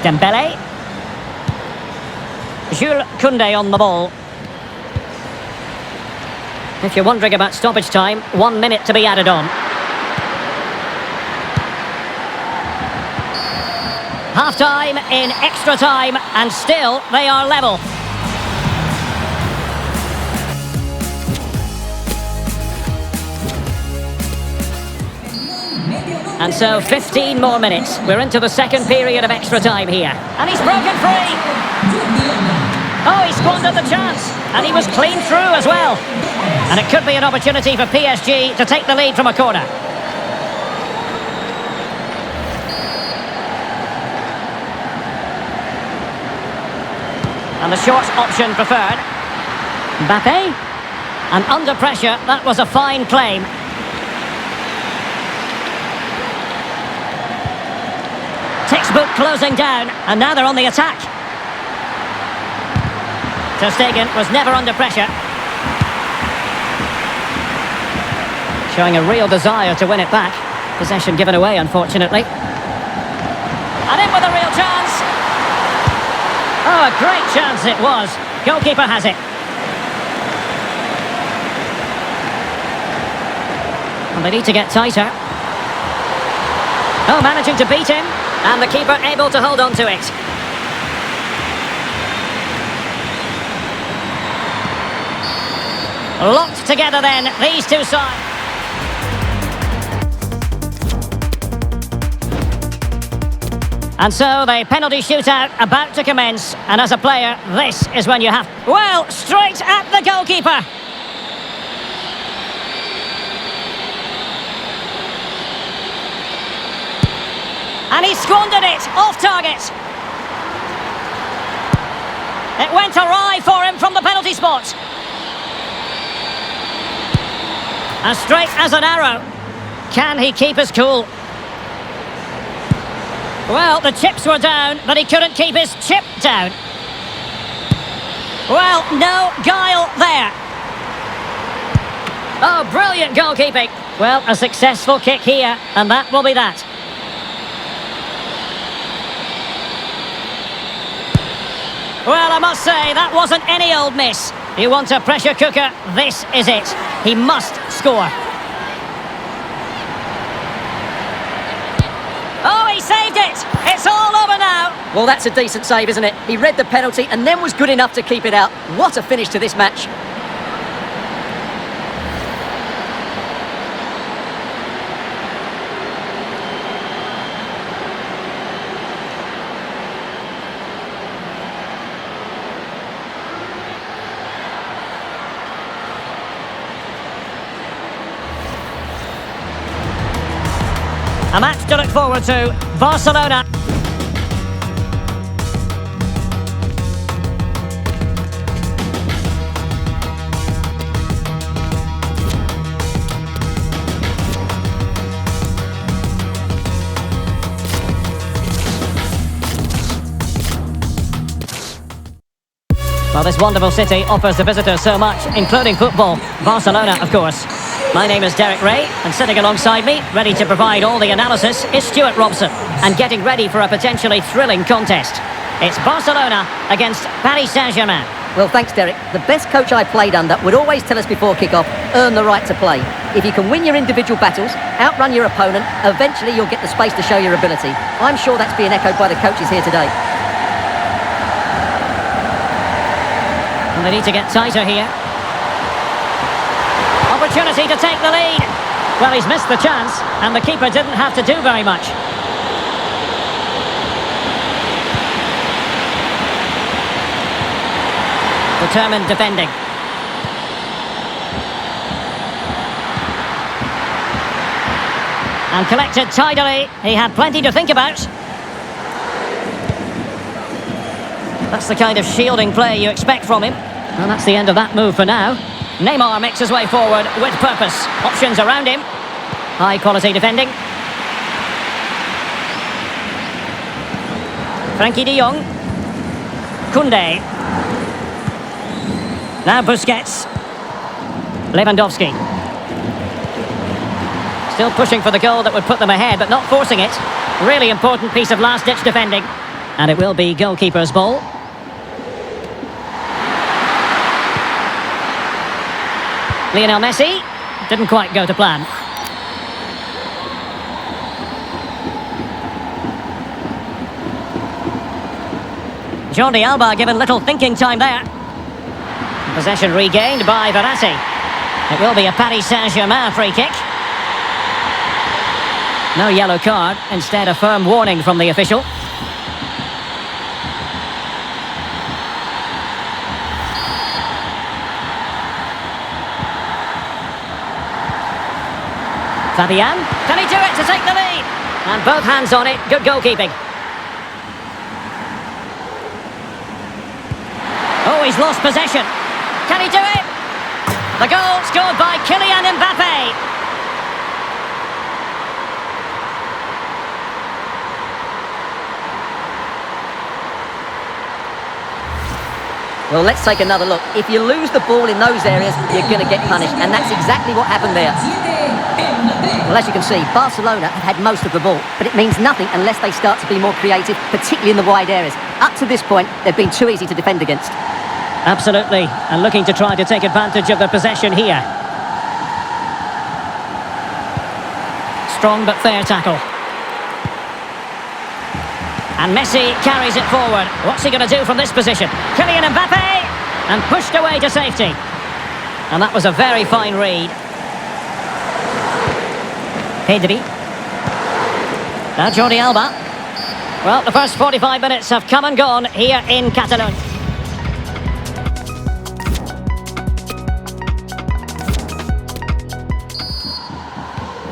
Dembele. Jules Koundé on the ball. If you're wondering about stoppage time, 1 minute to be added on. Half-time in extra time, and still they are level. And so 15 more minutes. We're into the second period of extra time here. And he's broken free. Oh, he squandered the chance. And he was clean through as well. And it could be an opportunity for PSG to take the lead from a corner. And the short option preferred. Mbappe. And under pressure, that was a fine claim. Textbook closing down, and now they're on the attack. Ter Stegen was never under pressure. Showing a real desire to win it back. Possession given away, unfortunately. And in with a real chance. Oh, a great chance it was. Goalkeeper has it. And they need to get tighter. Oh, managing to beat him. And the keeper able to hold on to it. Locked together then, these two sides. And so the penalty shootout about to commence. And as a player, this is when you have... Well, straight at the goalkeeper. And he squandered it, off target. It went awry for him from the penalty spot. And straight as an arrow. Can he keep his cool? Well, the chips were down, but he couldn't keep his chip down. Well, no guile there. Oh, brilliant goalkeeping. Well, a successful kick here, and that will be that. Well, I must say, that wasn't any old miss. You want a pressure cooker, this is it. He must score. Oh, he saved it! It's all over now! Well, that's a decent save, isn't it? He read the penalty and then was good enough to keep it out. What a finish to this match. A match to look forward to. Barcelona. Well, this wonderful city offers the visitors so much, including football. Barcelona, of course. My name is Derek Ray, and sitting alongside me, ready to provide all the analysis, is Stuart Robson, and getting ready for a potentially thrilling contest. It's Barcelona against Paris Saint-Germain. Well, thanks, Derek. The best coach I played under would always tell us before kick-off, earn the right to play. If you can win your individual battles, outrun your opponent, eventually you'll get the space to show your ability. I'm sure that's being echoed by the coaches here today. And they need to get tighter here. Opportunity to take the lead. Well, he's missed the chance, and the keeper didn't have to do very much. Determined defending. And collected tidily. He had plenty to think about. That's the kind of shielding play you expect from him. And that's the end of that move for now. Neymar makes his way forward with purpose. Options around him. High quality defending. Frankie de Jong. Koundé. Now Busquets. Lewandowski. Still pushing for the goal that would put them ahead, but not forcing it. Really important piece of last-ditch defending. And it will be goalkeeper's ball. Lionel Messi. Didn't quite go to plan. Jordi Alba given little thinking time there. Possession regained by Verratti. It will be a Paris Saint-Germain free kick. No yellow card, instead a firm warning from the official. Fabian, can he do it to take the lead? And both hands on it, good goalkeeping. Oh, he's lost possession. Can he do it? The goal scored by Kylian Mbappe. Well, let's take another look. If you lose the ball in those areas, you're going to get punished, and that's exactly what happened there. Well, as you can see, Barcelona have had most of the ball, but it means nothing unless they start to be more creative, particularly in the wide areas. Up to this point, they've been too easy to defend against. Absolutely, and looking to try to take advantage of the possession here. Strong but fair tackle. And Messi carries it forward. What's he going to do from this position? Kylian Mbappe! And pushed away to safety. And that was a very fine read. Pedri. Now Jordi Alba. Well, the first 45 minutes have come and gone here in Catalonia.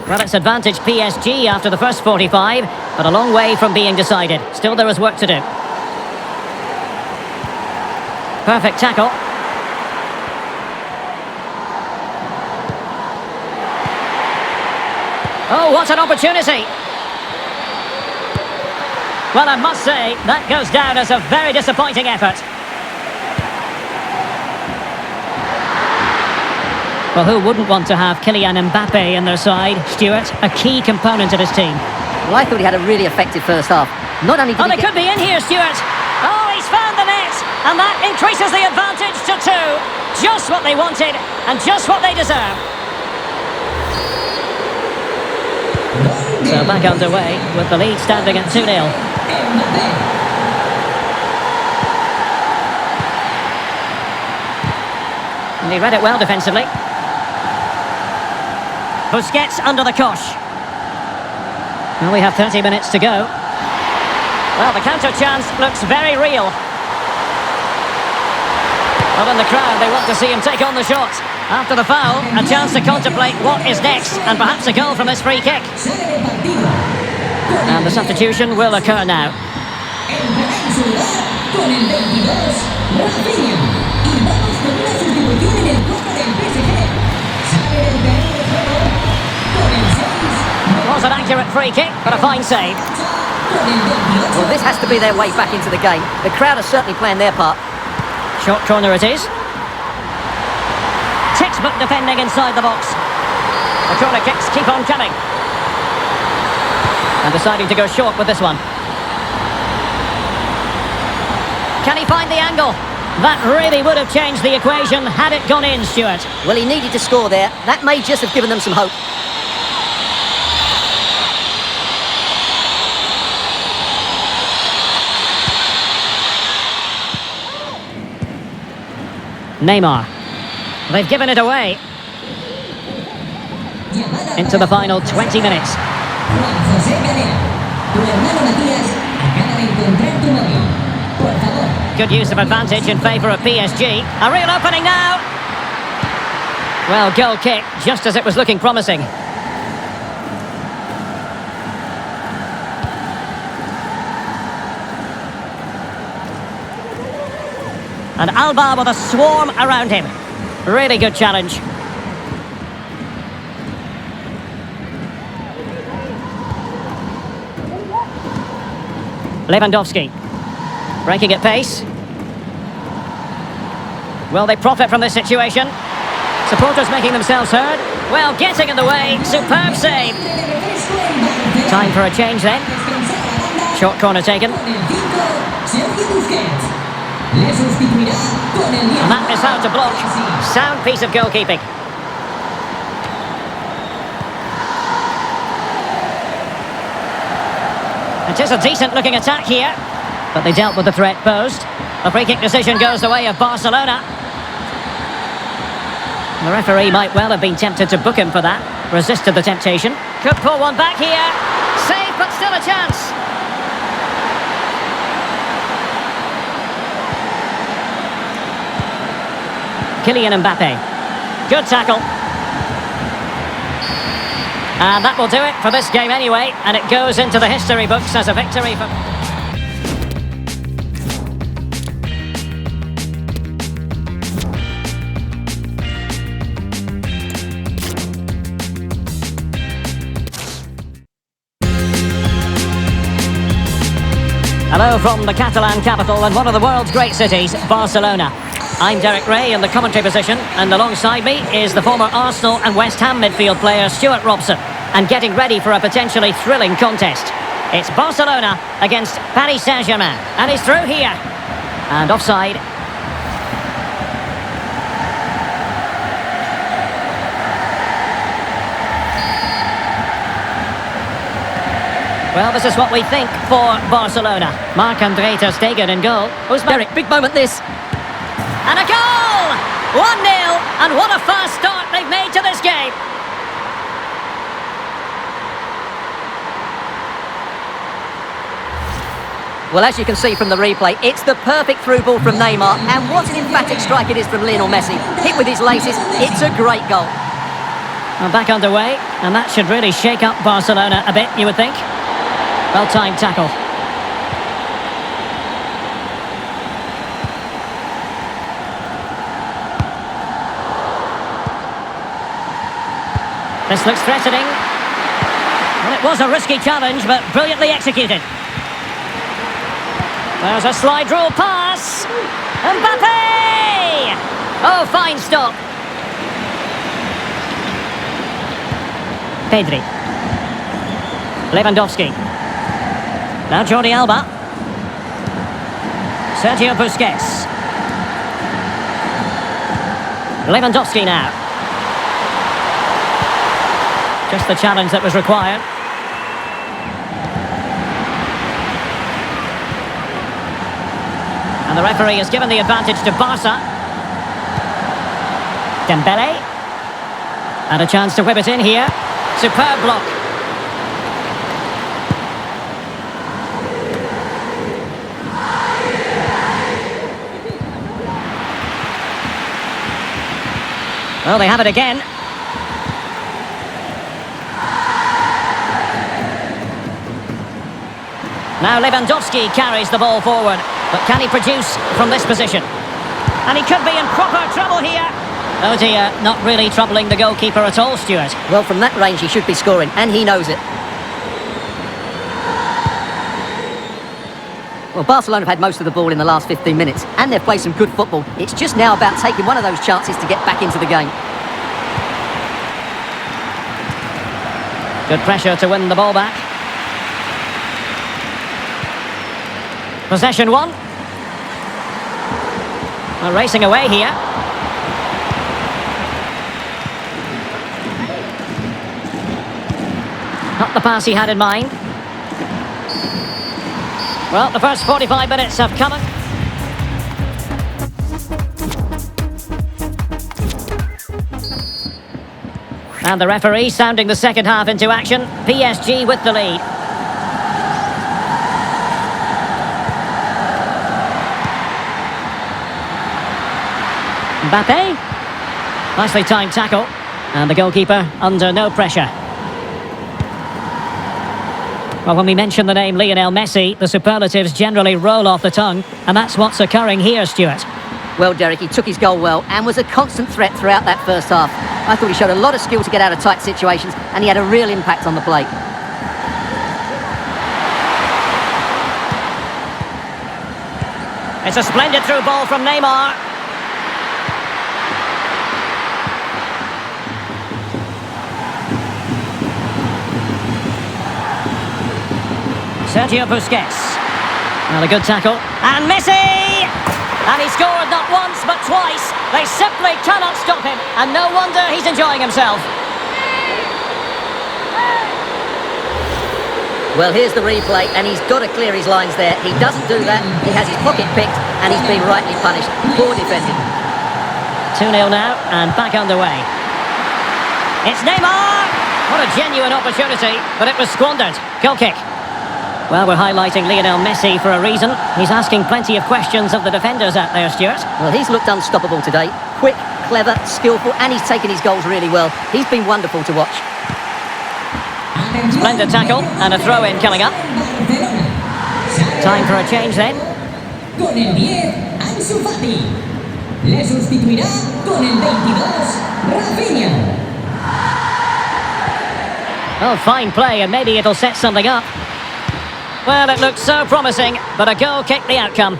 Well, it's advantage PSG after the first 45, but a long way from being decided. Still, there is work to do. Perfect tackle. Oh, what an opportunity! Well, I must say, that goes down as a very disappointing effort. Well, who wouldn't want to have Kylian Mbappe in their side? Stuart, a key component of his team. Well, I thought he had a really effective first half. Not only did they could be in here, Stuart. Oh, he's found the net, and that increases the advantage to 2. Just what they wanted, and just what they deserve. So back underway, with the lead standing at 2-0. And he read it well defensively. Busquets under the cosh. Well, we have 30 minutes to go. Well, the counter chance looks very real. Well, in the crowd, they want to see him take on the shot. After the foul, a chance to contemplate what is next, and perhaps a goal from this free kick. And the substitution will occur now. It was an accurate free kick, but a fine save. Well, this has to be their way back into the game. The crowd are certainly playing their part. Short corner it is. Textbook defending inside the box. The corner kicks keep on coming. And deciding to go short with this one. Can he find the angle? That really would have changed the equation had it gone in, Stuart. Well, he needed to score there. That may just have given them some hope. Neymar. They've given it away. Into the final 20 minutes. Good use of advantage in favour of PSG. A real opening now. Well, goal kick, just as it was looking promising. And Alba with a swarm around him. Really good challenge. Lewandowski. Breaking at pace. Will they profit from this situation? Supporters making themselves heard. Well, getting in the way. Superb save. Time for a change then. Short corner taken. And that is how to block. Sound piece of goalkeeping. It is a decent-looking attack here, but they dealt with the threat posed. The free-kick decision goes the way of Barcelona. The referee might well have been tempted to book him for that. Resisted the temptation. Could pull one back here. Save, but still a chance. Kylian Mbappe. Good tackle. And that will do it for this game anyway, and it goes into the history books as a victory for... Hello from the Catalan capital and one of the world's great cities, Barcelona. I'm Derek Ray in the commentary position, and alongside me is the former Arsenal and West Ham midfield player Stuart Robson, and getting ready for a potentially thrilling contest. It's Barcelona against Paris Saint-Germain, and he's through here. And offside. Well, this is what we think for Barcelona. Marc-André ter Stegen in goal. Who's Derek? Big moment this. And a goal! 1-0, and what a fast start they've made to this game. Well, as you can see from the replay, it's the perfect through ball from Neymar, and what an emphatic strike it is from Lionel Messi. Hit with his laces, it's a great goal. Well, back underway, and that should really shake up Barcelona a bit, you would think. Well-timed tackle. This looks threatening. Well, it was a risky challenge, but brilliantly executed. There's a slide rule pass. Mbappe! Oh, fine stop. Pedri. Lewandowski. Now Jordi Alba. Sergio Busquets. Lewandowski now. Just the challenge that was required. And the referee has given the advantage to Barca. Dembele. And a chance to whip it in here. Superb block. Well, they have it again. Now Lewandowski carries the ball forward. But can he produce from this position? And he could be in proper trouble here. Oh dear, not really troubling the goalkeeper at all, Stuart. Well, from that range he should be scoring, and he knows it. Well, Barcelona have had most of the ball in the last 15 minutes, and they've played some good football. It's just now about taking one of those chances to get back into the game. Good pressure to win the ball back. Possession one. Well, racing away here. Not the pass he had in mind. Well, the first 45 minutes have come. And the referee sounding the second half into action. PSG with the lead. Mbappe. Nicely timed tackle. And the goalkeeper under no pressure. Well, when we mention the name Lionel Messi, the superlatives generally roll off the tongue, and that's what's occurring here, Stuart. Well, Derek, he took his goal well and was a constant threat throughout that first half. I thought he showed a lot of skill to get out of tight situations, and he had a real impact on the plate. It's a splendid through ball from Neymar. Sergio Busquets. Well, a good tackle. And Messi! And he scored not once, but twice. They simply cannot stop him. And no wonder he's enjoying himself. Well, here's the replay, and he's got to clear his lines there. He doesn't do that. He has his pocket picked, and he's been rightly punished. Poor defending. 2-0 now, and back underway. It's Neymar! What a genuine opportunity, but it was squandered. Goal kick. Well, we're highlighting Lionel Messi for a reason. He's asking plenty of questions of the defenders out there, Stuart. Well, he's looked unstoppable today. Quick, clever, skillful, and he's taken his goals really well. He's been wonderful to watch. Splendid tackle, and a throw-in coming up. Time for a change then. Con el 10, Ansu Fati. Le sustituirá con el 22, Rafinha. Oh, fine play, and maybe it'll set something up. Well, it looked so promising, but a goal kicked the outcome.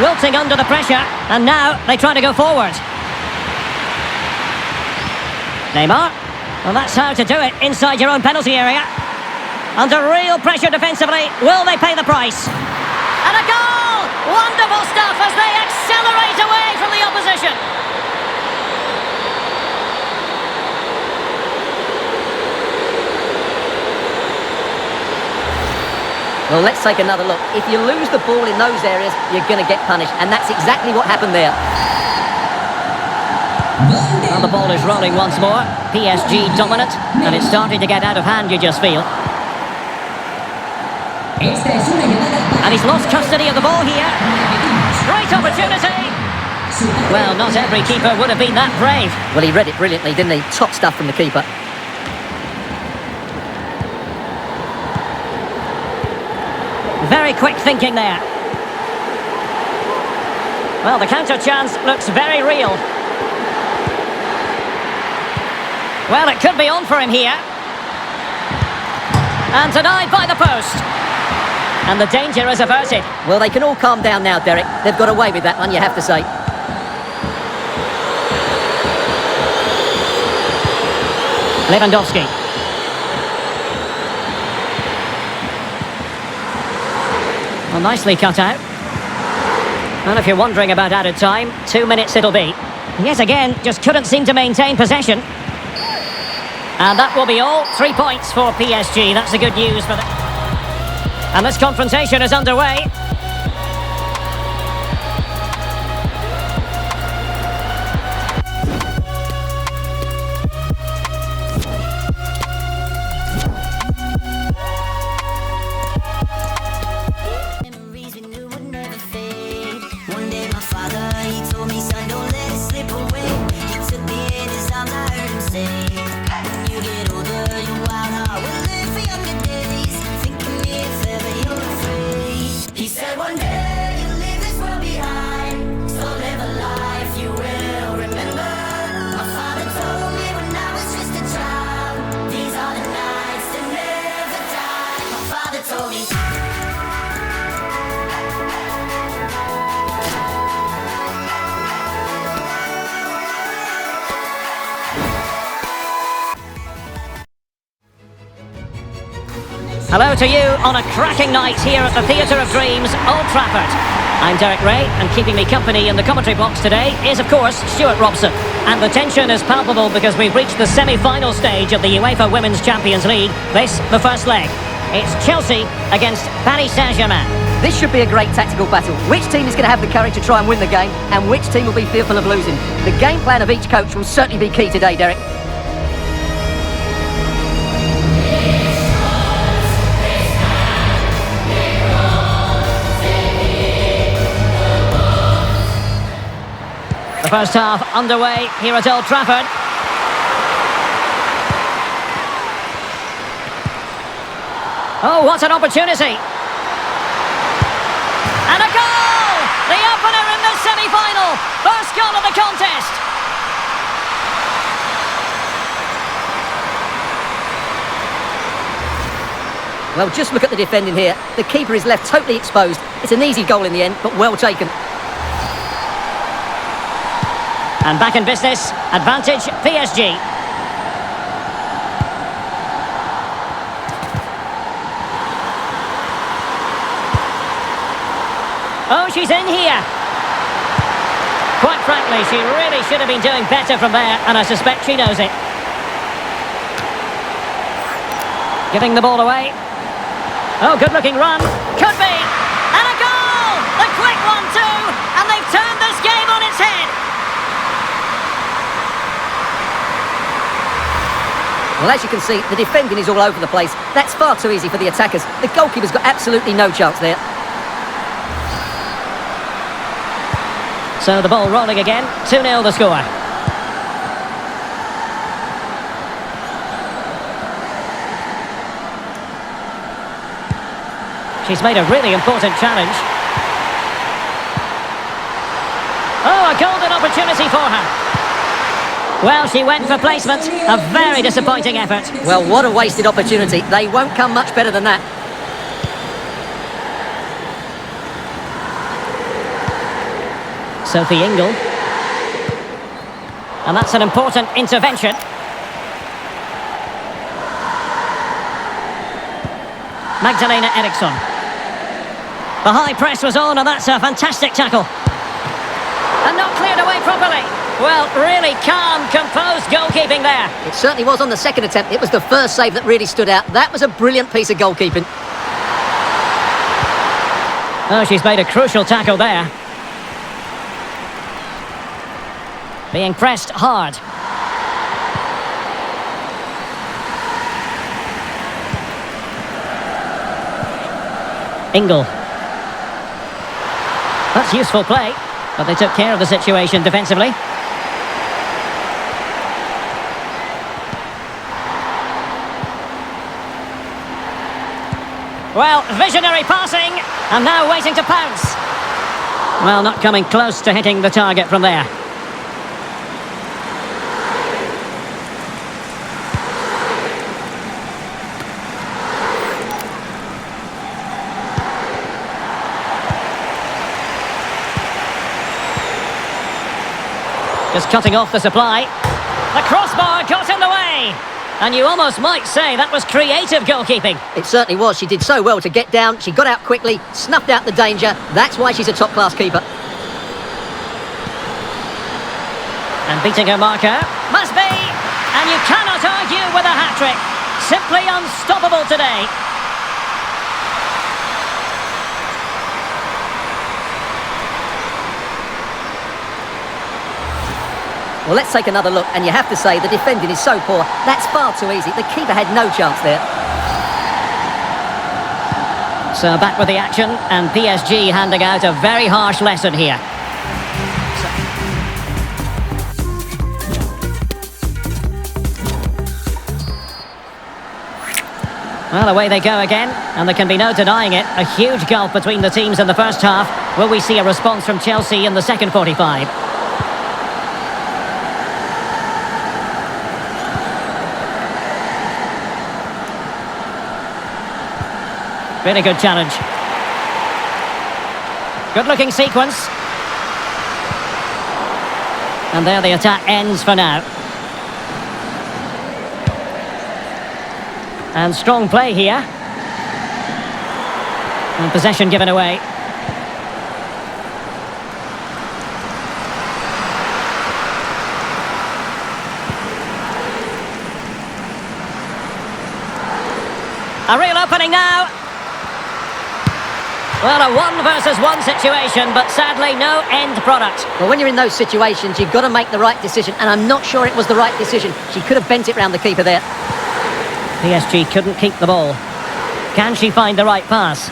Wilting under the pressure, and now they try to go forward. Neymar. Well, that's how to do it, inside your own penalty area. Under real pressure defensively, will they pay the price? And a goal! Wonderful stuff as they accelerate away from the opposition. Well, let's take another look. If you lose the ball in those areas, you're going to get punished, and that's exactly what happened there. Well, the ball is rolling once more. PSG dominant, and it's starting to get out of hand, you just feel. And he's lost custody of the ball here. Great opportunity! Well, not every keeper would have been that brave. Well, he read it brilliantly, didn't he? Top stuff from the keeper. Very quick thinking there. Well, the counter chance looks very real. Well, it could be on for him here. And denied by the post. And the danger is averted. Well, they can all calm down now, Derek. They've got away with that one, you have to say. Lewandowski. Well, nicely cut out. And if you're wondering about added time, 2 minutes it'll be. Yet again, just couldn't seem to maintain possession. And that will be all. 3 points for PSG. That's the good news for them. And this confrontation is underway. Memories we knew would never fade. One day my father, he told me, son, don't let it slip away. He took me in his arms, I heard him say, when you get older, your wild heart will live for younger days. Think of me if ever you're afraid. He said one day you'll leave this world behind, so live a life you will remember. My father told me when I was just a child, these are the nights that never die. My father told me. Hello to you on a cracking night here at the Theatre of Dreams, Old Trafford. I'm Derek Ray, and keeping me company in the commentary box today is, of course, Stuart Robson. And the tension is palpable because we've reached the semi-final stage of the UEFA Women's Champions League. This, the first leg. It's Chelsea against Paris Saint-Germain. This should be a great tactical battle. Which team is going to have the courage to try and win the game, and which team will be fearful of losing? The game plan of each coach will certainly be key today, Derek. The first half underway here at Old Trafford. Oh, what an opportunity! And a goal! The opener in the semi-final! First goal of the contest! Well, just look at the defending here. The keeper is left totally exposed. It's an easy goal in the end, but well taken. And back in business, advantage PSG. Oh, she's in here. Quite frankly, she really should have been doing better from there, and I suspect she knows it. Giving the ball away. Oh, good-looking run. Could be. And a goal! The quick one, too! And they've turned this game on its head. Well, as you can see, the defending is all over the place. That's far too easy for the attackers. The goalkeeper's got absolutely no chance there. So the ball rolling again. 2-0 the score. She's made a really important challenge. Oh, a golden opportunity for her. Well, she went for placement. A very disappointing effort. Well, what a wasted opportunity. They won't come much better than that. Sophie Ingle. And that's an important intervention. Magdalena Eriksson. The high press was on, and that's a fantastic tackle. And not cleared away properly. Well, really calm, composed goalkeeping there. It certainly was on the second attempt. It was the first save that really stood out. That was a brilliant piece of goalkeeping. Oh, she's made a crucial tackle there. Being pressed hard. Ingle. That's useful play, but they took care of the situation defensively. Well, visionary passing, and now waiting to pounce. Well, not coming close to hitting the target from there. Just cutting off the supply. The crossbar got in the way. And you almost might say that was creative goalkeeping. It certainly was. She did so well to get down. She got out quickly, snuffed out the danger. That's why she's a top-class keeper. And beating her marker. Must be. And you cannot argue with a hat-trick. Simply unstoppable today. Well, let's take another look, and you have to say the defending is so poor. That's far too easy. The keeper had no chance there. So back with the action, and PSG handing out a very harsh lesson here. Well, away they go again, and there can be no denying it. A huge gulf between the teams in the first half. Will we see a response from Chelsea in the second 45? Really good challenge. Good-looking sequence. And there the attack ends for now. And strong play here. And possession given away. A real opening now. Well, a 1-versus-1 situation, but sadly no end product. Well, when you're in those situations, you've got to make the right decision, and I'm not sure it was the right decision. She could have bent it round the keeper there. PSG couldn't keep the ball. Can she find the right pass?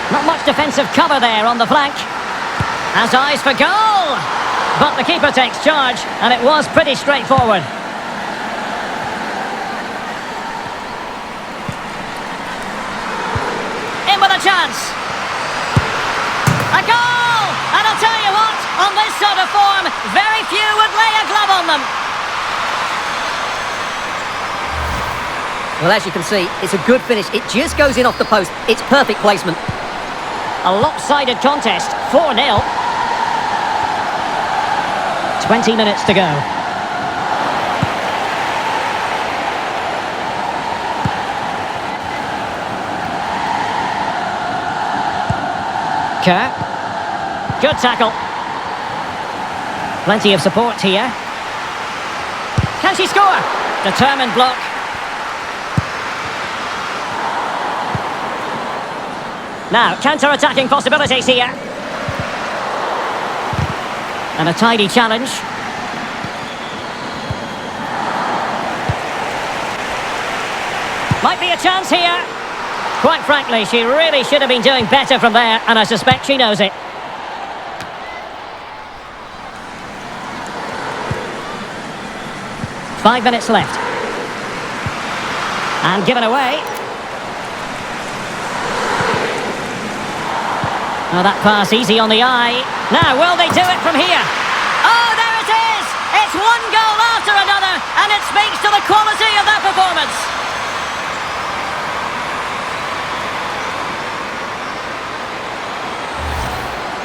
Not much defensive cover there on the flank. Has eyes for goal! But the keeper takes charge, and it was pretty straightforward. In with a chance. A goal! And I'll tell you what, on this sort of form, very few would lay a glove on them. Well, as you can see, it's a good finish. It just goes in off the post. It's perfect placement. A lopsided contest, 4-0. 20 minutes to go. Kerr. Good tackle. Plenty of support here. Can she score? Determined block. Now, counter-attacking possibilities here. And a tidy challenge. Might be a chance here. Quite frankly, she really should have been doing better from there, and I suspect she knows it. Five minutes left. And given away. Oh, that pass easy on the eye. Now, will they do it from here? Oh, there it is! It's one goal after another, and it speaks to the quality of that performance.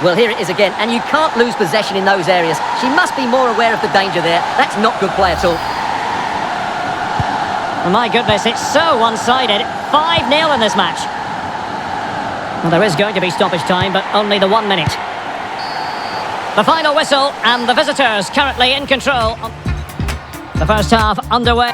Well, here it is again, and you can't lose possession in those areas. She must be more aware of the danger there. That's not good play at all. Oh, my goodness, it's so one-sided. 5-0 in this match. Well, there is going to be stoppage time, but only the 1 minute. The final whistle, and the visitors currently in control. The first half underway.